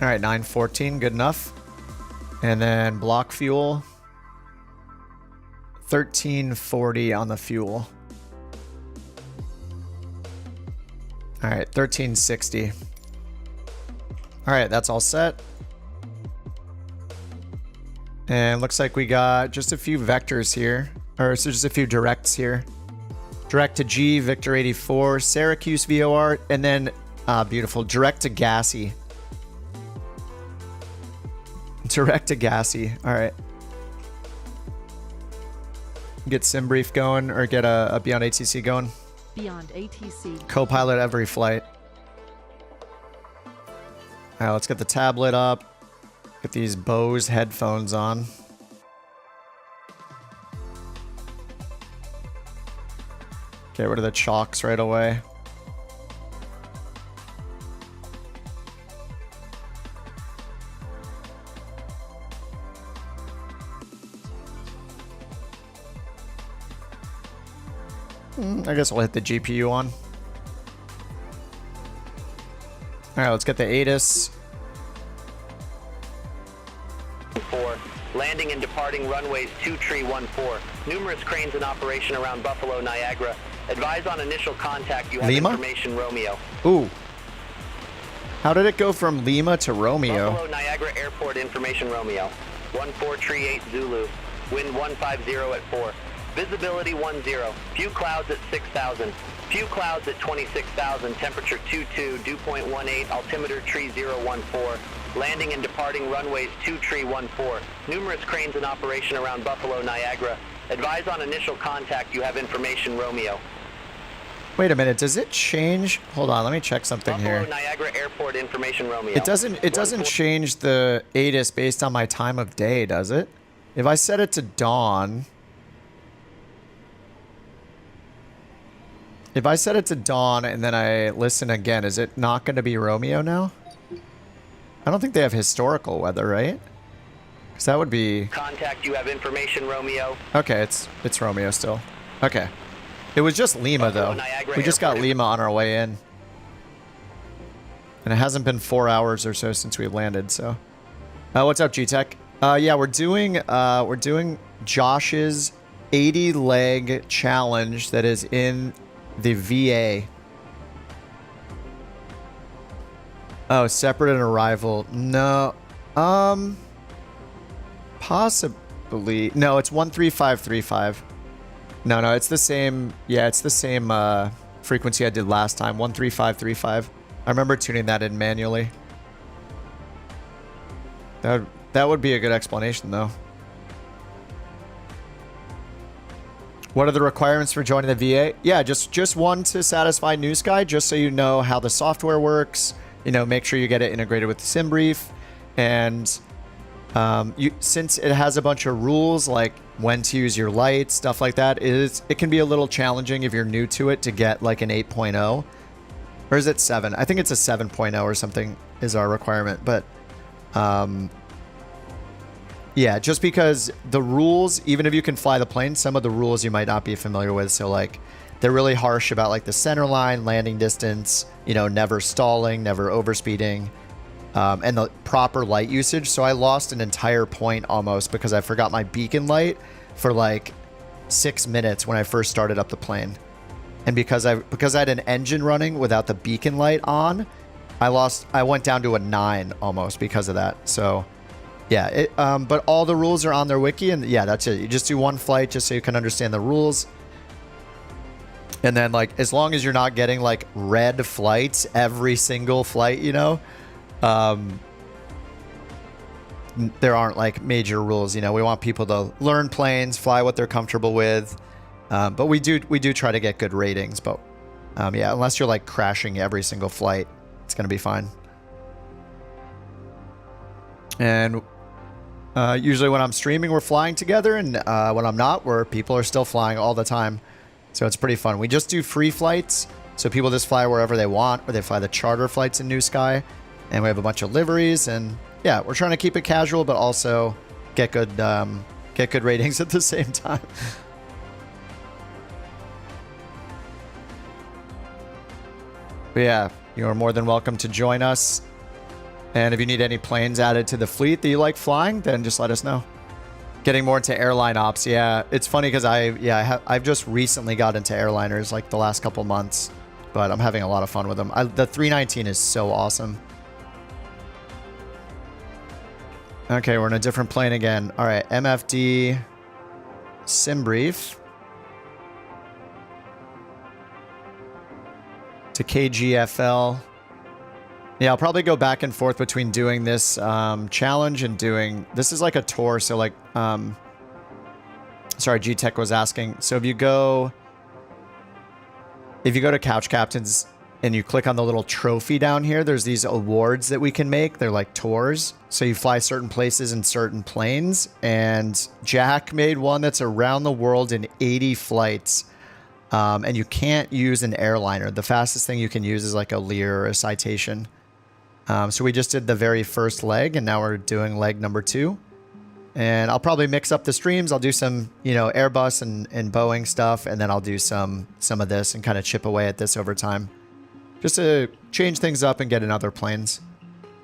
All right, 914, good enough. And then block fuel, 1340 on the fuel. All right, 1360. All right, that's all set. And looks like we got just a few vectors here, or so just a few directs here. Direct to G, Victor 84, Syracuse VOR, and then beautiful, direct to Gassy. Direct to Gassy. All right. Get SimBrief going, or get a Beyond ATC going. Beyond ATC. Co-pilot every flight. All right, let's get the tablet up. Get these Bose headphones on. Get rid of the chalks right away. I guess we'll hit the GPU on. All right, let's get the ATIS. 4. Landing and departing runways 2314. Numerous cranes in operation around Buffalo, Niagara. Advise on initial contact. You have Lima? information, Romeo. Ooh. How did it go from Lima to Romeo? Buffalo, Niagara Airport information, Romeo. 1438 Zulu. Wind 150 at 4. Visibility 10. Few clouds at 6,000. Few clouds at 26,000. Temperature 22. Dew point 18. Altimeter tree 014. Landing and departing runways 2314. Numerous cranes in operation around Buffalo, Niagara. Advise on initial contact. You have information, Romeo. Wait a minute, does it change? Hold on, let me check something Buffalo, here. Niagara Airport information, Romeo. It doesn't change the ATIS based on my time of day, does it? If I set it to dawn, if I set it to dawn and then I listen again, is it not going to be Romeo now? I don't think they have historical weather, right? Because that would be... Contact, you have information, Romeo. Okay, it's Romeo still. Okay. It was just Lima, Buffalo, though. Niagara We just got Airport. Lima on our way in. And it hasn't been 4 hours or so since we landed, so... what's up, G-Tech? Yeah, we're doing Josh's 80-leg challenge that is in the VA. Oh, separate and arrival. No. Possibly. No, it's 13535. No, it's the same. Yeah, it's the same frequency I did last time. 13535. I remember tuning that in manually. That would be a good explanation, though. What are the requirements for joining the VA? Yeah, just one to satisfy New Sky, just so you know how the software works. You know, make sure you get it integrated with the sim brief, and since it has a bunch of rules like when to use your lights, stuff like that, it can be a little challenging if you're new to it to get like an 8.0. Or is it 7? I think it's a 7.0 or something is our requirement. But yeah, just because the rules, even if you can fly the plane, some of the rules you might not be familiar with. So like they're really harsh about like the center line, landing distance, you know, never stalling, never overspeeding, and the proper light usage. So I lost an entire point almost because I forgot my beacon light for like 6 minutes when I first started up the plane. And because I had an engine running without the beacon light on, I went down to a 9 almost because of that. So yeah, but all the rules are on their wiki, and yeah, that's it. You just do one flight just so you can understand the rules. And then like, as long as you're not getting like red flights every single flight, you know, there aren't like major rules. You know, we want people to learn planes, fly what they're comfortable with. But we do try to get good ratings, but yeah, unless you're like crashing every single flight, it's going to be fine. And usually when I'm streaming, we're flying together, and when I'm not, people are still flying all the time. So it's pretty fun. We just do free flights, so people just fly wherever they want, or they fly the charter flights in New Sky, and we have a bunch of liveries, and yeah, we're trying to keep it casual, but also get good ratings at the same time. But yeah, you are more than welcome to join us. And if you need any planes added to the fleet that you like flying, then just let us know. Getting more into airline ops. Yeah, it's funny because I've just recently got into airliners like the last couple months, but I'm having a lot of fun with them. The 319 is so awesome. Okay, we're in a different plane again. All right, MFD sim brief to KGFL. Yeah, I'll probably go back and forth between doing this challenge and doing... This is like a tour, so like... Sorry, G-Tech was asking. So if you go to Couch Captains and you click on the little trophy down here, there's these awards that we can make. They're like tours. So you fly certain places in certain planes. And Jack made one that's around the world in 80 flights. And you can't use an airliner. The fastest thing you can use is like a Lear or a Citation. So we just did the very first leg, and now we're doing leg number 2. And I'll probably mix up the streams. I'll do some, you know, Airbus and Boeing stuff, and then I'll do some of this and kind of chip away at this over time. Just to change things up and get in other planes.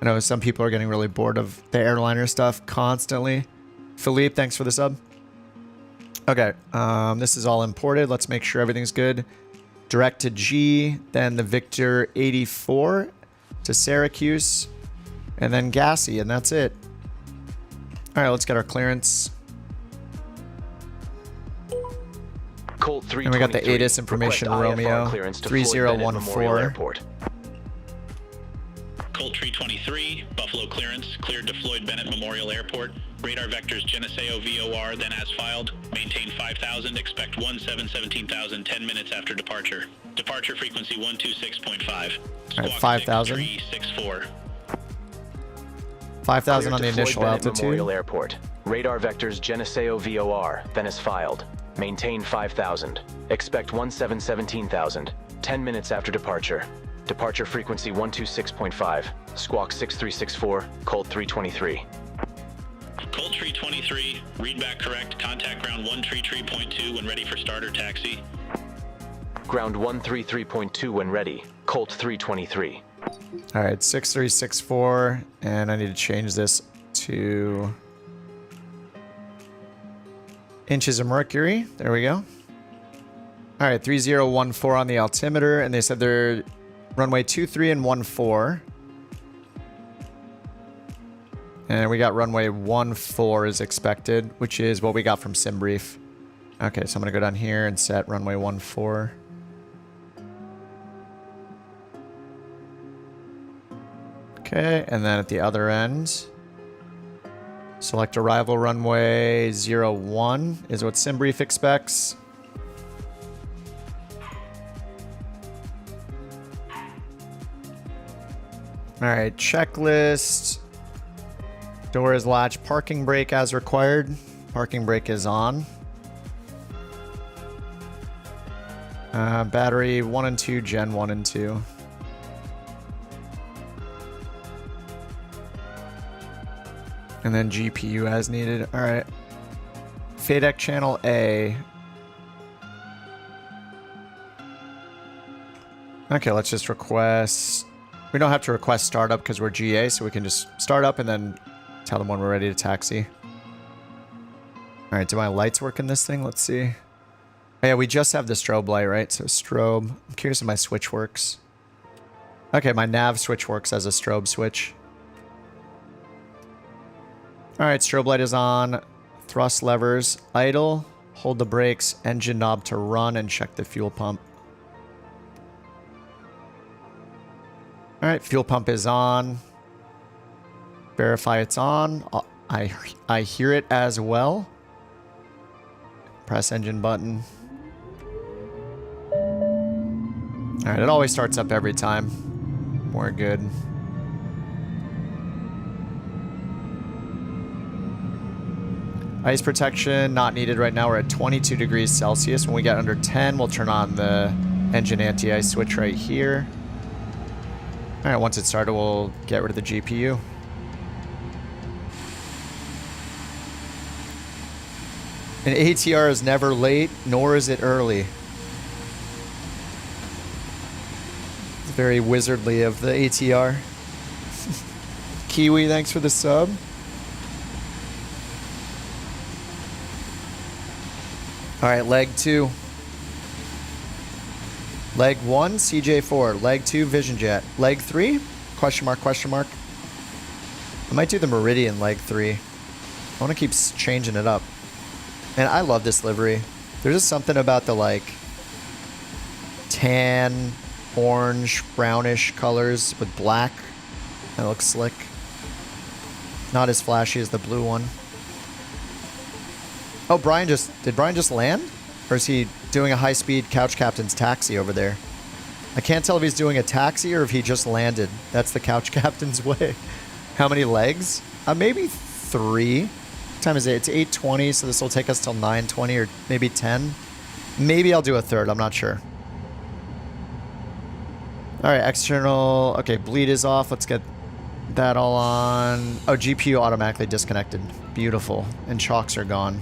I know some people are getting really bored of the airliner stuff constantly. Philippe, thanks for the sub. Okay, this is all imported. Let's make sure everything's good. Direct to G, then the Victor 84 to Syracuse, and then Gassy, and that's it. All right, let's get our clearance. Colt 323. And we got the ATIS information, Request Romeo IFR clearance to Floyd Bennett Memorial 3014. Airport. Colt Colt 323, Buffalo clearance, cleared to Floyd Bennett Memorial Airport. Radar vectors Geneseo VOR, then as filed. Maintain 5,000, expect 17,000, 10 minutes after departure. Departure frequency 126.5. Alright, 5,000. 6364. 5,000 on the Cleared to initial Floyd Bennett altitude. Memorial Airport. Radar vectors Geneseo VOR, then as filed. Maintain 5,000. Expect 17,000, 10 minutes after departure. Departure frequency 126.5. Squawk 6364, Colt 323. Colt 323, read back correct. Contact ground 133.2 when ready for start or taxi. Ground 133.2 when ready. Colt 323. Alright, 6364, and I need to change this to inches of mercury. There we go. Alright, 3014 on the altimeter, and they said they're runway 23 and 14. And we got runway 14 is expected, which is what we got from SimBrief. Okay, so I'm going to go down here and set runway 14. Okay, and then at the other end, select arrival runway 01 is what SimBrief expects. Alright, checklist. Door is latched. Parking brake as required. Parking brake is on. Battery 1 and 2, Gen 1 and 2. And then GPU as needed. Alright. FADEC channel A. Okay, let's just request... We don't have to request startup because we're GA, so we can just start up and then tell them when we're ready to taxi. Alright, do my lights work in this thing? Let's see. Oh, yeah, we just have the strobe light, right? So strobe. I'm curious if my switch works. Okay, my nav switch works as a strobe switch. Alright, strobe light is on. Thrust levers. Idle. Hold the brakes. Engine knob to run and check the fuel pump. Alright, fuel pump is on. Verify it's on. I hear it as well. Press engine button. Alright, it always starts up every time. We're good. Ice protection, not needed right now. We're at 22 degrees Celsius. When we get under 10, we'll turn on the engine anti-ice switch right here. Alright, once it's started, we'll get rid of the GPU. An ATR is never late, nor is it early. It's very wizardly of the ATR. Kiwi, thanks for the sub. Alright, leg 2. Leg 1, CJ4. Leg 2, Vision Jet. Leg 3? Question mark, question mark. I might do the Meridian leg 3. I want to keep changing it up. And I love this livery. There's just something about the, like, tan, orange, brownish colors with black. That looks slick. Not as flashy as the blue one. Oh, did Brian just land? Or is he doing a high-speed Couch Captain's taxi over there? I can't tell if he's doing a taxi or if he just landed. That's the Couch Captain's way. How many legs? Maybe 3. What time is it? It's 8:20, so this will take us till 9:20 or maybe 10. Maybe I'll do a third. I'm not sure. All right, external. Okay, bleed is off. Let's get that all on. Oh, GPU automatically disconnected. Beautiful. And chocks are gone.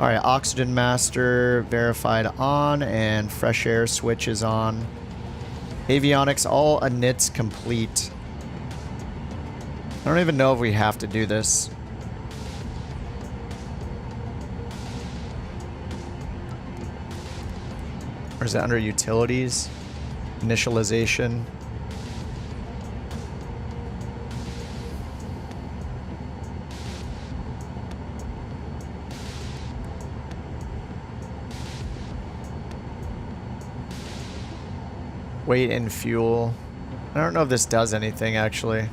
All right, oxygen master verified on, and fresh air switch is on. Avionics all inits complete. I don't even know if we have to do this. Or is it under utilities? Initialization. Weight and fuel. I don't know if this does anything, actually.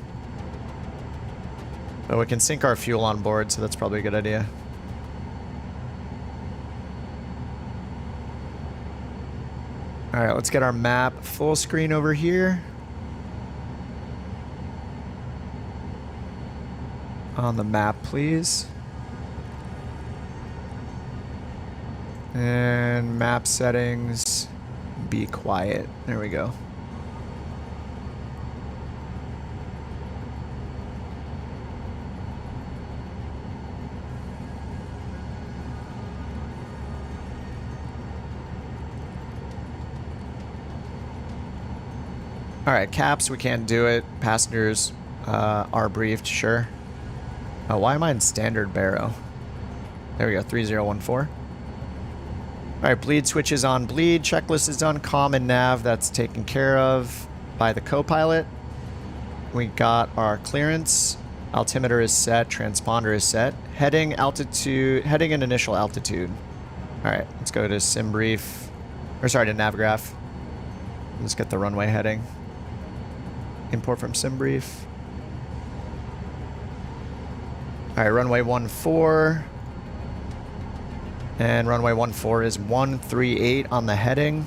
But we can sink our fuel on board, so that's probably a good idea. Alright, let's get our map full screen over here. On the map, please. And map settings, be quiet. There we go. Alright, caps, we can't do it. Passengers are briefed, sure. Oh, why am I in standard baro? There we go, 3014. Alright, bleed switch is on bleed. Checklist is done. Comm and nav, that's taken care of by the co-pilot. We got our clearance. Altimeter is set. Transponder is set. Heading, altitude, heading and initial altitude. Alright, let's go to sim brief. Or sorry, to navgraph. Let's get the runway heading. Import from sim brief. Alright, runway 14. And runway 14 is 138 on the heading.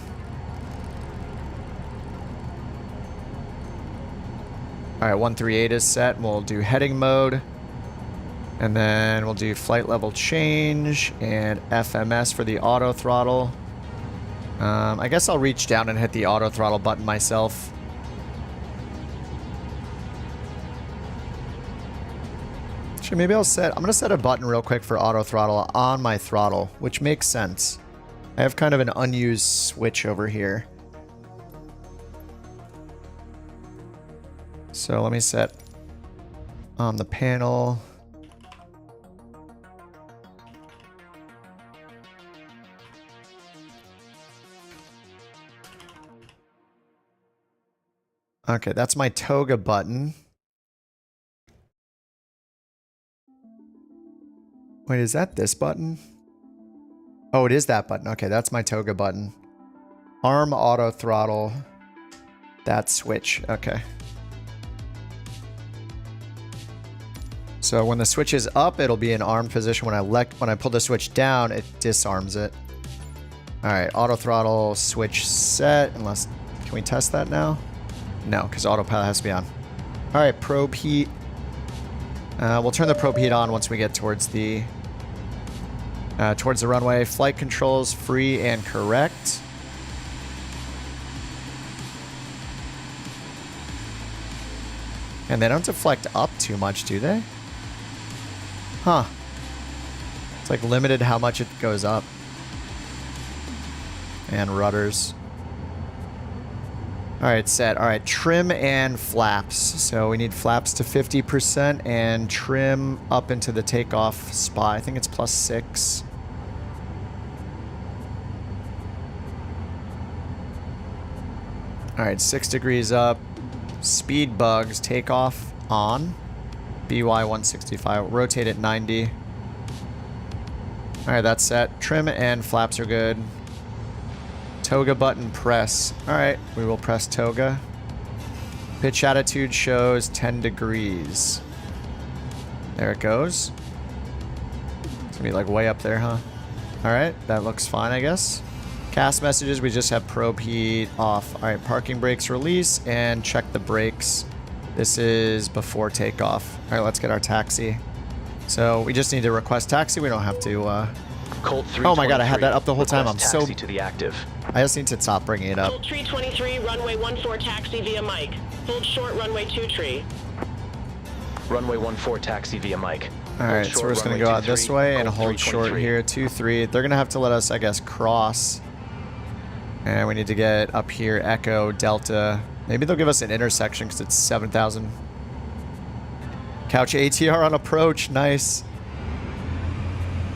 Alright, 138 is set. We'll do heading mode. And then we'll do flight level change and FMS for the auto throttle. I guess I'll reach down and hit the auto throttle button myself. Actually, maybe I'm going to set a button real quick for auto throttle on my throttle, which makes sense. I have kind of an unused switch over here. So let me set on the panel. Okay, that's my toga button. Wait, is that this button? Oh, it is that button. Okay, that's my toga button. Arm auto throttle. That switch. Okay. So when the switch is up, it'll be in arm position. When I pull the switch down, it disarms it. All right, auto throttle switch set. Unless, can we test that now? No, because autopilot has to be on. All right, probe heat. We'll turn the probe heat on once we get towards the runway. Flight controls free and correct. And they don't deflect up too much, do they? Huh. It's like limited how much it goes up. And rudders. Alright, set. Alright, trim and flaps. So we need flaps to 50% and trim up into the takeoff spot. I think it's +6. Alright, 6 degrees up. Speed bugs, takeoff on. BY 165. Rotate at 90. Alright, that's set. Trim and flaps are good. Toga button press. Alright, we will press toga. Pitch attitude shows 10 degrees. There it goes. It's gonna be like way up there, huh? Alright, that looks fine, I guess. Cast messages, we just have probe heat off. Alright, parking brakes release and check the brakes. This is before takeoff. Alright, let's get our taxi. So we just need to request taxi. We don't have to Colt 323. Oh my god, I had that up the whole time. I'm so... Taxi to the active. I just need to stop bringing it up. Colt 323, runway 14 taxi via mic. Hold short, runway 23. Runway 14 taxi via mic. Alright, so we're just going to go out this way and hold short here. 2-3. They're going to have to let us, I guess, cross. And we need to get up here, Echo, Delta. Maybe they'll give us an intersection because it's 7,000. Couch ATR on approach. Nice.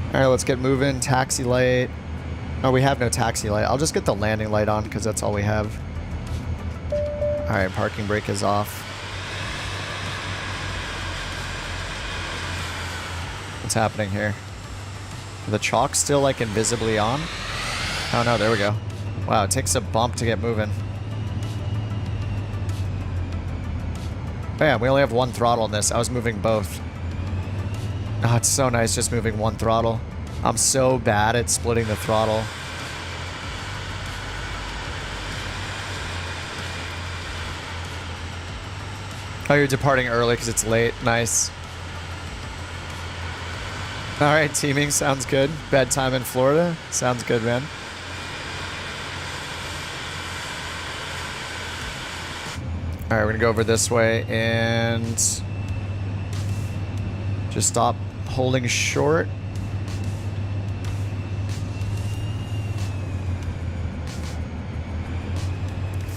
Alright, let's get moving. Taxi light. Oh, we have no taxi light. I'll just get the landing light on because that's all we have. Alright, parking brake is off. What's happening here? Are the chalks still like invisibly on? Oh no, there we go. Wow, it takes a bump to get moving. Bam, we only have one throttle in this. I was moving both. Oh, it's so nice just moving one throttle. I'm so bad at splitting the throttle. Oh, you're departing early because it's late. Nice. All right, teaming sounds good. Bedtime in Florida sounds good, man. All right, we're gonna go over this way and just stop holding short.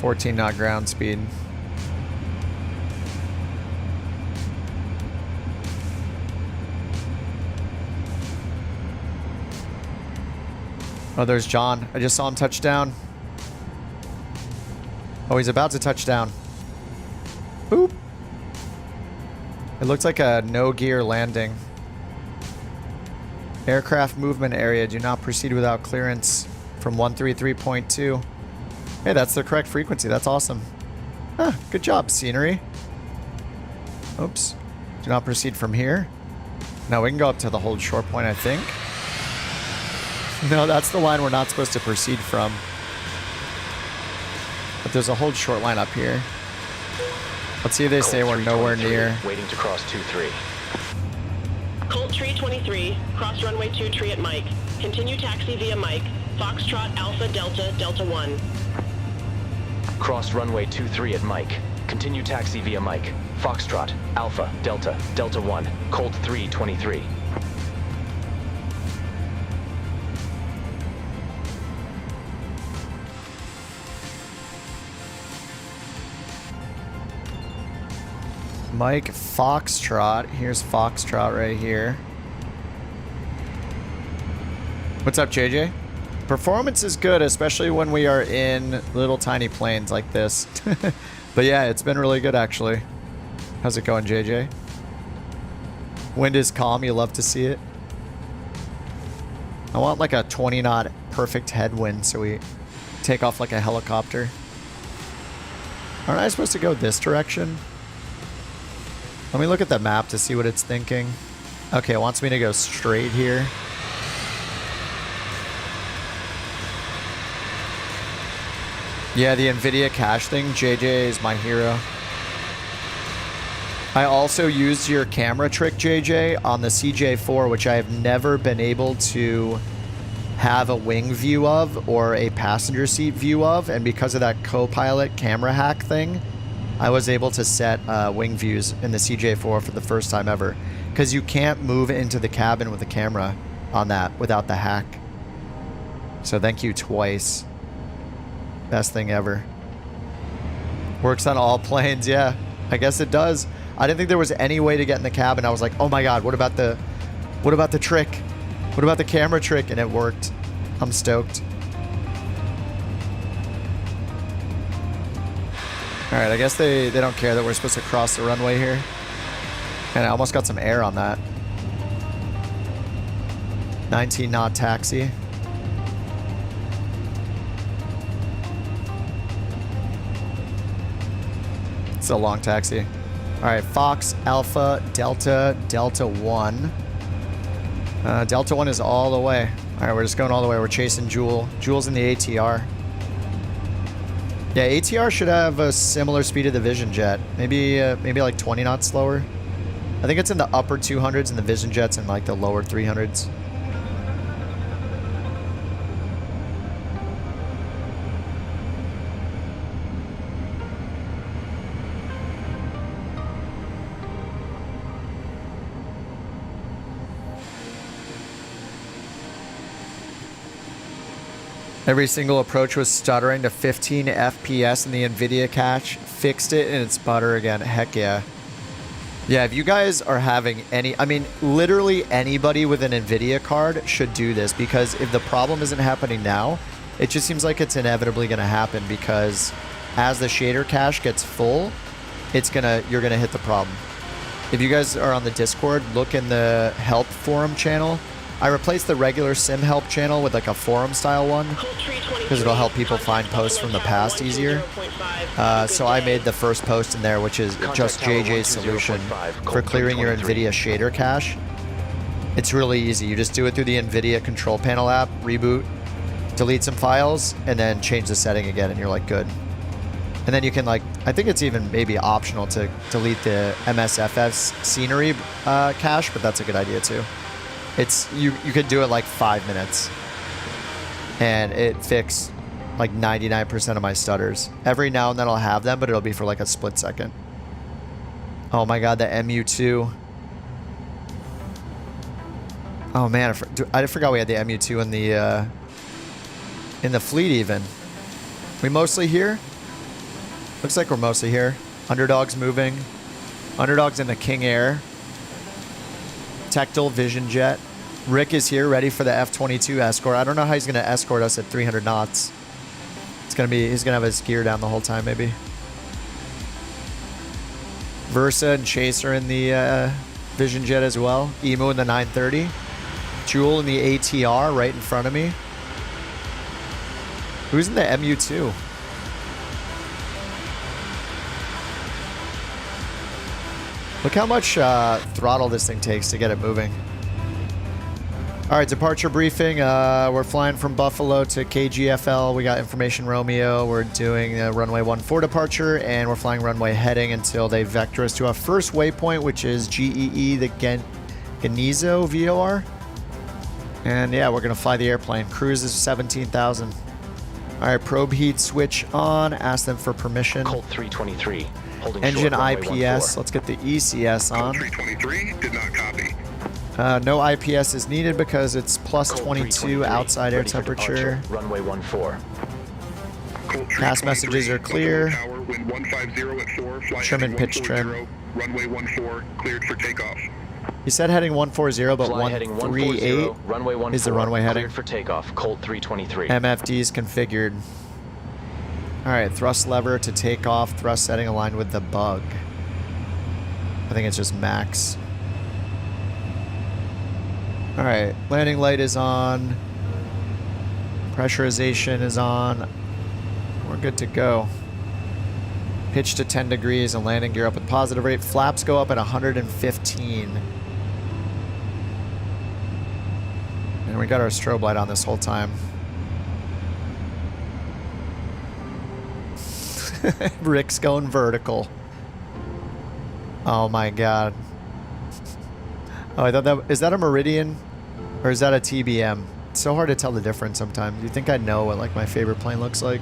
$14 knot ground speed. Oh, there's John. I just saw him touch down. Oh, he's about to touch down. Boop. It looks like a no-gear landing. Aircraft movement area. Do not proceed without clearance from 133.2. Hey, that's the correct frequency. That's awesome. Huh, good job, scenery. Oops. Do not proceed from here. Now we can go up to the hold short point, I think. No, that's the line we're not supposed to proceed from. But there's a hold short line up here. Let's see if they say we're nowhere near. Waiting to cross 23. Colt Tree 23, cross runway 23 at Mike. Continue taxi via Mike. Foxtrot Alpha Delta Delta 1. Cross runway 23 at Mike. Continue taxi via Mike. Foxtrot Alpha Delta Delta 1. Colt 323. Mike Foxtrot. Here's Foxtrot right here. What's up, JJ? Performance is good, especially when we are in little tiny planes like this. But yeah, it's been really good, actually. How's it going, JJ? Wind is calm. You love to see it. I want like a 20 knot perfect headwind so we take off like a helicopter. Aren't I supposed to go this direction? Let me look at the map to see what it's thinking. Okay, it wants me to go straight here. Yeah, the NVIDIA cache thing, JJ is my hero. I also used your camera trick, JJ, on the CJ4, which I have never been able to have a wing view of or a passenger seat view of. And because of that co-pilot camera hack thing, I was able to set wing views in the CJ4 for the first time ever. Because you can't move into the cabin with the camera on that without the hack. So thank you twice. Best thing ever. Works on all planes, yeah. I guess it does. I didn't think there was any way to get in the cabin. I was like, oh my god, what about the trick? What about the camera trick? And it worked. I'm stoked. Alright, I guess they don't care that we're supposed to cross the runway here. And I almost got some air on that. 19 knot taxi. It's a long taxi. Alright, Fox Alpha Delta Delta 1. Delta 1 is all the way. Alright, we're just going all the way. We're chasing Jewel. Jewel's in the ATR. Yeah, ATR should have a similar speed to the Vision Jet. Maybe like 20 knots slower. I think it's in the upper 200s and the Vision Jet's in like the lower 300s. Every single approach was stuttering to 15 FPS in the NVIDIA cache. Fixed it and it's butter again. Heck yeah. Yeah, if you guys are having any... I mean, literally anybody with an NVIDIA card should do this, because if the problem isn't happening now, it just seems like it's inevitably going to happen, because as the shader cache gets full, you're going to hit the problem. If you guys are on the Discord, look in the help forum channel. I replaced the regular sim help channel with like a forum style one. Colt Tree 24. because it'll help people find posts from the past easier. So I made the first post in there, which is just JJ's solution for clearing your NVIDIA shader cache. It's really easy. You just do it through the NVIDIA control panel app, reboot, delete some files, and then change the setting again, and you're like good. And then you can like, I think it's even maybe optional to delete the MSFS scenery cache, but that's a good idea too. It's you could do it like 5 minutes, and it fixed like 99% of my stutters. Every now and then I'll have them, but it'll be for like a split second. Oh my god, the MU2. Oh man, I forgot we had the MU2 in the fleet even. We mostly here? Looks like we're mostly here. Underdog's moving. Underdog's in the King Air. Tectal Vision Jet. Rick is here, ready for the F-22 escort. I don't know how he's gonna escort us at 300 knots. He's gonna have his gear down the whole time, maybe. Versa and Chase are in the Vision Jet as well. Emu in the 930. Jewel in the ATR right in front of me. Who's in the MU2? Look how much throttle this thing takes to get it moving. All right, departure briefing. We're flying from Buffalo to KGFL. We got information Romeo. We're doing runway 14 departure, and we're flying runway heading until they vector us to our first waypoint, which is GEE, the Genizo VOR. And yeah, we're gonna fly the airplane. Cruise is 17,000. All right, probe heat switch on. Ask them for permission. Colt 323. Holding Engine short, IPS. Let's get the ECS on. 323 did not copy. No IPS is needed because it's plus 22 outside air temperature. Runway 14. Pass messages are clear. Tower, wind 150 at 4, flight Trim and pitch 140, trim. Runway 14 cleared for takeoff. He said heading 140, but Fly heading 138 runway 14, is the runway heading. cleared for takeoff. Colt 323. MFD is configured. All right, thrust lever to take off. Thrust setting aligned with the bug. I think it's just max. All right, landing light is on. Pressurization is on. We're good to go. Pitch to 10 degrees and landing gear up with positive rate. Flaps go up at 115. And we got our strobe light on this whole time. Rick's going vertical. Oh my god. Oh, I thought that... Is that a Meridian? Or is that a TBM? It's so hard to tell the difference sometimes. You think I know what like my favorite plane looks like?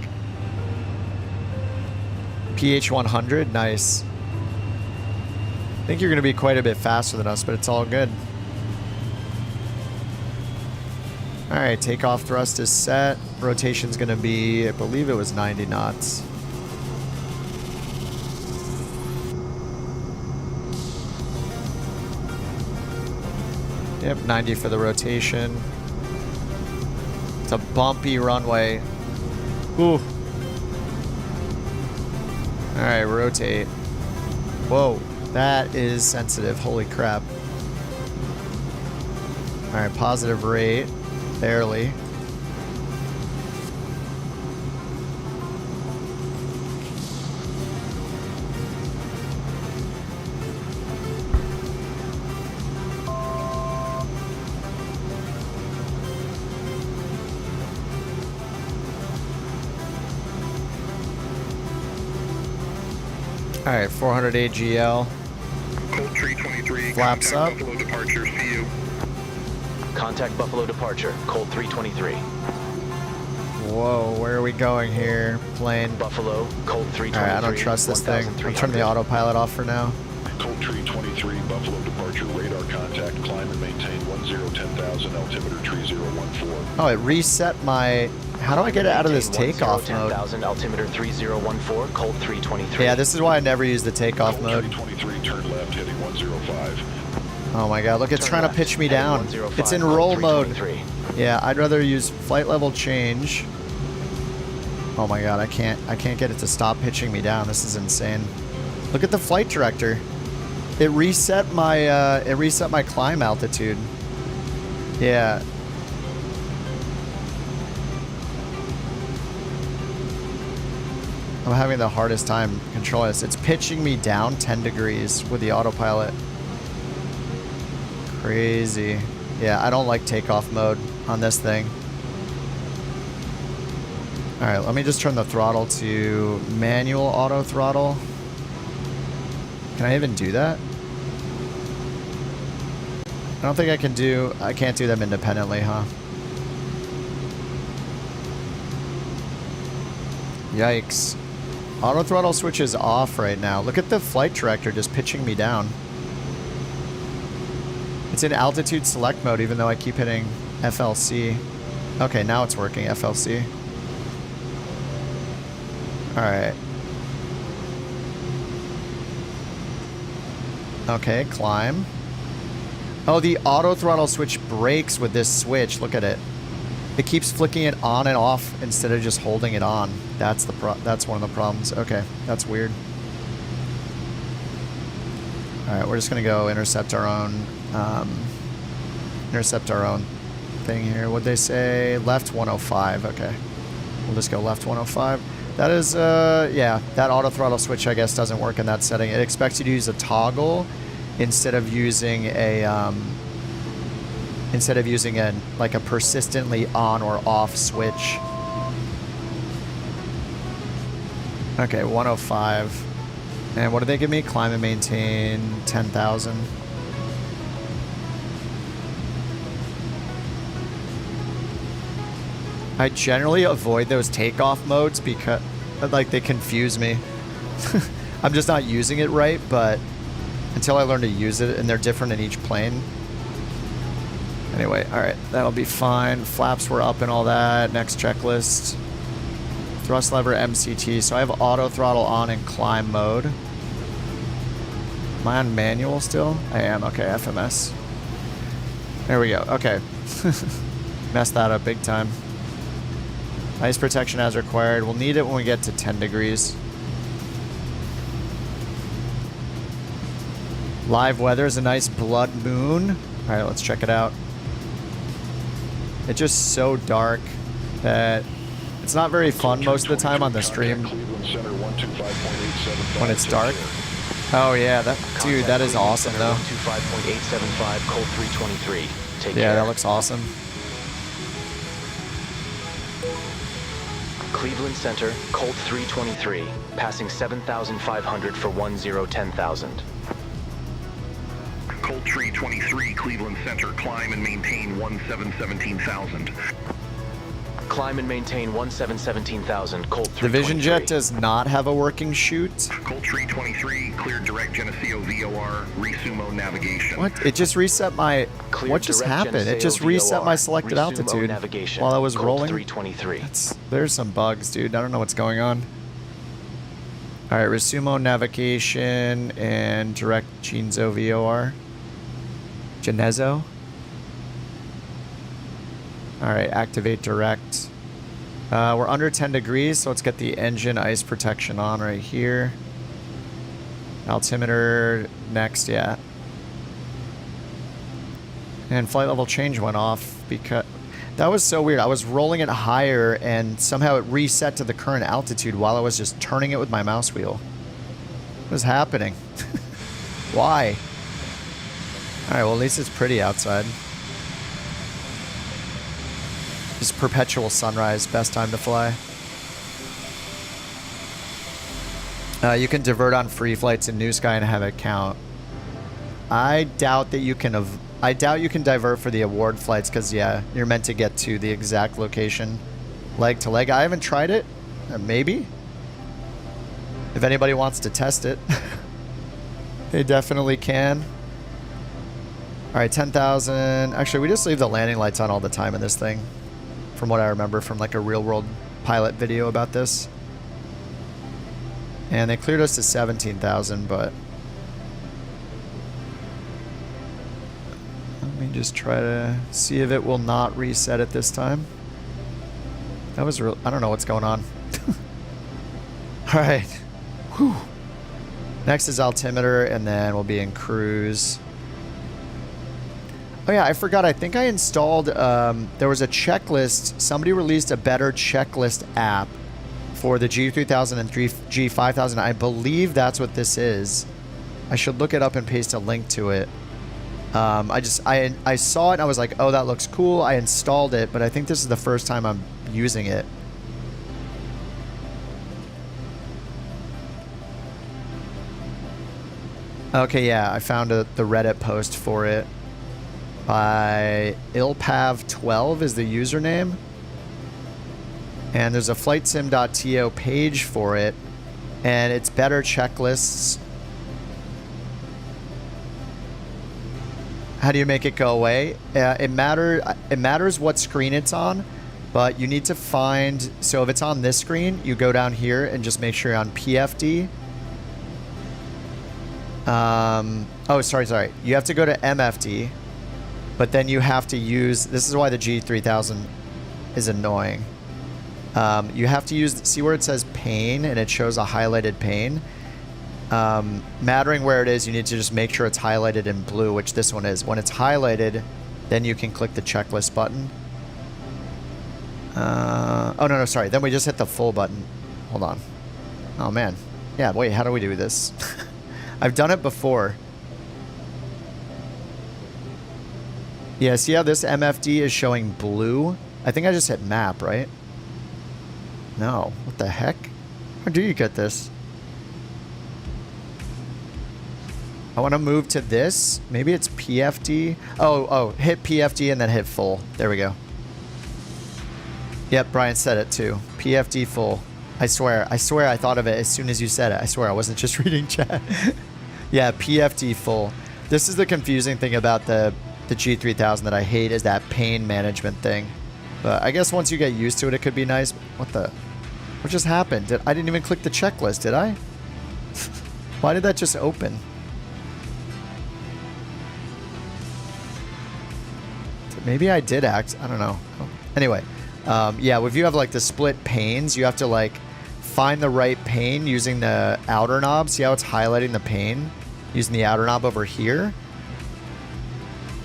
PH-100? Nice. I think you're going to be quite a bit faster than us, but it's all good. Alright, takeoff thrust is set. Rotation's going to be, I believe it was 90 knots. Yep, 90 for the rotation. It's a bumpy runway. Ooh. Alright, rotate. Whoa, that is sensitive. Holy crap. Alright, positive rate. Barely. All right, 400 AGL. Colt 323. Flaps up. Buffalo departure. See you. Contact Buffalo departure. Colt 323. Whoa, where are we going here? Plane. Buffalo, Colt 323. All right, I don't trust this thing. I'm turning the autopilot off for now. Colt 323, Buffalo departure, radar contact, climb and maintain 1010,000, altimeter 3014. Oh, it reset my... How do I get it out of this takeoff mode? 10,000, altimeter 3014, Colt 323. Yeah, this is why I never use the takeoff mode. 323, turn left, heading 105. Oh my god, look, it's trying to pitch me down. It's in roll mode. Yeah, I'd rather use flight level change. Oh my god, I can't get it to stop pitching me down. This is insane. Look at the flight director. It reset my climb altitude. Yeah. I'm having the hardest time controlling this. It's pitching me down 10 degrees with the autopilot. Crazy. Yeah, I don't like takeoff mode on this thing. All right, let me just turn the throttle to manual auto throttle. Can I even do that? I don't think I can do... I can't do them independently, huh? Yikes. Auto throttle switch is off right now. Look at the flight director just pitching me down. It's in altitude select mode even though I keep hitting FLC. Okay, now it's working, FLC. Alright. Okay, climb. Oh, the auto throttle switch breaks with this switch. Look at it. It keeps flicking it on and off instead of just holding it on. That's one of the problems. Okay, that's weird. All right, we're just gonna go intercept our own thing here. What'd they say? Left 105. Okay, we'll just go left 105. That is, yeah, that auto throttle switch I guess doesn't work in that setting. It expects you to use a toggle instead of using a like a persistently on or off switch. Okay, 105. And what do they give me? Climb and maintain 10,000. I generally avoid those takeoff modes because like they confuse me. I'm just not using it right, but until I learn to use it, and they're different in each plane. Anyway, all right, that'll be fine. Flaps were up and all that. Next checklist. Thrust lever MCT. So I have auto throttle on in climb mode. Am I on manual still? I am. Okay, FMS. There we go. Okay. Messed that up big time. Ice protection as required. We'll need it when we get to 10 degrees. Live weather is a nice blood moon. All right, let's check it out. It's just so dark that it's not very fun most of the time on the stream when it's dark. Oh yeah, dude, that is awesome though. 125.875, Colt 323. Take care. Yeah, that looks awesome. Cleveland Center, Colt 323, passing 7,500 for 10,000. Colt 323, Cleveland Center, climb and maintain 1717,000. Climb and maintain 1717,000, Colt 323. The Vision Jet does not have a working chute. Colt 323, cleared direct Geneseo VOR, resumo navigation. What? It just reset my... Cleared what just direct happened? It Geneseo just reset VOR, my selected resumo altitude navigation, while I was Colt rolling. 323. There's some bugs, dude. I don't know what's going on. All right, resumo navigation and direct Geneseo VOR. Geneseo. All right, activate direct. We're under 10 degrees, so let's get the engine ice protection on right here. Altimeter next, yeah. And flight level change went off because that was so weird. I was rolling it higher and somehow it reset to the current altitude while I was just turning it with my mouse wheel. What is happening? Why? All right, well, at least it's pretty outside. Just perpetual sunrise, best time to fly. You can divert on free flights in New Sky and have it count. I doubt that you can. I doubt you can divert for the award flights because yeah, you're meant to get to the exact location, leg to leg. I haven't tried it. Maybe. If anybody wants to test it, they definitely can. All right, 10,000. Actually, we just leave the landing lights on all the time in this thing. From what I remember from like a real world pilot video about this. And they cleared us to 17,000, but let me just try to see if it will not reset it this time. That was real. I don't know what's going on. All right. Whew. Next is altimeter, and then we'll be in cruise. Oh yeah, I forgot. I think I installed, there was a checklist. Somebody released a better checklist app for the G3000 and G5000. I believe that's what this is. I should look it up and paste a link to it. I saw it and I was like, oh, that looks cool. I installed it, but I think this is the first time I'm using it. Okay, yeah, I found the Reddit post for it by ilpav12 is the username. And there's a flightsim.to page for it, and it's better checklists. How do you make it go away? It matters what screen it's on, but you need to find, so if it's on this screen, you go down here and just make sure you're on PFD. Oh, sorry. You have to go to MFD, but then you have to use, this is why the G3000 is annoying. You have to use, see where it says pane and it shows a highlighted pane? Mattering where it is, you need to just make sure it's highlighted in blue, which this one is. When it's highlighted, then you can click the checklist button. Oh, no, sorry. Then we just hit the full button. Hold on. Oh, man. Yeah, wait, how do we do this? I've done it before. Yeah, see how this MFD is showing blue? I think I just hit map, right? No. What the heck? How do you get this? I want to move to this. Maybe it's PFD. Oh, hit PFD and then hit full. There we go. Yep, Brian said it too. PFD full. I swear I thought of it as soon as you said it. I swear I wasn't just reading chat. Yeah, PFD full. This is the confusing thing about the G3000 that I hate, is that pane management thing. But I guess once you get used to it, it could be nice. What just happened? I didn't even click the checklist, did I? Why did that just open? Maybe I did I don't know. Anyway, yeah, if you have like the split panes, you have to like find the right pane using the outer knob. See how it's highlighting the pane? Using the outer knob over here.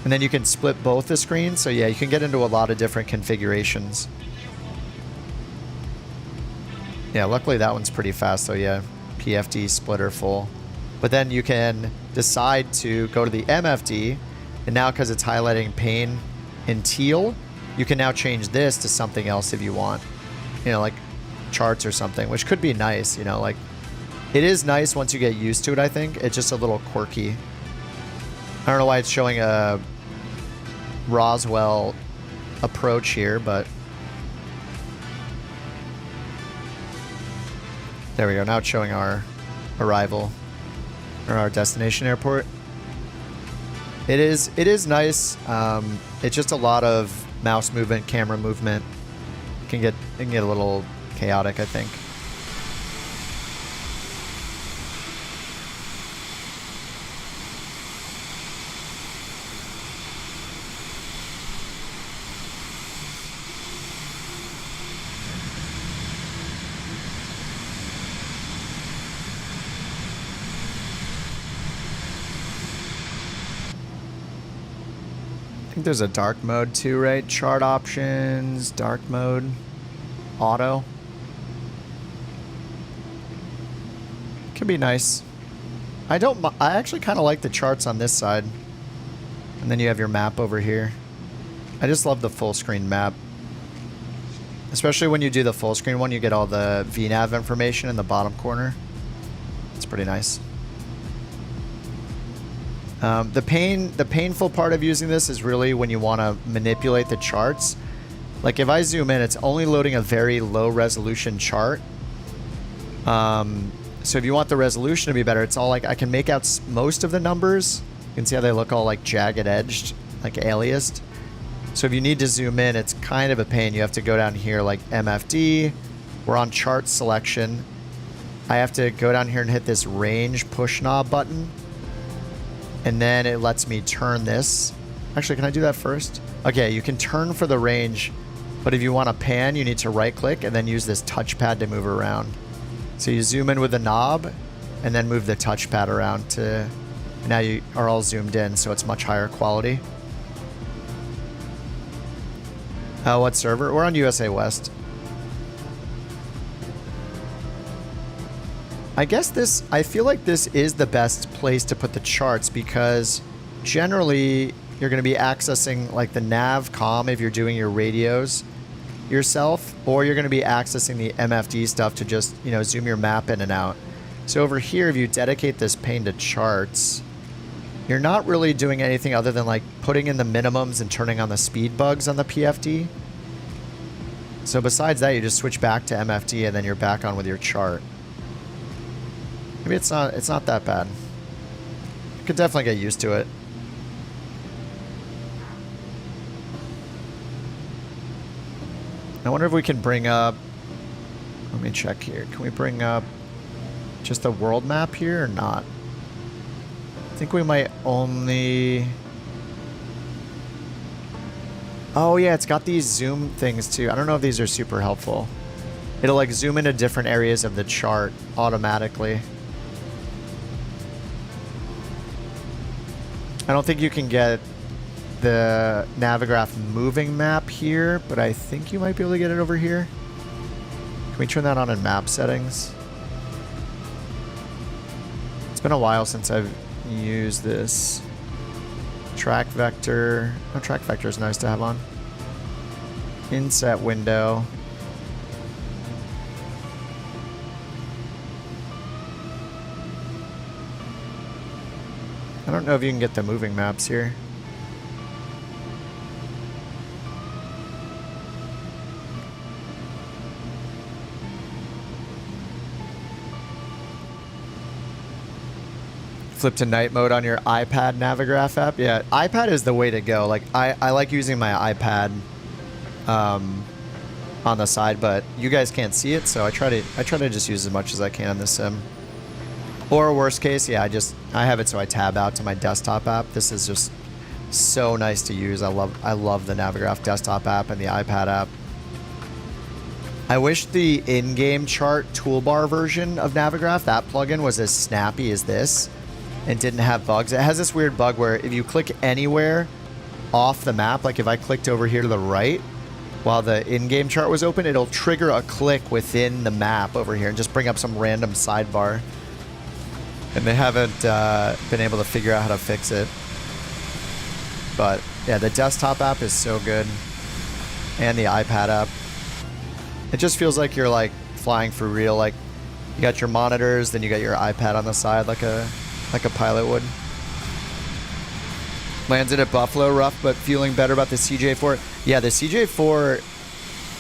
And then you can split both the screens. So yeah, you can get into a lot of different configurations. Yeah, luckily that one's pretty fast. So yeah, PFD splitter full. But then you can decide to go to the MFD. And now because it's highlighting pane in teal, you can now change this to something else if you want. You know, like charts or something, which could be nice, you know, like it is nice once you get used to it, I think. It's just a little quirky. I don't know why it's showing a Roswell approach here, but there we go. Now it's showing our arrival or our destination airport. It is nice. It's just a lot of mouse movement, camera movement. It can get a little chaotic, I think. I think there's a dark mode too, right? Chart options, dark mode, auto. Could be nice. I actually kind of like the charts on this side. And then you have your map over here. I just love the full screen map. Especially when you do the full screen one, you get all the VNAV information in the bottom corner. It's pretty nice. The painful part of using this is really when you want to manipulate the charts. Like if I zoom in, it's only loading a very low resolution chart. So if you want the resolution to be better, it's all like I can make out most of the numbers. You can see how they look all like jagged edged, like aliased. So if you need to zoom in, it's kind of a pain. You have to go down here like MFD. We're on chart selection. I have to go down here and hit this range push knob button. And then it lets me turn this. Actually, can I do that first? Okay, you can turn for the range, but if you want to pan, you need to right click and then use this touchpad to move around. So you zoom in with the knob and then move the touchpad around to, now you are all zoomed in, so it's much higher quality. What server? We're on USA West. I guess I feel like this is the best place to put the charts because generally you're going to be accessing like the nav comm if you're doing your radios yourself, or you're going to be accessing the MFD stuff to just, you know, zoom your map in and out. So over here, if you dedicate this pane to charts, you're not really doing anything other than like putting in the minimums and turning on the speed bugs on the PFD. So besides that, you just switch back to MFD and then you're back on with your chart. Maybe it's not that bad. You could definitely get used to it. I wonder if we can bring up, let me check here. Can we bring up just the world map here or not? I think we might only... Oh yeah, it's got these zoom things too. I don't know if these are super helpful. It'll like zoom into different areas of the chart automatically. I don't think you can get the Navigraph moving map here, but I think you might be able to get it over here. Can we turn that on in map settings? It's been a while since I've used this. Track vector. Oh, track vector is nice to have on. Inset window. I don't know if you can get the moving maps here. Flip to night mode on your iPad Navigraph app. Yeah, iPad is the way to go. Like I like using my iPad on the side, but you guys can't see it, so I try to just use as much as I can on the sim. Or worst case, yeah, I have it so I tab out to my desktop app. This is just so nice to use. I love the Navigraph desktop app and the iPad app. I wish the in-game chart toolbar version of Navigraph, that plugin, was as snappy as this and didn't have bugs. It has this weird bug where if you click anywhere off the map, like if I clicked over here to the right while the in-game chart was open, it'll trigger a click within the map over here and just bring up some random sidebar. And they haven't been able to figure out how to fix it. But yeah, the desktop app is so good. And the iPad app. It just feels like you're like flying for real. Like you got your monitors, then you got your iPad on the side like a pilot would. Landed at Buffalo rough, but feeling better about the CJ4. Yeah, the CJ4,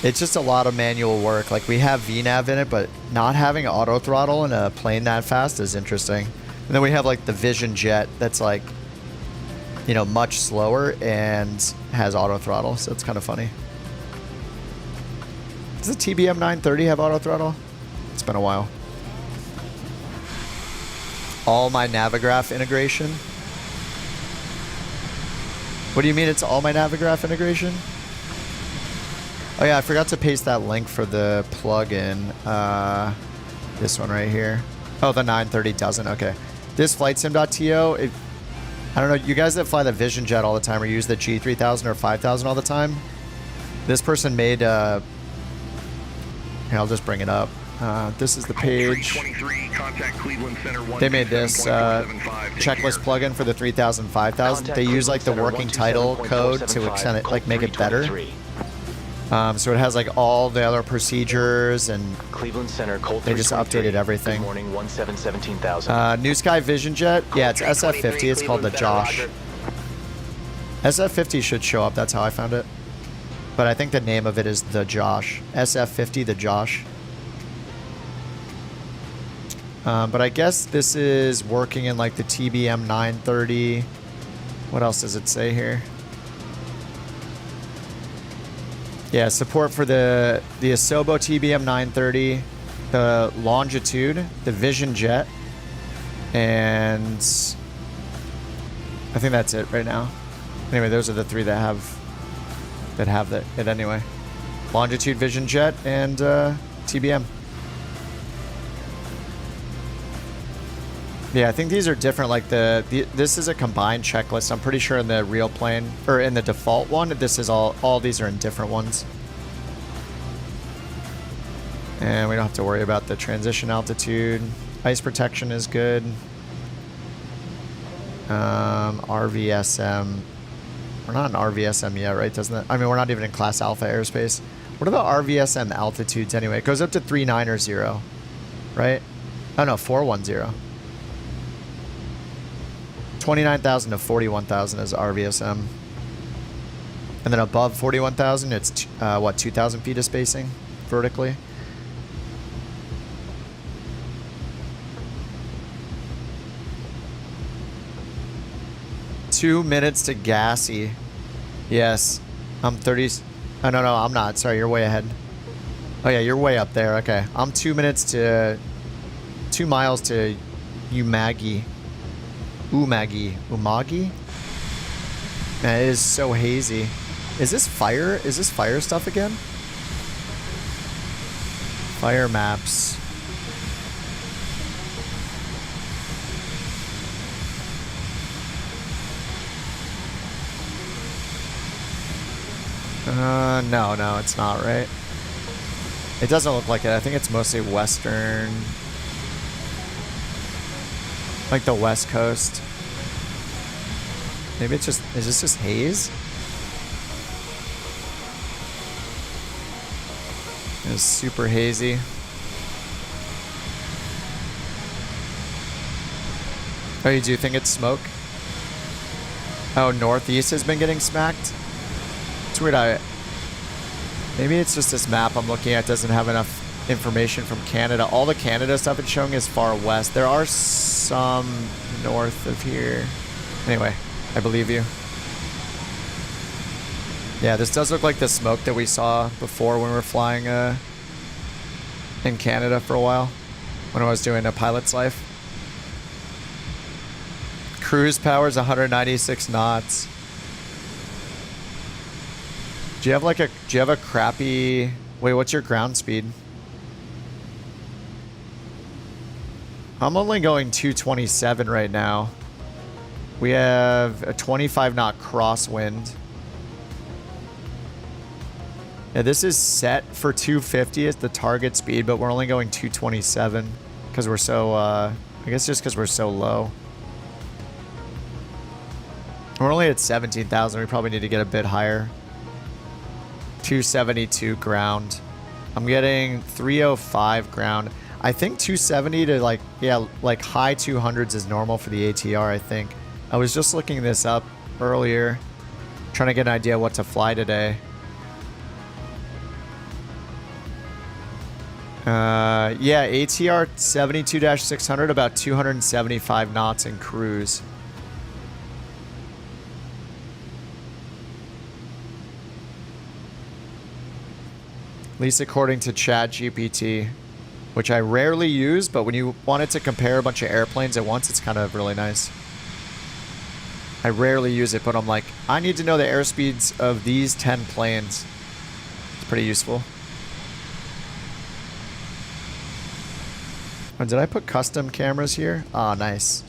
it's just a lot of manual work. Like we have VNav in it, but not having auto throttle in a plane that fast is interesting. And then we have like the Vision Jet that's like, you know, much slower and has auto throttle, so it's kind of funny. Does the TBM 930 have auto throttle? It's been a while. All my Navigraph integration. What do you mean it's all my Navigraph integration? Oh yeah, I forgot to paste that link for the plugin. This one right here. Oh, the 930 doesn't. Okay. This flightsim.to, I don't know, you guys that fly the Vision Jet all the time or use the G3000 or 5000 all the time, this person made, here, I'll just bring it up. This is the page. They made this checklist plugin for the 3000, 5000. They use like the working title code to extend it, like make it better. So it has like all the other procedures and Cleveland Center, Colt they just updated everything. Good morning, 17,000. New Sky Vision Jet. Yeah, it's SF50. It's called the Josh. SF50 should show up. That's how I found it. But I think the name of it is the Josh. SF50, the Josh. But I guess this is working in like the TBM 930. What else does it say here? Yeah, support for the Asobo TBM 930, the Longitude, the Vision Jet, and I think that's it right now. Anyway, those are the three that have it anyway. Longitude, Vision Jet, and TBM. Yeah, I think these are different. Like this is a combined checklist. I'm pretty sure in the real plane or in the default one, this is all these are in different ones. And we don't have to worry about the transition altitude. Ice protection is good. RVSM. We're not in RVSM yet, right? Doesn't it? I mean, we're not even in Class Alpha airspace. What about RVSM altitudes anyway? It goes up to 390, right? Oh no, 410. 29,000 to 41,000 is RVSM. And then above 41,000, it's what, 2,000 feet of spacing vertically. Two minutes to gassy. Yes. I'm 30. Oh, no, I'm not. Sorry, you're way ahead. Oh, yeah, you're way up there. Okay. I'm 2 minutes to... 2 miles to Umagi. Umagi? Man, it is so hazy. Is this fire? Is this fire stuff again? Fire maps. No, it's not, right? It doesn't look like it. I think it's mostly western. Like the west coast. Maybe it's just... Is this just haze? It's super hazy. Oh, you do think it's smoke? Oh, northeast has been getting smacked? It's weird. Maybe it's just this map I'm looking at doesn't have enough information from Canada. All the Canada stuff it's showing is far west. There are some north of here. Anyway, I believe you. Yeah, this does look like the smoke that we saw before when we were flying in Canada for a while. When I was doing a pilot's life. Cruise power is 196 knots. Do you have a crappy... Wait, what's your ground speed? I'm only going 227 right now. We have a 25 knot crosswind. Yeah, this is set for 250 as the target speed, but we're only going 227 because we're so, I guess just because we're so low. We're only at 17,000. We probably need to get a bit higher. 272 ground. I'm getting 305 ground. I think 270 to like high 200s is normal for the ATR, I think. I was just looking this up earlier, trying to get an idea what to fly today. Yeah, ATR 72-600, about 275 knots in cruise. At least according to ChatGPT, which I rarely use, but when you wanted to compare a bunch of airplanes at once, it's kind of really nice. I rarely use it, but I'm like, I need to know the airspeeds of these 10 planes. It's pretty useful. Oh, did I put custom cameras here? Oh, nice.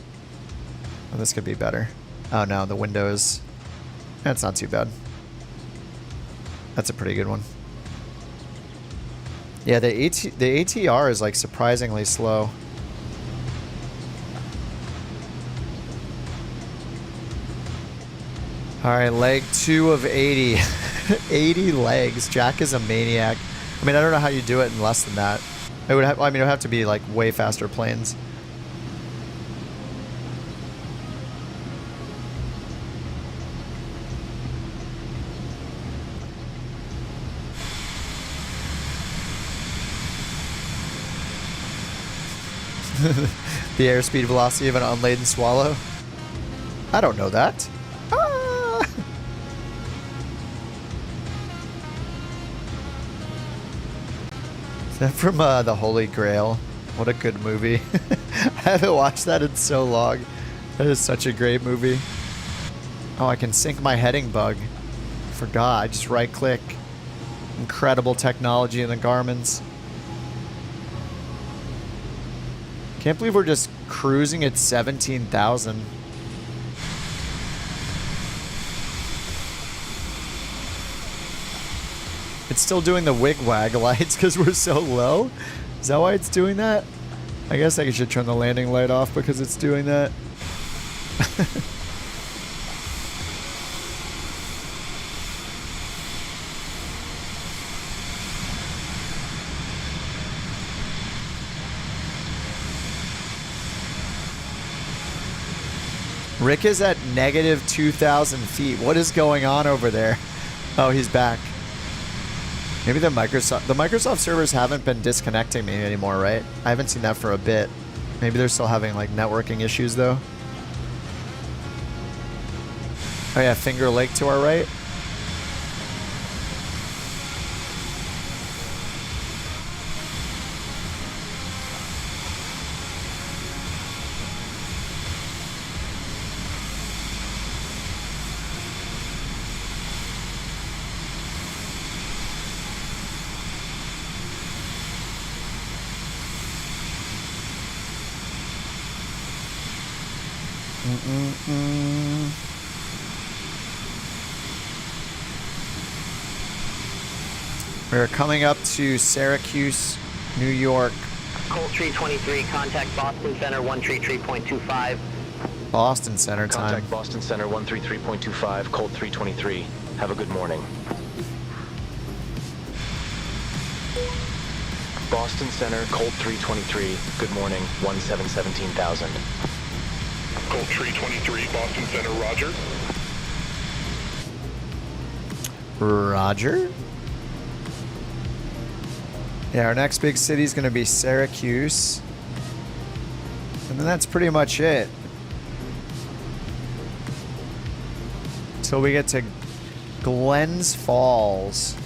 Oh, this could be better. Oh no, the windows. That's not too bad. That's a pretty good one. Yeah, the ATR is like surprisingly slow. All right, leg 2 of 80. 80 legs. Jack is a maniac. I mean, I don't know how you do it in less than that. It would have, I mean, it would have to be like way faster planes. The airspeed velocity of an unladen swallow? I don't know that. Ah! Is that from The Holy Grail? What a good movie. I haven't watched that in so long. That is such a great movie. Oh, I can sync my heading bug. Forgot. I just right click. Incredible technology in the Garmin's. Can't believe we're just cruising at 17,000. It's still doing the wig-wag lights because we're so low? Is that why it's doing that? I guess I should turn the landing light off because it's doing that. Rick is at negative 2,000 feet. What is going on over there? Oh, he's back. Maybe the Microsoft servers haven't been disconnecting me anymore, right? I haven't seen that for a bit. Maybe they're still having like networking issues though. Oh yeah, Finger Lake to our right. We're coming up to Syracuse, New York. Colt Tree 23, contact Boston Center 133.25. Boston Center time. Contact Boston Center 133.25, Colt 323. Have a good morning. Boston Center, Colt 323. Good morning, 17,000. Colt Tree 23, Boston Center, roger. Roger. Yeah, our next big city is going to be Syracuse. And then that's pretty much it. Until we get to Glens Falls.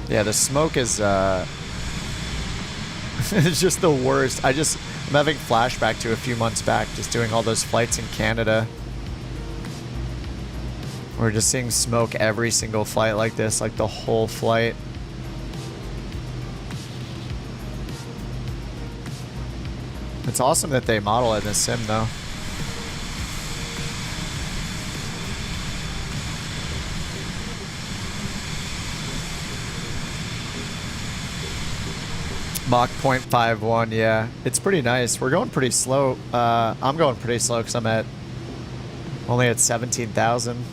Yeah, the smoke is it's just the worst. I'm having flashback to a few months back, just doing all those flights in Canada. We're just seeing smoke every single flight like this, like the whole flight. It's awesome that they model it in the sim though. Mach 0.51, yeah. It's pretty nice. We're going pretty slow. I'm going pretty slow because I'm only at 17,000.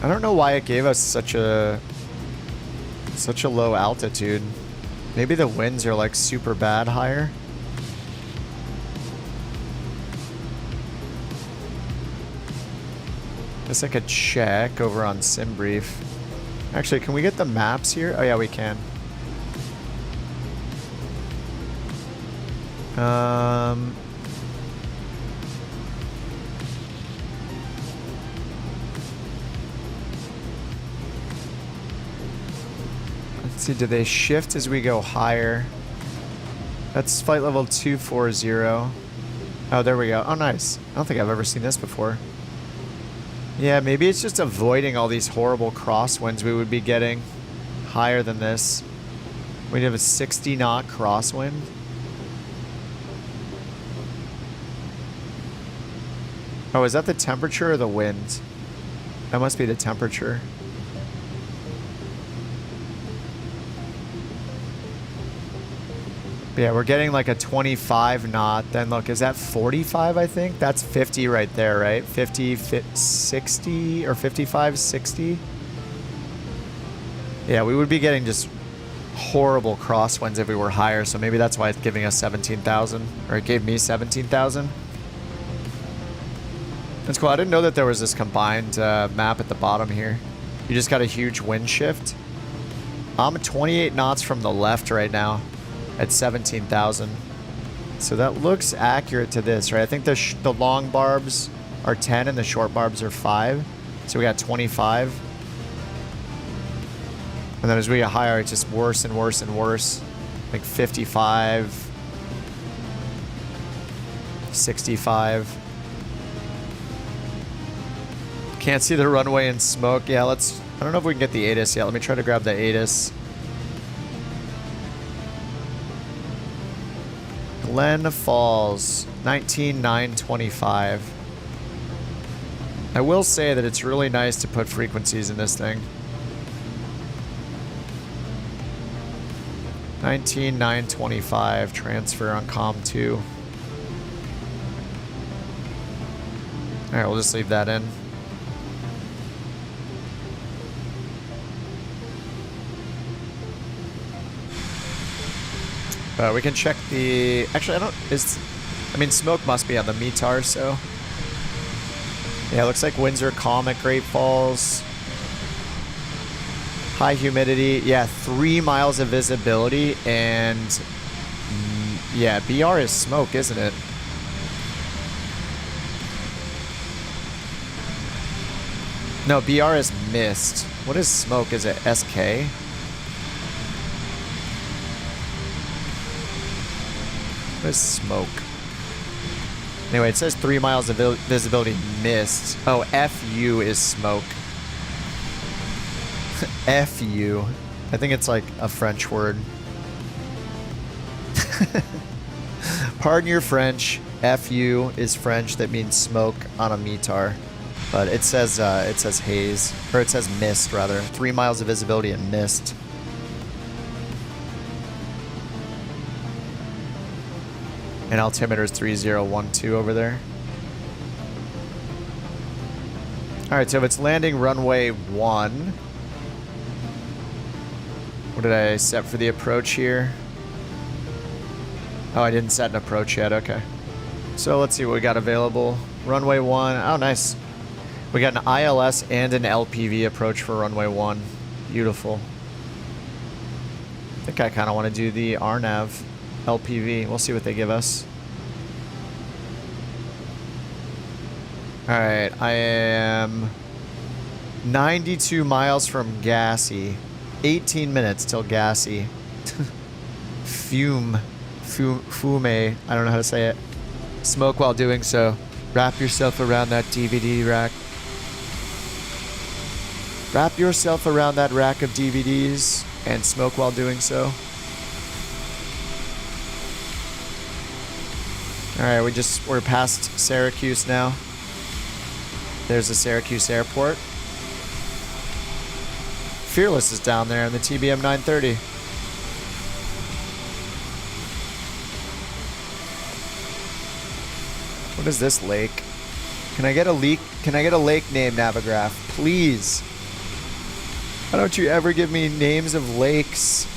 I don't know why it gave us such a low altitude. Maybe the winds are like super bad higher. Guess I could check over on SimBrief. Actually, can we get the maps here? Oh yeah, we can. Let's see, do they shift as we go higher? That's flight level 240. Oh, there we go. Oh, nice. I don't think I've ever seen this before. Yeah, maybe it's just avoiding all these horrible crosswinds we would be getting higher than this. We'd have a 60 knot crosswind. Oh, is that the temperature or the wind? That must be the temperature. But yeah, we're getting like a 25 knot. Then look, is that 45, I think? That's 50 right there, right? 50, 60, or 55, 60? Yeah, we would be getting just horrible crosswinds if we were higher, so maybe that's why it's giving us 17,000, or it gave me 17,000. That's cool. I didn't know that there was this combined map at the bottom here. You just got a huge wind shift. I'm 28 knots from the left right now at 17,000. So that looks accurate to this, right? I think the long barbs are 10 and the short barbs are 5. So we got 25. And then as we get higher, it's just worse and worse and worse. Like 55, 65. Can't see the runway in smoke. Yeah, let's... I don't know if we can get the ATIS yet. Let me try to grab the ATIS. Glen Falls, 19,925. I will say that it's really nice to put frequencies in this thing. 19,925 transfer on COM 2. Alright, we'll just leave that in. We can check the... Actually, I mean, smoke must be on the METAR, so... Yeah, it looks like winds are calm at Great Falls. High humidity. Yeah, 3 miles of visibility, and... yeah, BR is smoke, isn't it? No, BR is mist. What is smoke? Is it SK? What is smoke? Anyway, it says 3 miles of visibility mist. Oh, FU is smoke. FU. I think it's like a French word. Pardon your French. FU is French. That means smoke on a METAR. But it says haze. Or it says mist, rather. 3 miles of visibility and mist. And altimeter is 3012 over there. Alright, so if it's landing runway 1. What did I set for the approach here? Oh, I didn't set an approach yet. Okay. So let's see what we got available. Runway 1. Oh, nice. We got an ILS and an LPV approach for runway 1. Beautiful. I think I kind of want to do the RNAV LPV. We'll see what they give us. Alright, I am 92 miles from Gassy. 18 minutes till Gassy. Fume. I don't know how to say it. Smoke while doing so. Wrap yourself around that DVD rack. Wrap yourself around that rack of DVDs and smoke while doing so. Alright, we're past Syracuse now. There's the Syracuse airport. Fearless is down there in the TBM 930. What is this lake? Can I get a lake name, Navigraph? Please. Why don't you ever give me names of lakes?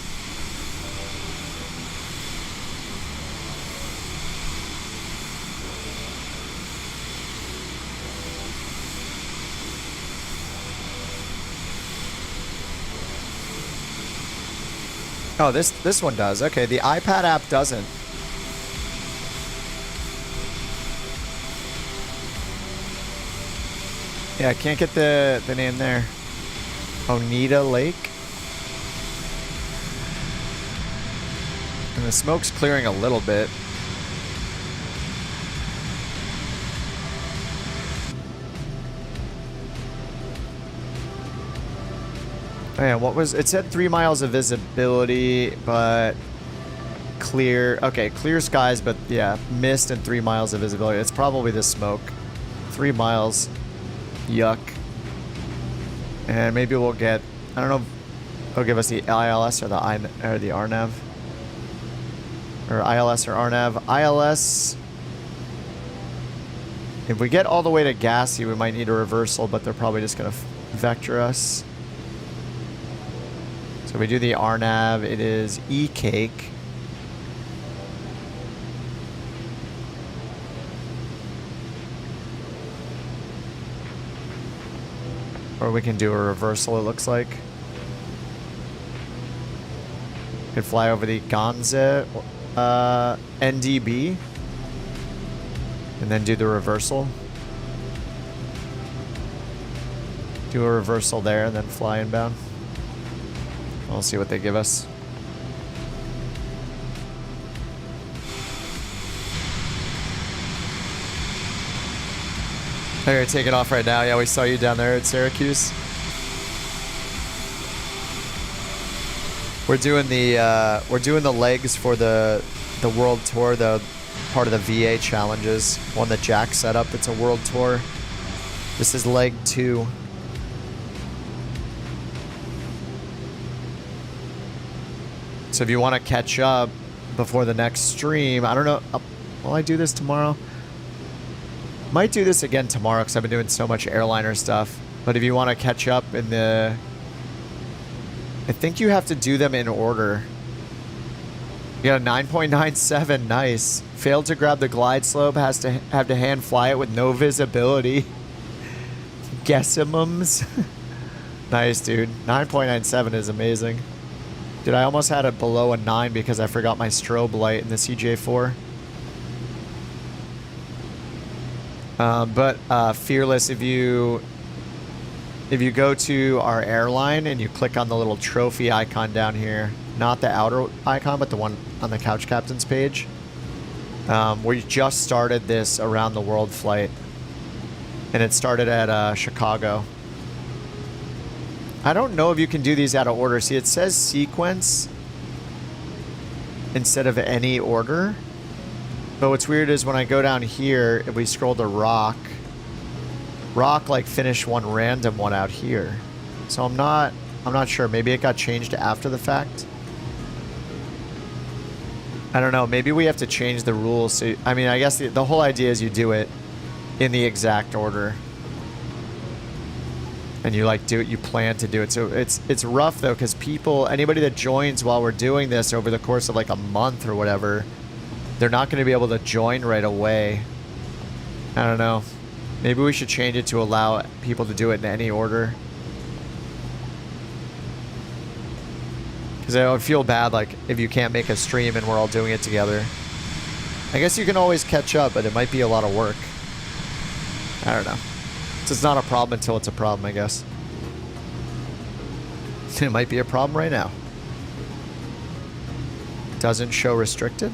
Oh, this one does. Okay, the iPad app doesn't. Yeah, I can't get the name there. Oneida Lake. And the smoke's clearing a little bit. Man, what was it? Said 3 miles of visibility, but clear. Okay, clear skies, but yeah, mist and 3 miles of visibility. It's probably the smoke. 3 miles. Yuck. And maybe we'll get, I don't know if they'll give us the ILS or the RNAV. Or ILS or RNAV. ILS, if we get all the way to Gassy, we might need a reversal, but they're probably just going to vector us. So we do the RNAV. It is E-Cake. Or we can do a reversal, it looks like. Could fly over the Gonza NDB. And then do the reversal. Do a reversal there and then fly inbound. We'll see what they give us. Oh, you're taking off right now. Yeah, we saw you down there at Syracuse. We're doing the legs for the world tour, the part of the VA challenges, one that Jack set up. It's a world tour. This is leg 2. So if you want to catch up before the next stream, I don't know. Will I do this tomorrow? Might do this again tomorrow because I've been doing so much airliner stuff. But if you want to catch up in the... I think you have to do them in order. You got a 9.97. Nice. Failed to grab the glide slope. Have to hand fly it with no visibility. Guessimums. Nice, dude. 9.97 is amazing. Dude, I almost had it below a 9 because I forgot my strobe light in the CJ4. But Fearless, if you go to our airline and you click on the little trophy icon down here, not the outer icon, but the one on the Couch Captains page, we just started this around the world flight, and it started at Chicago. I don't know if you can do these out of order. See, it says sequence instead of any order. But what's weird is when I go down here, if we scroll to Rock like finished one random one out here. So I'm not sure. Maybe it got changed after the fact. I don't know. Maybe we have to change the rules. So, I mean, I guess the whole idea is you do it in the exact order. And you like do it, you plan to do it. So it's rough though, because anybody that joins while we're doing this over the course of like a month or whatever, they're not going to be able to join right away. I don't know. Maybe we should change it to allow people to do it in any order. Because I would feel bad like if you can't make a stream and we're all doing it together. I guess you can always catch up, but it might be a lot of work. I don't know. So it's not a problem until it's a problem, I guess. It might be a problem right now. Doesn't show restricted.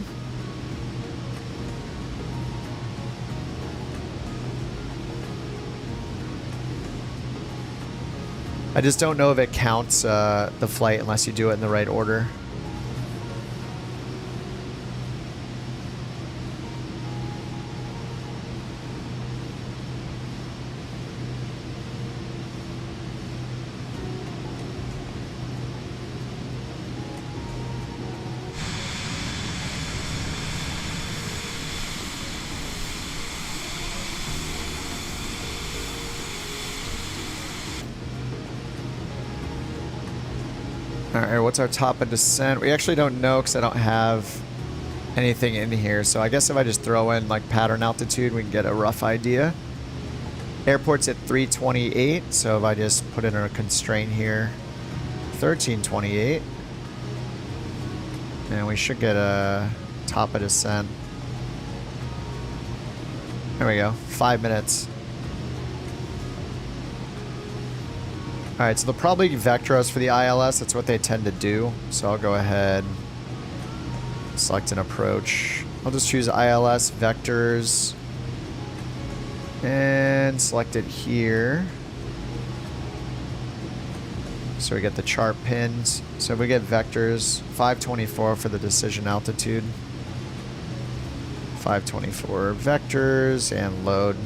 I just don't know if it counts the flight unless you do it in the right order. Alright, what's our top of descent? We actually don't know because I don't have anything in here. So I guess if I just throw in like pattern altitude, we can get a rough idea. Airport's at 328. So if I just put in a constraint here, 1328. And we should get a top of descent. There we go. 5 minutes. Alright, so they'll probably vector us for the ILS. That's what they tend to do. So I'll go ahead, select an approach. I'll just choose ILS vectors and select it here. So we get the chart pins. So if we get vectors, 524 for the decision altitude. 524 vectors and load.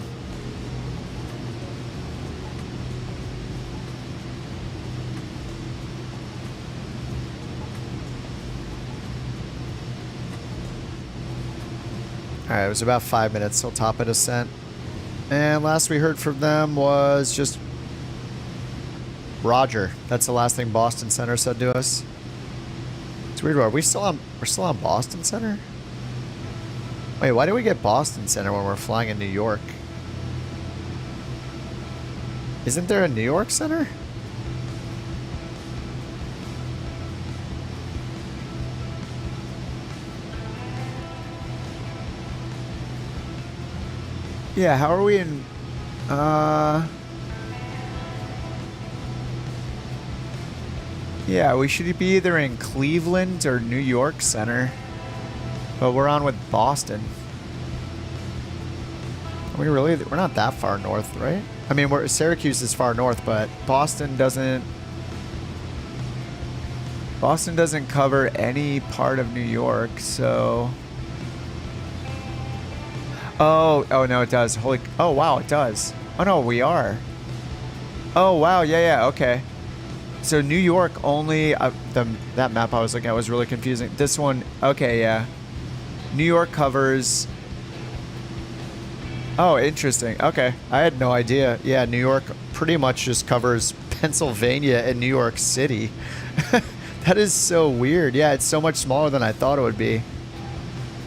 Alright, it was about 5 minutes till top of descent. And last we heard from them was just Roger. That's the last thing Boston Center said to us. It's weird, we're still on Boston Center? Wait, why do we get Boston Center when we're flying in New York? Isn't there a New York Center? Yeah, how are we in... Yeah, we should be either in Cleveland or New York Center. But we're on with Boston. Are we really? We're not that far north, right? I mean, Syracuse is far north, but Boston doesn't cover any part of New York, so... Oh no, it does. Oh, wow, it does. Oh, no, we are. Oh, wow, yeah, okay. So New York only... that map I was looking at was really confusing. This one, okay, yeah. New York covers... Oh, interesting. Okay, I had no idea. Yeah, New York pretty much just covers Pennsylvania and New York City. That is so weird. Yeah, it's so much smaller than I thought it would be.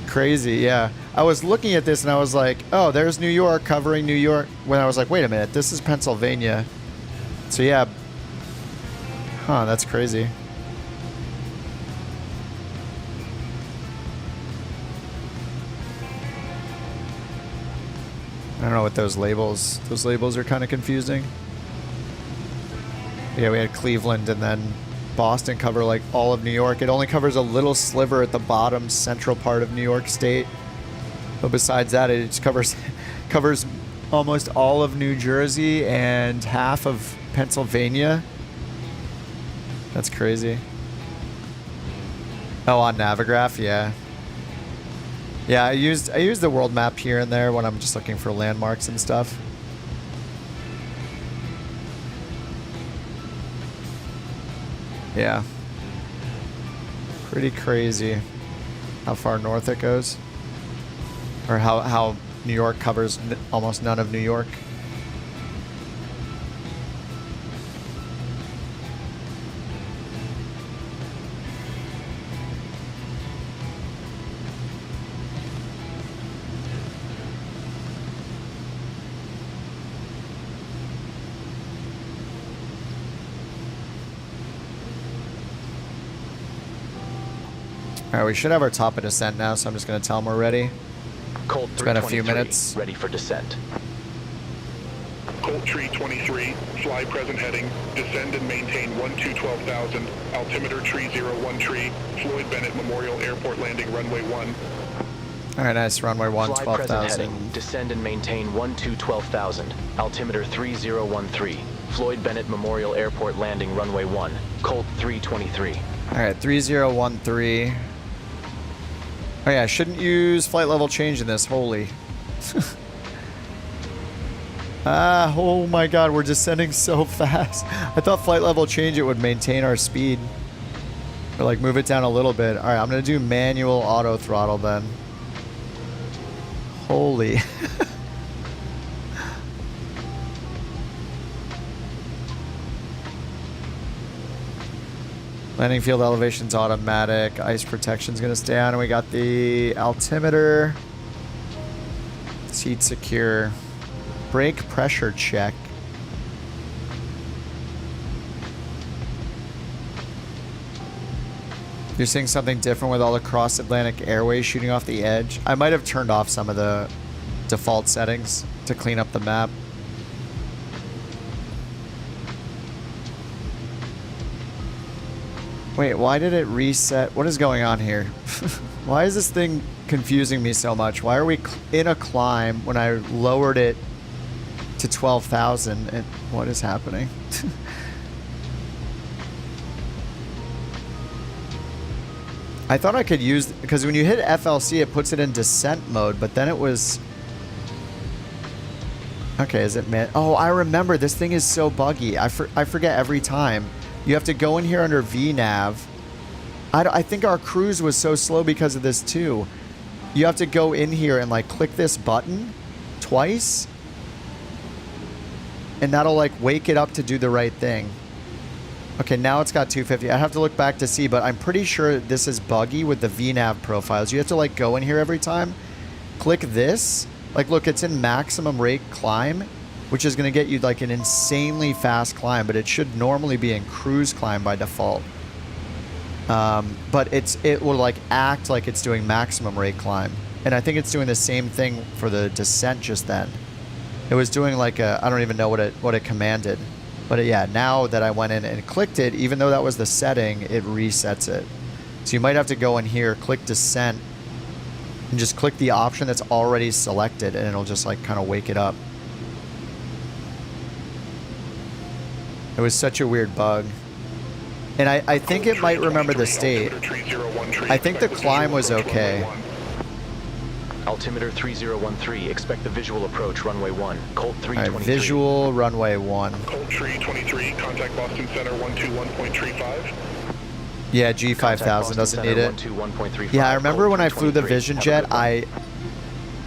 Crazy, yeah. I was looking at this and I was like, oh, there's New York covering New York. When I was like, wait a minute, this is Pennsylvania. So yeah. Huh, that's crazy. I don't know what those labels are kind of confusing. Yeah, we had Cleveland and then Boston cover like all of New York. It only covers a little sliver at the bottom central part of New York State. But besides that, it just covers almost all of New Jersey and half of Pennsylvania. That's crazy. Oh, on Navigraph, yeah. Yeah, I used the world map here and there when I'm just looking for landmarks and stuff. Yeah. Pretty crazy how far north it goes. Or how New York covers almost none of New York. Alright, we should have our top of descent now, so I'm just going to tell them we're ready. Colt It's been a few minutes. Ready for descent. Colt Tree 23, fly present heading, descend and maintain 12,000, altimeter tree 01 tree, Floyd Bennett Memorial Airport landing runway 1. Alright, nice. Runway 1, Fly present 12,000. heading, descend and maintain 12,000, altimeter 3013, Floyd Bennett Memorial Airport landing runway 1, Colt 323. Alright, 3013. Oh yeah, I shouldn't use flight level change in this. Holy. Oh my god, we're descending so fast. I thought flight level change it would maintain our speed. Or like move it down a little bit. Alright, I'm going to do manual auto throttle then. Holy. Landing field elevation's automatic. Ice protection's gonna stay on, and we got the altimeter. Seat secure. Brake pressure check. You're seeing something different with all the cross-Atlantic airways shooting off the edge. I might have turned off some of the default settings to clean up the map. Wait, why did it reset? What is going on here? Why is this thing confusing me so much? Why are we in a climb when I lowered it to 12,000? And what is happening? I thought I could use... Because when you hit FLC, it puts it in descent mode, but then it was... Okay, is it... Oh, I remember. This thing is so buggy. I forget every time. You have to go in here under VNav. I think our cruise was so slow because of this too. You have to go in here and like click this button twice. And that'll like wake it up to do the right thing. Okay, now it's got 250. I have to look back to see, but I'm pretty sure this is buggy with the VNav profiles. You have to like go in here every time. Click this. Like look, it's in maximum rate climb, which is going to get you like an insanely fast climb, but it should normally be in cruise climb by default. But it will like act like it's doing maximum rate climb. And I think it's doing the same thing for the descent just then. It was doing like a, I don't even know what it commanded. But yeah, now that I went in and clicked it, even though that was the setting, it resets it. So you might have to go in here, click descent, and just click the option that's already selected, and it'll just like kind of wake it up. It was such a weird bug. And I think it might remember the state. I think the climb was okay. Altimeter 3013, expect the visual approach, runway 1, Colt 323. All right, visual, runway 1. Colt 323, contact Boston Center 121.35. Yeah, G5000 doesn't need it. Yeah, I remember when I flew the Vision Jet,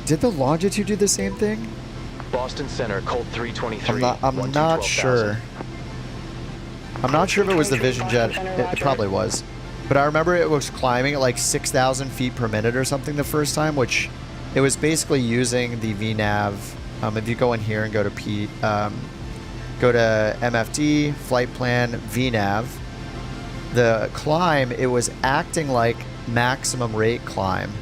did the Longitude do the same thing? Boston Center, Colt 323. I'm not sure. I'm not sure if it was the Vision Jet. It probably was. But I remember it was climbing at like 6,000 feet per minute or something the first time, which it was basically using the VNav. If you go in here and go to go to MFD, flight plan, VNav, the climb, it was acting like maximum rate climb.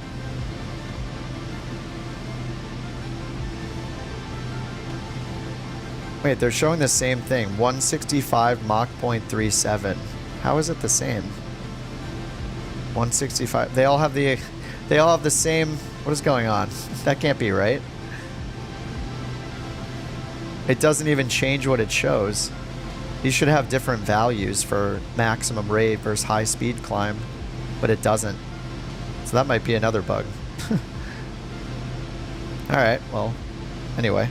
Wait, they're showing the same thing. 165 Mach 0.37. How is it the same? 165. They all have the same. What is going on? That can't be right. It doesn't even change what it shows. These should have different values for maximum rate versus high speed climb, but it doesn't. So that might be another bug. All right. Well, anyway.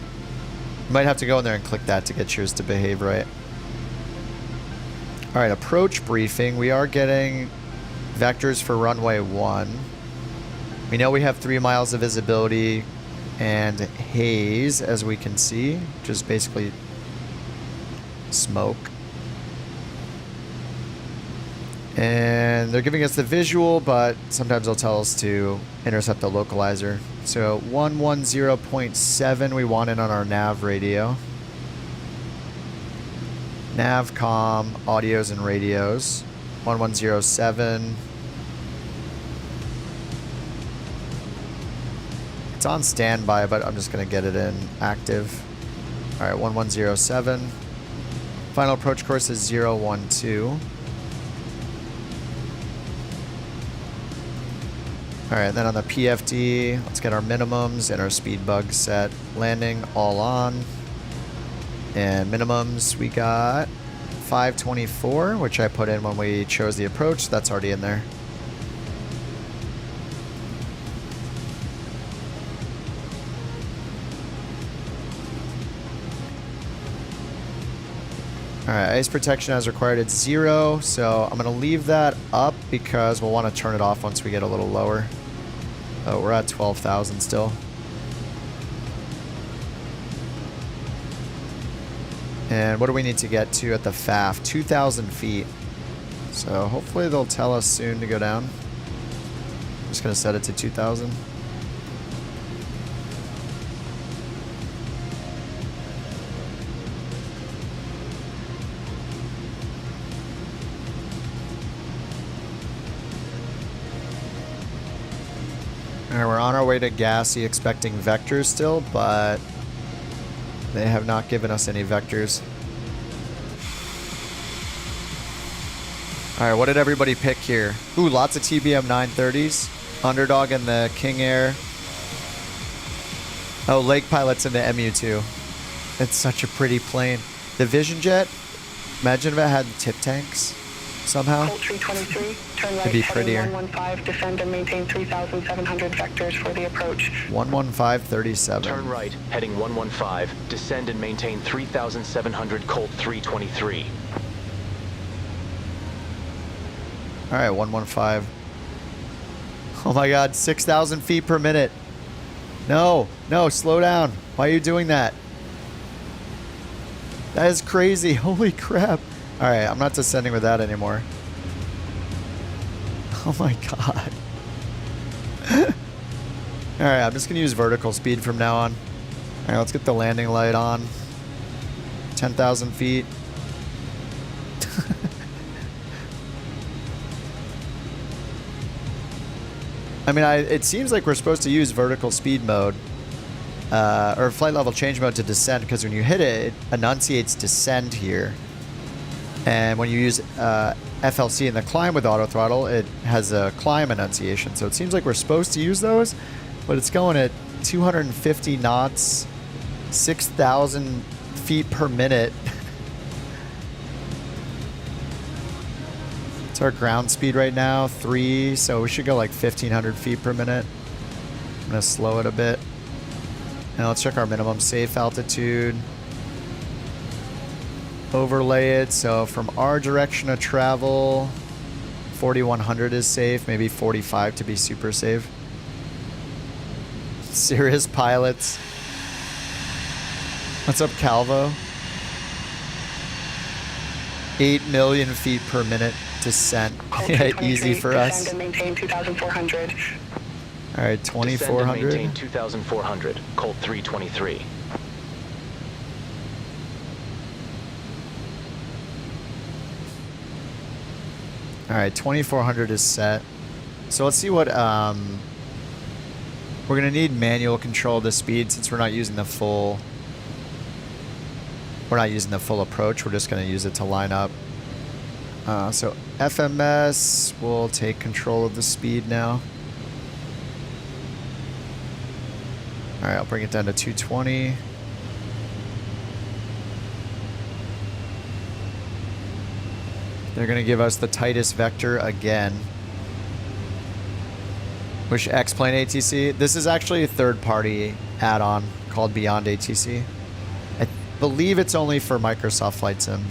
You might have to go in there and click that to get yours to behave right. All right, approach briefing. We are getting vectors for runway 1. We know we have 3 miles of visibility and haze, as we can see, which is basically smoke. And they're giving us the visual, but sometimes they'll tell us to intercept the localizer. So 110.7 we want in on our nav radio. Navcom, audios and radios. 1107. It's on standby, but I'm just going to get it in active. All right, 1107. Final approach course is 012. All right, then on the PFD, let's get our minimums and our speed bugs set. Landing all on. And minimums, we got 524, which I put in when we chose the approach. That's already in there. All right, ice protection as required, it's 0. So I'm gonna leave that up because we'll wanna turn it off once we get a little lower. Oh, we're at 12,000 still. And what do we need to get to at the FAF? 2,000 feet. So hopefully they'll tell us soon to go down. I'm just gonna set it to 2,000. Alright, we're on our way to Gassy, expecting vectors still, but they have not given us any vectors. Alright, what did everybody pick here? Ooh, lots of TBM 930s. Underdog in the King Air. Oh, Lake Pilot's in the MU2. It's such a pretty plane. The Vision Jet, imagine if it had tip tanks somehow. Colt 323, turn right, it'd be prettier. 115, descend and maintain 3,700 vectors for the approach. 115.37. Turn right, heading 115, descend and maintain 3,700 Colt 323. All right, 115. Oh my God, 6,000 feet per minute. No, no, slow down. Why are you doing that? That is crazy. Holy crap. All right, I'm not descending with that anymore. Oh my God. All right, I'm just gonna use vertical speed from now on. All right, let's get the landing light on. 10,000 feet. I mean, it seems like we're supposed to use vertical speed mode or flight level change mode to descend, because when you hit it, it enunciates descend here. And when you use FLC in the climb with auto throttle, it has a climb enunciation. So it seems like we're supposed to use those, but it's going at 250 knots, 6,000 feet per minute. It's our ground speed right now, 3, so we should go like 1,500 feet per minute. I'm gonna slow it a bit. Now let's check our minimum safe altitude. Overlay it, so from our direction of travel, 4,100 is safe, maybe 45 to be super safe. Serious pilots. What's up, Calvo? 8 million feet per minute descent. Yeah, easy for us. Descend and maintain 2,400. All right, 2,400. Descend and maintain 2,400. Colt 323. All right, 2,400 is set. So let's see what we're gonna need manual control of the speed since we're not using the full. We're not using the full approach. We're just gonna use it to line up. So FMS will take control of the speed now. All right, I'll bring it down to 220. They're going to give us the tightest vector again. Which X-Plane ATC. This is actually a third-party add-on called Beyond ATC. I believe it's only for Microsoft Flight Sim.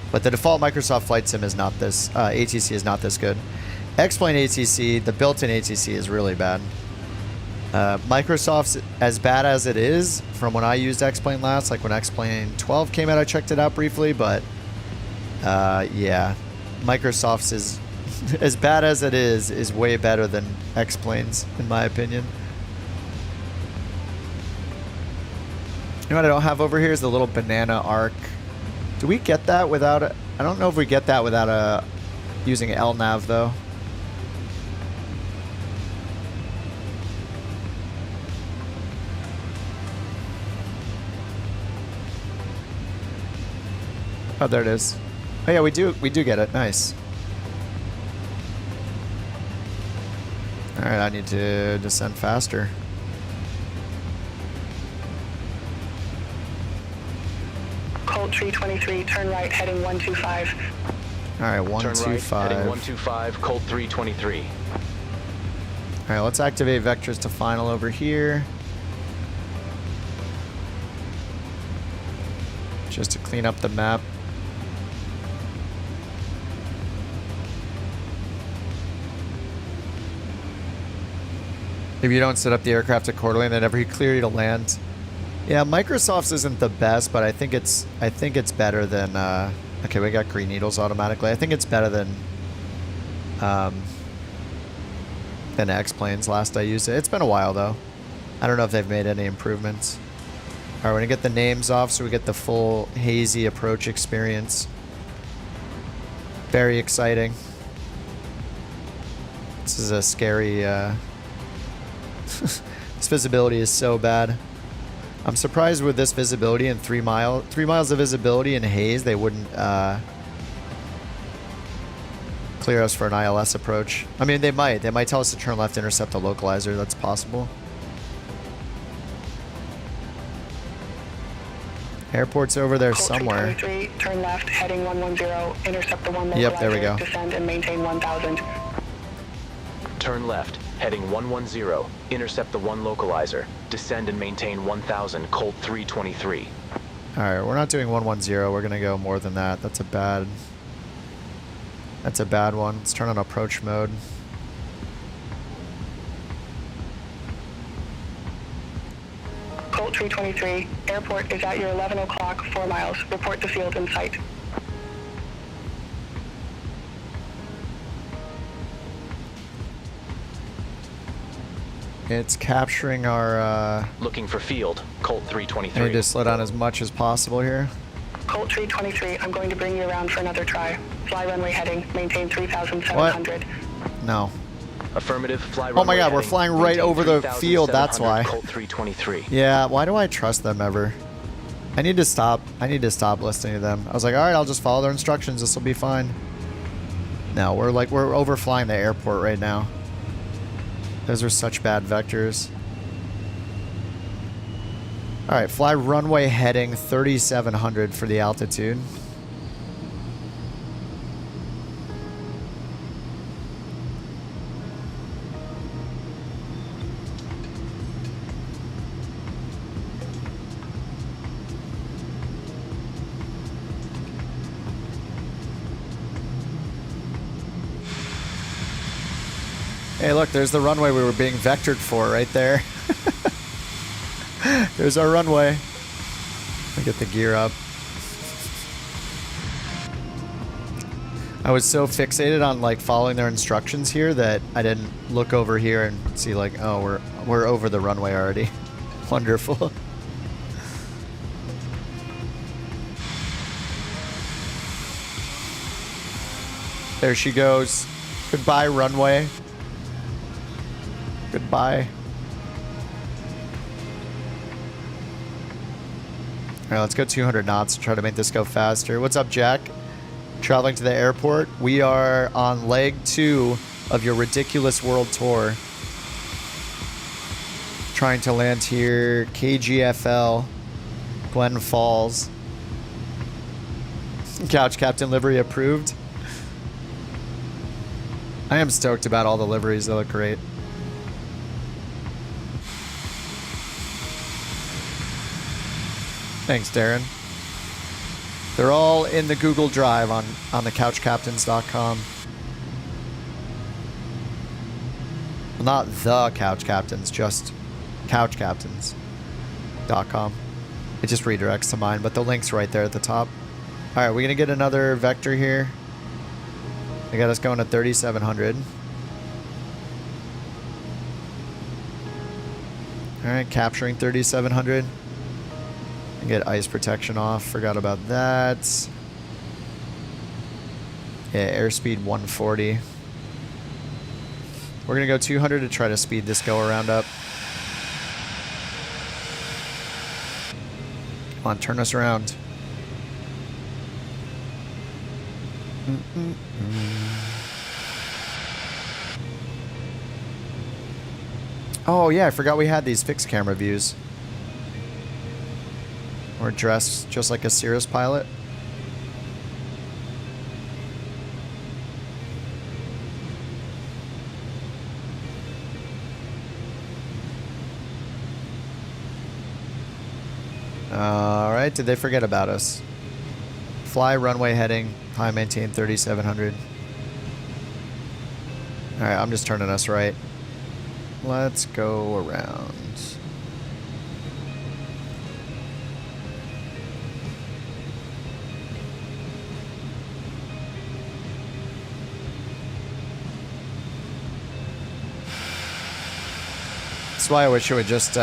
But the default Microsoft Flight Sim is not this. ATC is not this good. X-Plane ATC, the built-in ATC is really bad. Microsoft's as bad as it is from when I used X-Plane last. Like when X-Plane 12 came out, I checked it out briefly, but yeah, Microsoft's is as bad as it is way better than X-Plane's, in my opinion. You know what I don't have over here is the little banana arc. Do we get that without a... I don't know if we get that without a... using LNAV, though. Oh, there it is. Oh yeah, we do get it. Nice. All right, I need to descend faster. Colt 323, turn right, heading 125. All right, 125. Turn right, heading 125, Colt 323. All right, let's activate vectors to final over here. Just to clean up the map. If you don't set up the aircraft accordingly, they never clear you to land. Yeah, Microsoft's isn't the best, but I think it's better than okay, we got green needles automatically. I think it's better than X-Planes last I used it. It's been a while though. I don't know if they've made any improvements. Alright, we're gonna get the names off so we get the full hazy approach experience. Very exciting. This is a scary this visibility is so bad. I'm surprised with this visibility and 3 miles of visibility in haze, they wouldn't clear us for an ILS approach. I mean, they might tell us to turn left, intercept the localizer. That's possible. Airport's over there somewhere. 323, turn left, heading 110, intercept the one localizer. Yep, there we go. Descend and maintain 1,000. Turn left, heading 110, intercept the one localizer, descend and maintain 1,000, Colt 323. Alright, we're not doing 110, we're gonna go more than that. That's a bad one. Let's turn on approach mode. Colt 323, airport is at your 11 o'clock, 4 miles. Report the field in sight. It's capturing our Looking for field, Colt I 323. need to slow down as much as possible here. Colt 323, I'm going to bring you around for another try. Fly runway heading, maintain 3,700. No. Affirmative, fly Oh my runway god, we're heading, flying right maintain over the field, that's 3,700, why. Colt 323. Yeah, why do I trust them ever? I need to stop listening to them. I was like, all right, I'll just follow their instructions. This will be fine. No, we're overflying the airport right now. Those are such bad vectors. All right, fly runway heading 3,700 for the altitude. Hey, look, there's the runway we were being vectored for right there. There's our runway. Let me get the gear up. I was so fixated on like following their instructions here that I didn't look over here and see like, oh, we're over the runway already. Wonderful. There she goes. Goodbye, runway. Goodbye. All right, let's go 200 knots and try to make this go faster. What's up, Jack? Traveling to the airport. We are on leg 2 of your ridiculous world tour. Trying to land here, KGFL, Glen Falls. Couch Captain livery approved. I am stoked about all the liveries. They look great. Thanks, Darren. They're all in the Google Drive on the couchcaptains.com. Well, not the Couch Captains, just couchcaptains.com. It just redirects to mine, but the link's right there at the top. All right, we're going to get another vector here. They got us going to 3,700. All right, capturing 3,700. Get ice protection off. Forgot about that. Yeah, airspeed 140. We're going to go 200 to try to speed this go around up. Come on, turn us around. Oh, yeah, I forgot we had these fixed camera views. We're dressed just like a Cirrus pilot. All right, did they forget about us? Fly runway heading, high maintain 3,700. All right, I'm just turning us right. Let's go around. That's why I wish it would just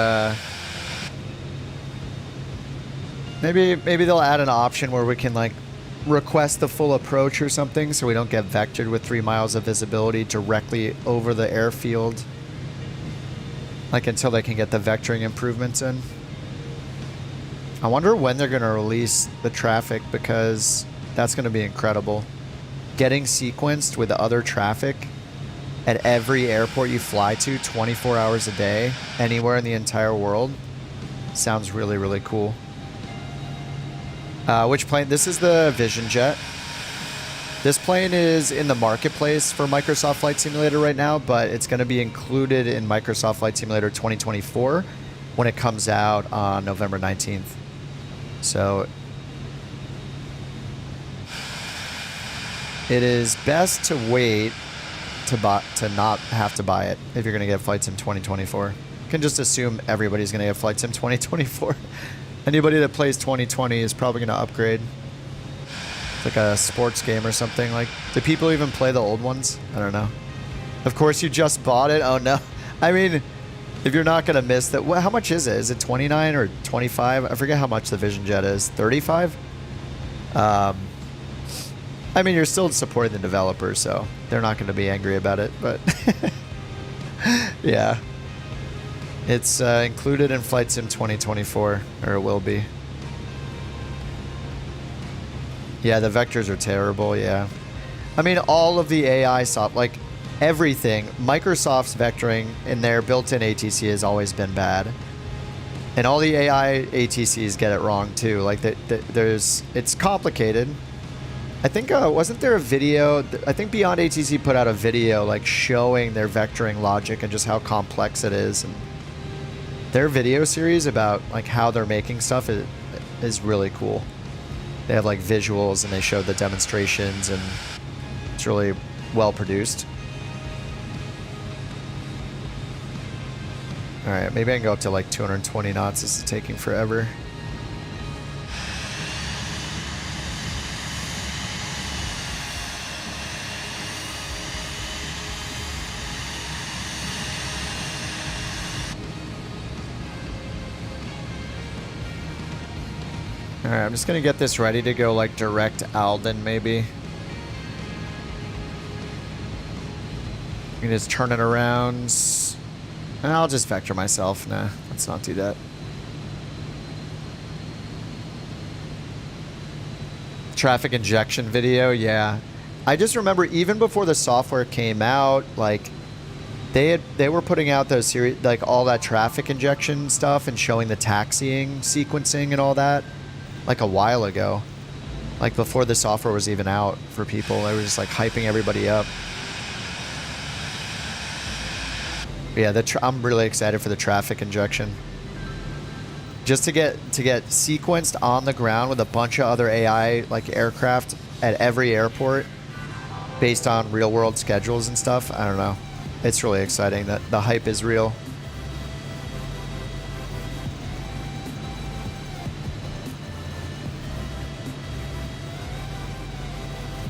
maybe they'll add an option where we can like request the full approach or something so we don't get vectored with 3 miles of visibility directly over the airfield, like until they can get the vectoring improvements in. I wonder when they're going to release the traffic, because that's going to be incredible. Getting sequenced with other traffic at every airport you fly to 24 hours a day, anywhere in the entire world, sounds really, really cool. Which plane? This is the Vision Jet. This plane is in the marketplace for Microsoft Flight Simulator right now, but it's going to be included in Microsoft Flight Simulator 2024 when it comes out on November 19th. So it is best to wait to not have to buy it if you're going to get Flight Sim 2024. You can just assume everybody's going to get Flight Sim 2024. Anybody that plays 2020 is probably going to upgrade. It's like a sports game or something. Like, do people even play the old ones? I don't know. Of course, you just bought it. Oh no. I mean, if you're not going to miss that, how much is it? Is it 29 or 25? I forget how much the Vision Jet is. 35? I mean, you're still supporting the developer, so they're not going to be angry about it, but yeah. It's included in Flight Sim 2024, or it will be. Yeah, the vectors are terrible, yeah. I mean, all of the AI soft, like everything, Microsoft's vectoring in their built-in ATC has always been bad. And all the AI ATCs get it wrong too. Like it's complicated. I think, wasn't there a video, I think Beyond ATC put out a video like showing their vectoring logic and just how complex it is. And their video series about like how they're making stuff is really cool. They have like visuals and they show the demonstrations and it's really well produced. All right, maybe I can go up to like 220 knots. This is taking forever. All right, I'm just gonna get this ready to go like direct Alden maybe. You can just turn it around. I'll just vector myself. Nah, let's not do that. Traffic injection video, yeah. I just remember even before the software came out, like they were putting out those series, like all that traffic injection stuff and showing the taxiing sequencing and all that, like a while ago. Like before the software was even out for people, they were just like hyping everybody up. Yeah, I'm really excited for the traffic injection. Just to get sequenced on the ground with a bunch of other AI like aircraft at every airport based on real world schedules and stuff. I don't know. It's really exciting that the hype is real.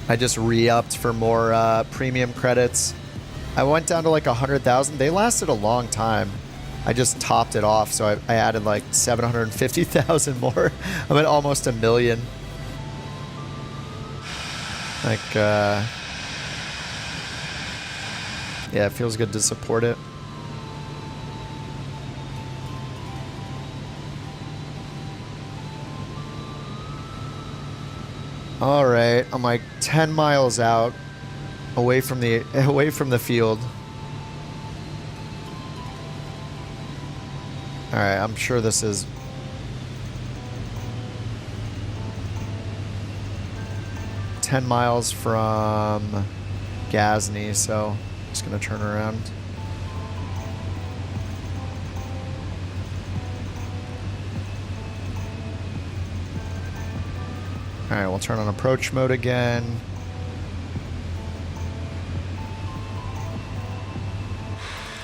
I just re-upped for more premium credits. I went down to like 100,000. They lasted a long time. I just topped it off, so I added like 750,000 more. I'm at almost 1 million. Like, yeah, it feels good to support it. All right, I'm like 10 miles out. Away from the field. All right, I'm sure this is 10 miles from Ghazni, so I'm just gonna turn around. All right, we'll turn on approach mode again.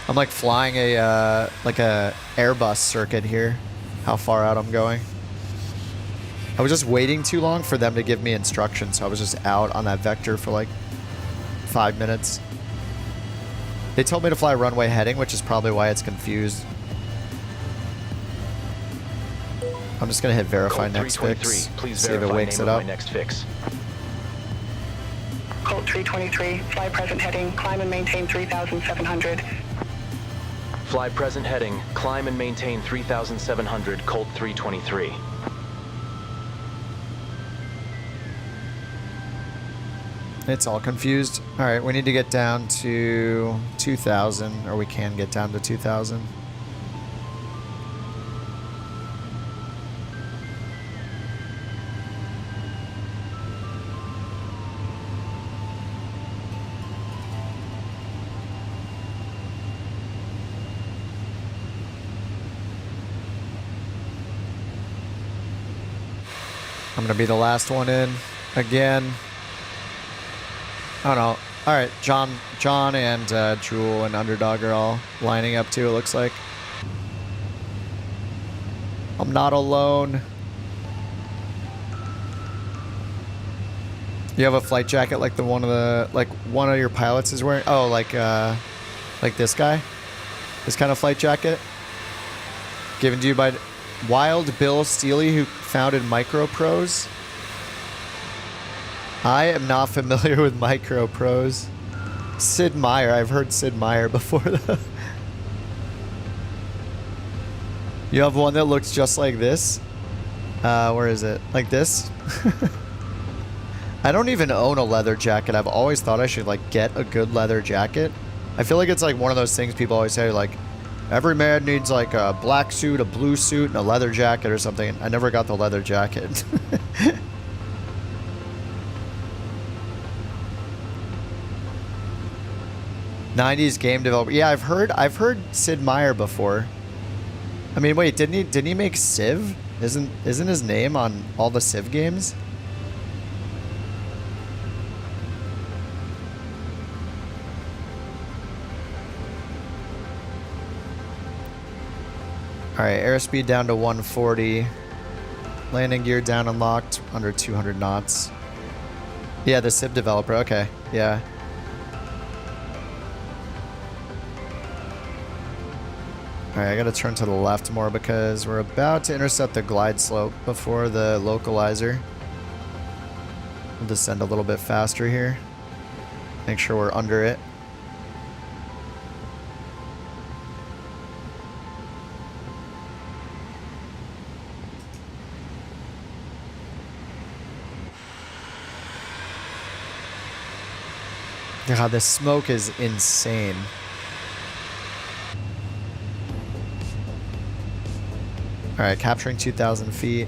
I'm like flying a Airbus circuit here. How far out I'm going. I was just waiting too long for them to give me instructions, so I was just out on that vector for like 5 minutes. They told me to fly runway heading, which is probably why it's confused. I'm just gonna hit verify next fix. Please see if it wakes it up. Next fix. Colt 323, fly present heading, climb and maintain 3,700. Fly present heading, climb and maintain 3,700, Colt 323. It's all confused. All right, we need to get down to 2,000, or we can get down to 2,000. I'm gonna be the last one in again. Oh no. Alright, John and Jewel and Underdog are all lining up too, it looks like. I'm not alone. You have a flight jacket like the one of your pilots is wearing? Oh, like this guy? This kind of flight jacket? Given to you by Wild Bill Steely, who founded MicroPros. I am not familiar with MicroPros. Sid Meier, I've heard Sid Meier before though. You have one that looks just like this? Where is it? Like this? I don't even own a leather jacket. I've always thought I should like get a good leather jacket. I feel like it's like one of those things people always say like every man needs like a black suit, a blue suit, and a leather jacket or something. I never got the leather jacket. '90s game developer. Yeah, I've heard Sid Meier before. I mean, wait, didn't he make Civ? Isn't his name on all the Civ games? Alright, airspeed down to 140. Landing gear down and locked under 200 knots. Yeah, the Civ developer. Okay, yeah. Alright, I gotta turn to the left more because we're about to intercept the glide slope before the localizer. We'll descend a little bit faster here. Make sure we're under it. God, the smoke is insane. Alright, capturing 2,000 feet.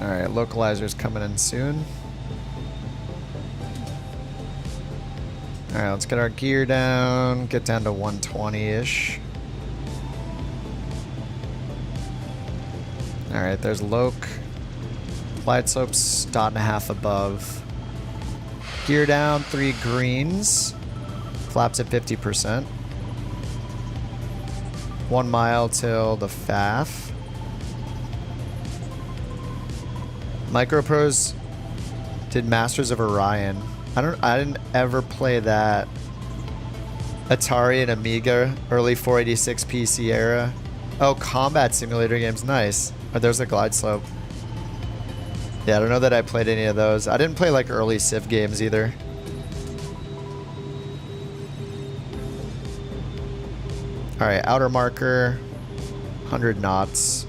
Alright, localizer's coming in soon. Alright, let's get our gear down, get down to 120-ish. Alright, there's Loc. Glide slope's dot and a half above. Gear down, 3 greens. Flaps at 50%. 1 mile till the FAF. Micropros did Masters of Orion. I didn't ever play that. Atari and Amiga, early 486 PC era. Oh, combat simulator games, nice. Oh, there's a glide slope. Yeah, I don't know that I played any of those. I didn't play like early Civ games either. Alright, outer marker, 100 knots.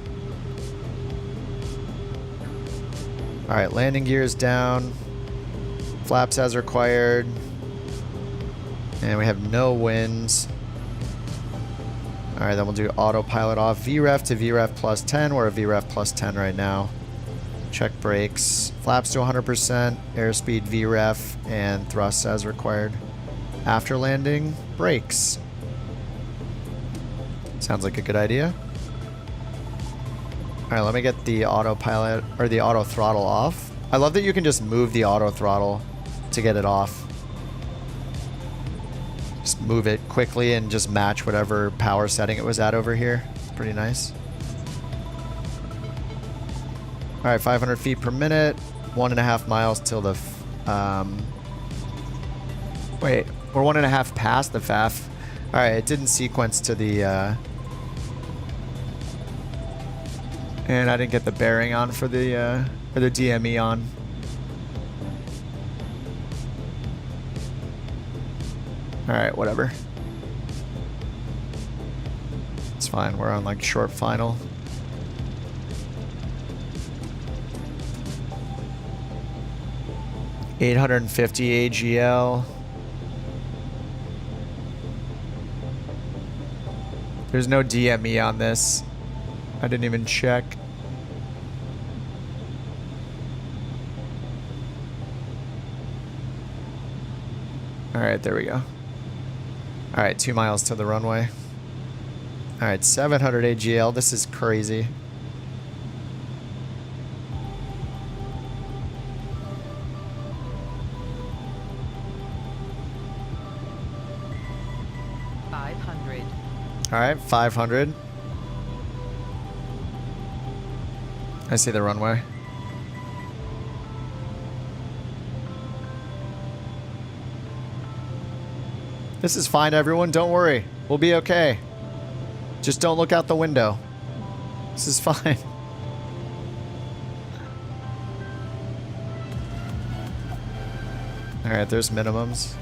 Alright, landing gears down. Flaps as required. And we have no winds. Alright, then we'll do autopilot off. VREF to VREF plus 10. We're at VREF plus 10 right now. Check brakes. Flaps to 100%. Airspeed VREF and thrust as required. After landing, brakes. Sounds like a good idea. Alright, let me get the autopilot or the auto throttle off. I love that you can just move the auto throttle to get it off. Just move it quickly and just match whatever power setting it was at over here. It's pretty nice. Alright, 500 feet per minute. 1.5 miles till the... wait, we're 1.5 past the FAF. Alright, it didn't sequence to the... and I didn't get the bearing on for the DME on. Alright, whatever. It's fine, we're on like short final. $850 AGL. There's no DME on this. I didn't even check. Alright, there we go. Alright, 2 miles to the runway. Alright, 700 AGL. This is crazy. Alright, 500. I see the runway. This is fine, everyone. Don't worry. We'll be okay. Just don't look out the window. This is fine. Alright, there's minimums.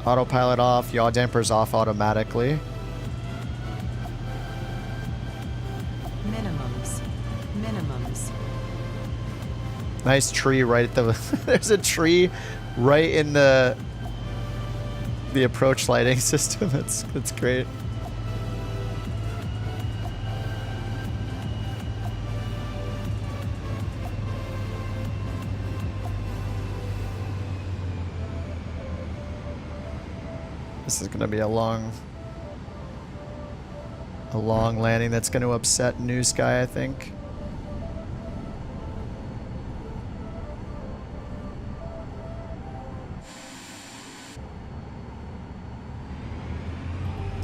Autopilot off. Yaw dampers off automatically. Minimums. Minimums. Nice tree right at the... There's a tree right in the approach lighting system. It's great. This is going to be a long landing that's going to upset New Sky, I think.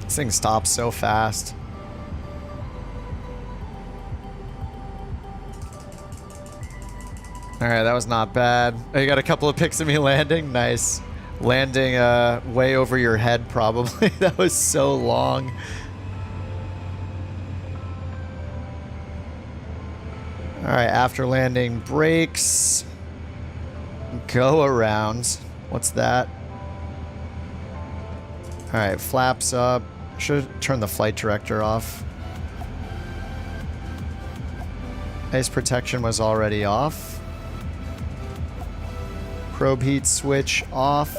This thing stops so fast. All right, that was not bad. Oh, you got a couple of pics of me landing. Nice. Landing way over your head, probably. That was so long. All right, after landing brakes. Go around. What's that? All right, flaps up. Should turn the flight director off. Ice protection was already off. Probe heat switch off.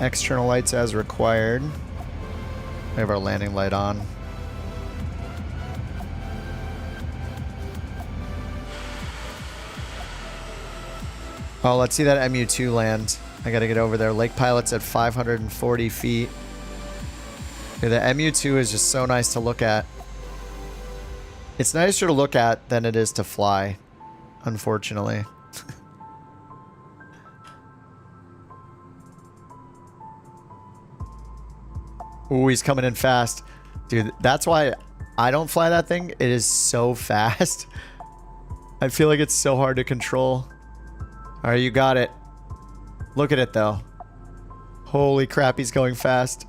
External lights as required. We have our landing light on. Oh, let's see that MU2 land. I gotta get over there. Lake Pilot's at 540 feet. Yeah, the MU2 is just so nice to look at. It's nicer to look at than it is to fly, unfortunately. Ooh, he's coming in fast. Dude, that's why I don't fly that thing. It is so fast. I feel like it's so hard to control. All right, you got it. Look at it, though. Holy crap, he's going fast.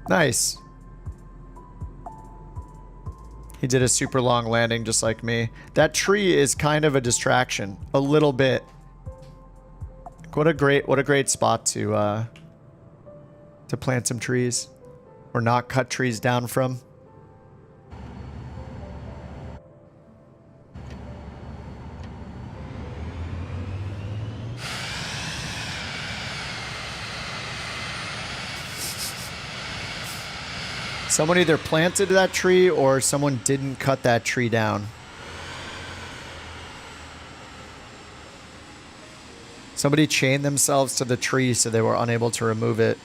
Nice. He did a super long landing just like me. That tree is kind of a distraction. A little bit. What a great spot to plant some trees. Or not cut trees down from. Someone either planted that tree or someone didn't cut that tree down. Somebody chained themselves to the tree so they were unable to remove it.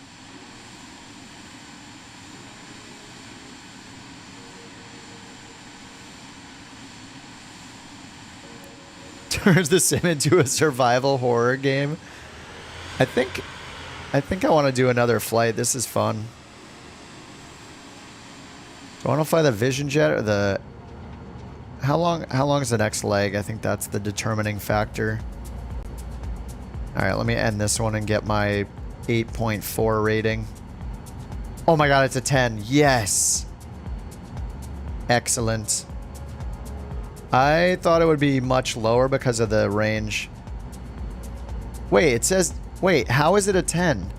Turns the sim into a survival horror game. I think I want to do another flight. This is fun. Do I want to fly the Vision Jet or the... How long is the next leg? I think that's the determining factor. Alright, let me end this one and get my 8.4 rating. Oh my god, it's a 10. Yes! Excellent. I thought it would be much lower because of the range. Wait, it says... Wait, how is it a 10?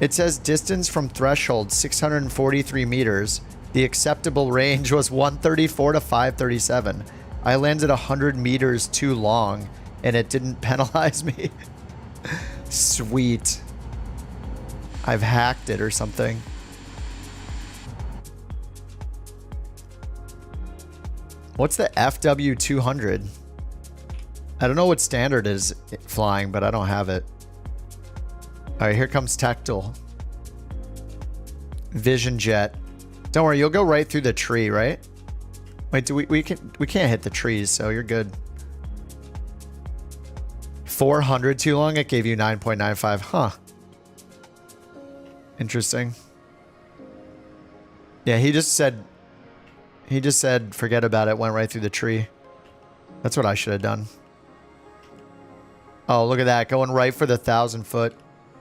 It says distance from threshold 643 meters. The acceptable range was 134 to 537. I landed 100 meters too long, and it didn't penalize me. Sweet. I've hacked it or something. What's the FW200? I don't know what standard is flying, but I don't have it. All right, here comes Tactile. Vision Jet. Don't worry, you'll go right through the tree, right? Wait, we can't hit the trees, so you're good. 400 too long? It gave you 9.95. Huh. Interesting. Yeah, he just said forget about it, went right through the tree. That's what I should have done. Oh, look at that. Going right for the 1,000-foot.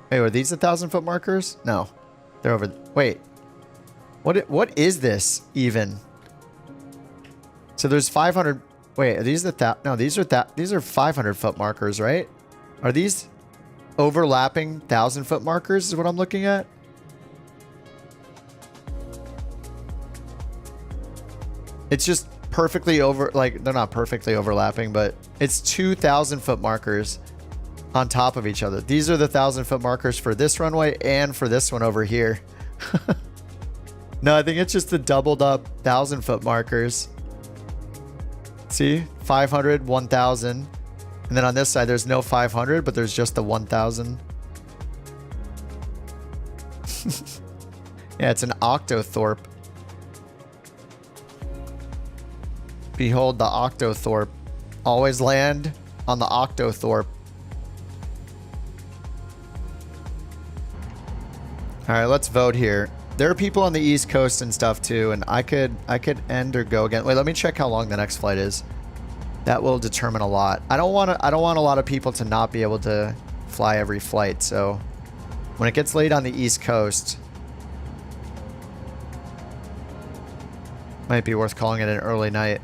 Wait, are these the 1,000-foot markers? No. They're over. Wait. What is this even? So there's 500. Wait, are these no, these are 500 foot markers, right? Are these overlapping 1,000 foot markers is what I'm looking at? It's just perfectly like, they're not perfectly overlapping, but it's 2,000 foot markers on top of each other. These are the 1,000 foot markers for this runway and for this one over here. No, I think it's just the doubled up 1,000 foot markers. See, 500, 1,000. And then on this side, there's no 500, but there's just the 1,000. Yeah, it's an octothorpe. Behold the octothorpe. Always land on the octothorpe. All right, let's vote here. There are people on the East Coast and stuff too, and I could end or go again. Wait, let me check how long the next flight is. That will determine a lot. I don't want a lot of people to not be able to fly every flight. So when it gets late on the East Coast, might be worth calling it an early night.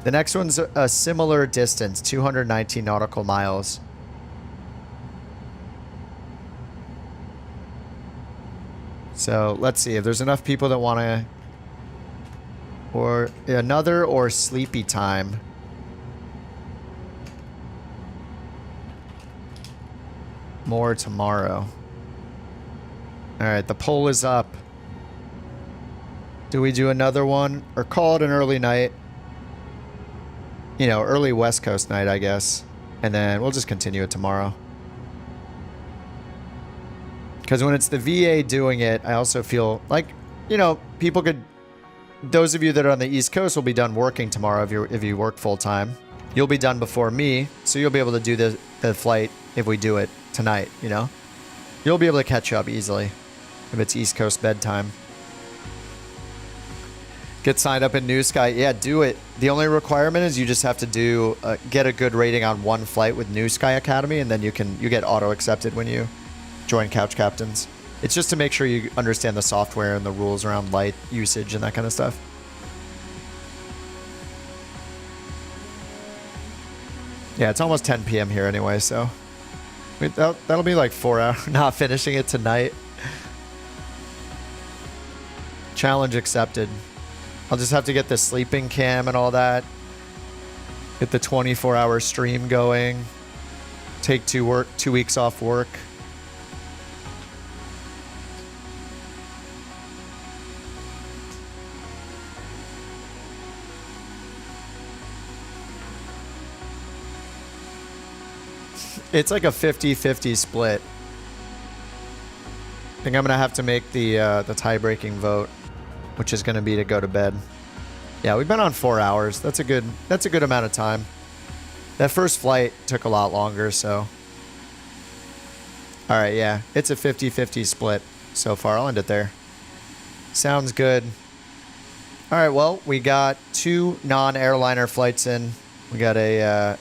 The next one's a similar distance, 219 nautical miles. So let's see if there's enough people that want to, or another or sleepy time. More tomorrow. All right, the poll is up. Do we do another one or call it an early night? You know, early West Coast night, I guess. And then we'll just continue it tomorrow. Because when it's the VA doing it, I also feel like, you know, people could, those of you that are on the East Coast will be done working tomorrow if you work full time. You'll be done before me, so you'll be able to do the flight if we do it tonight, you know? You'll be able to catch up easily if it's East Coast bedtime. Get signed up in New Sky. Yeah, do it. The only requirement is you just have to do get a good rating on one flight with New Sky Academy, and then you get auto accepted when you join Couch Captains. It's just to make sure you understand the software and the rules around light usage and that kind of stuff. Yeah, it's almost 10 p.m. here anyway, so that'll be like 4 hours. Not finishing it tonight. Challenge accepted. I'll just have to get the sleeping cam and all that. Get the 24-hour stream going. Take 2 weeks off work. It's like a 50-50 split. I think I'm gonna have to make the tie-breaking vote, which is gonna be to go to bed. Yeah, we've been on 4 hours. That's a good amount of time. That first flight took a lot longer, so. All right, yeah, it's a 50-50 split so far. I'll end it there. Sounds good. All right, well, we got 2 non-airliner flights in. We got a.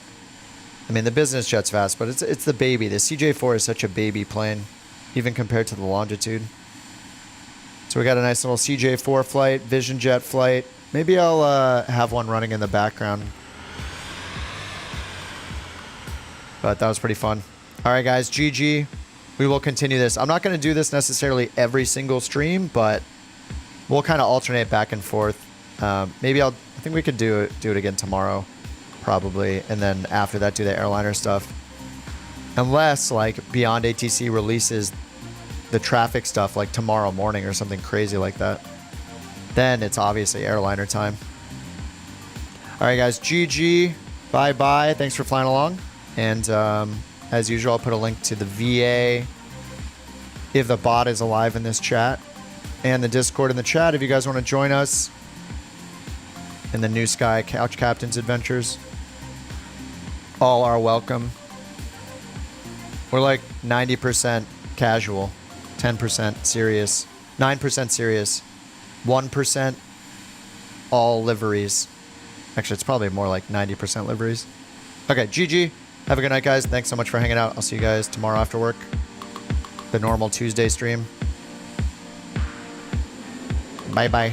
I mean, the business jet's fast, but it's the baby. The CJ4 is such a baby plane, even compared to the Longitude. So we got a nice little CJ4 flight, Vision Jet flight. Maybe I'll have one running in the background. But that was pretty fun. All right, guys, GG. We will continue this. I'm not going to do this necessarily every single stream, but we'll kind of alternate back and forth. Maybe I think we could do it again tomorrow. Probably, and then after that do the airliner stuff, unless like Beyond ATC releases the traffic stuff like tomorrow morning or something crazy like that, then it's obviously airliner time. All right, guys, GG, bye, thanks for flying along, and as usual, I'll put a link to the VA if the bot is alive in this chat, and the Discord in the chat if you guys want to join us in the New Sky Couch Captains adventures. All are welcome. We're like 90% casual, 10% serious, 9% serious, 1% all liveries. Actually, it's probably more like 90% liveries. Okay, GG. Have a good night, guys. Thanks so much for hanging out. I'll see you guys tomorrow after work. The normal Tuesday stream. Bye-bye.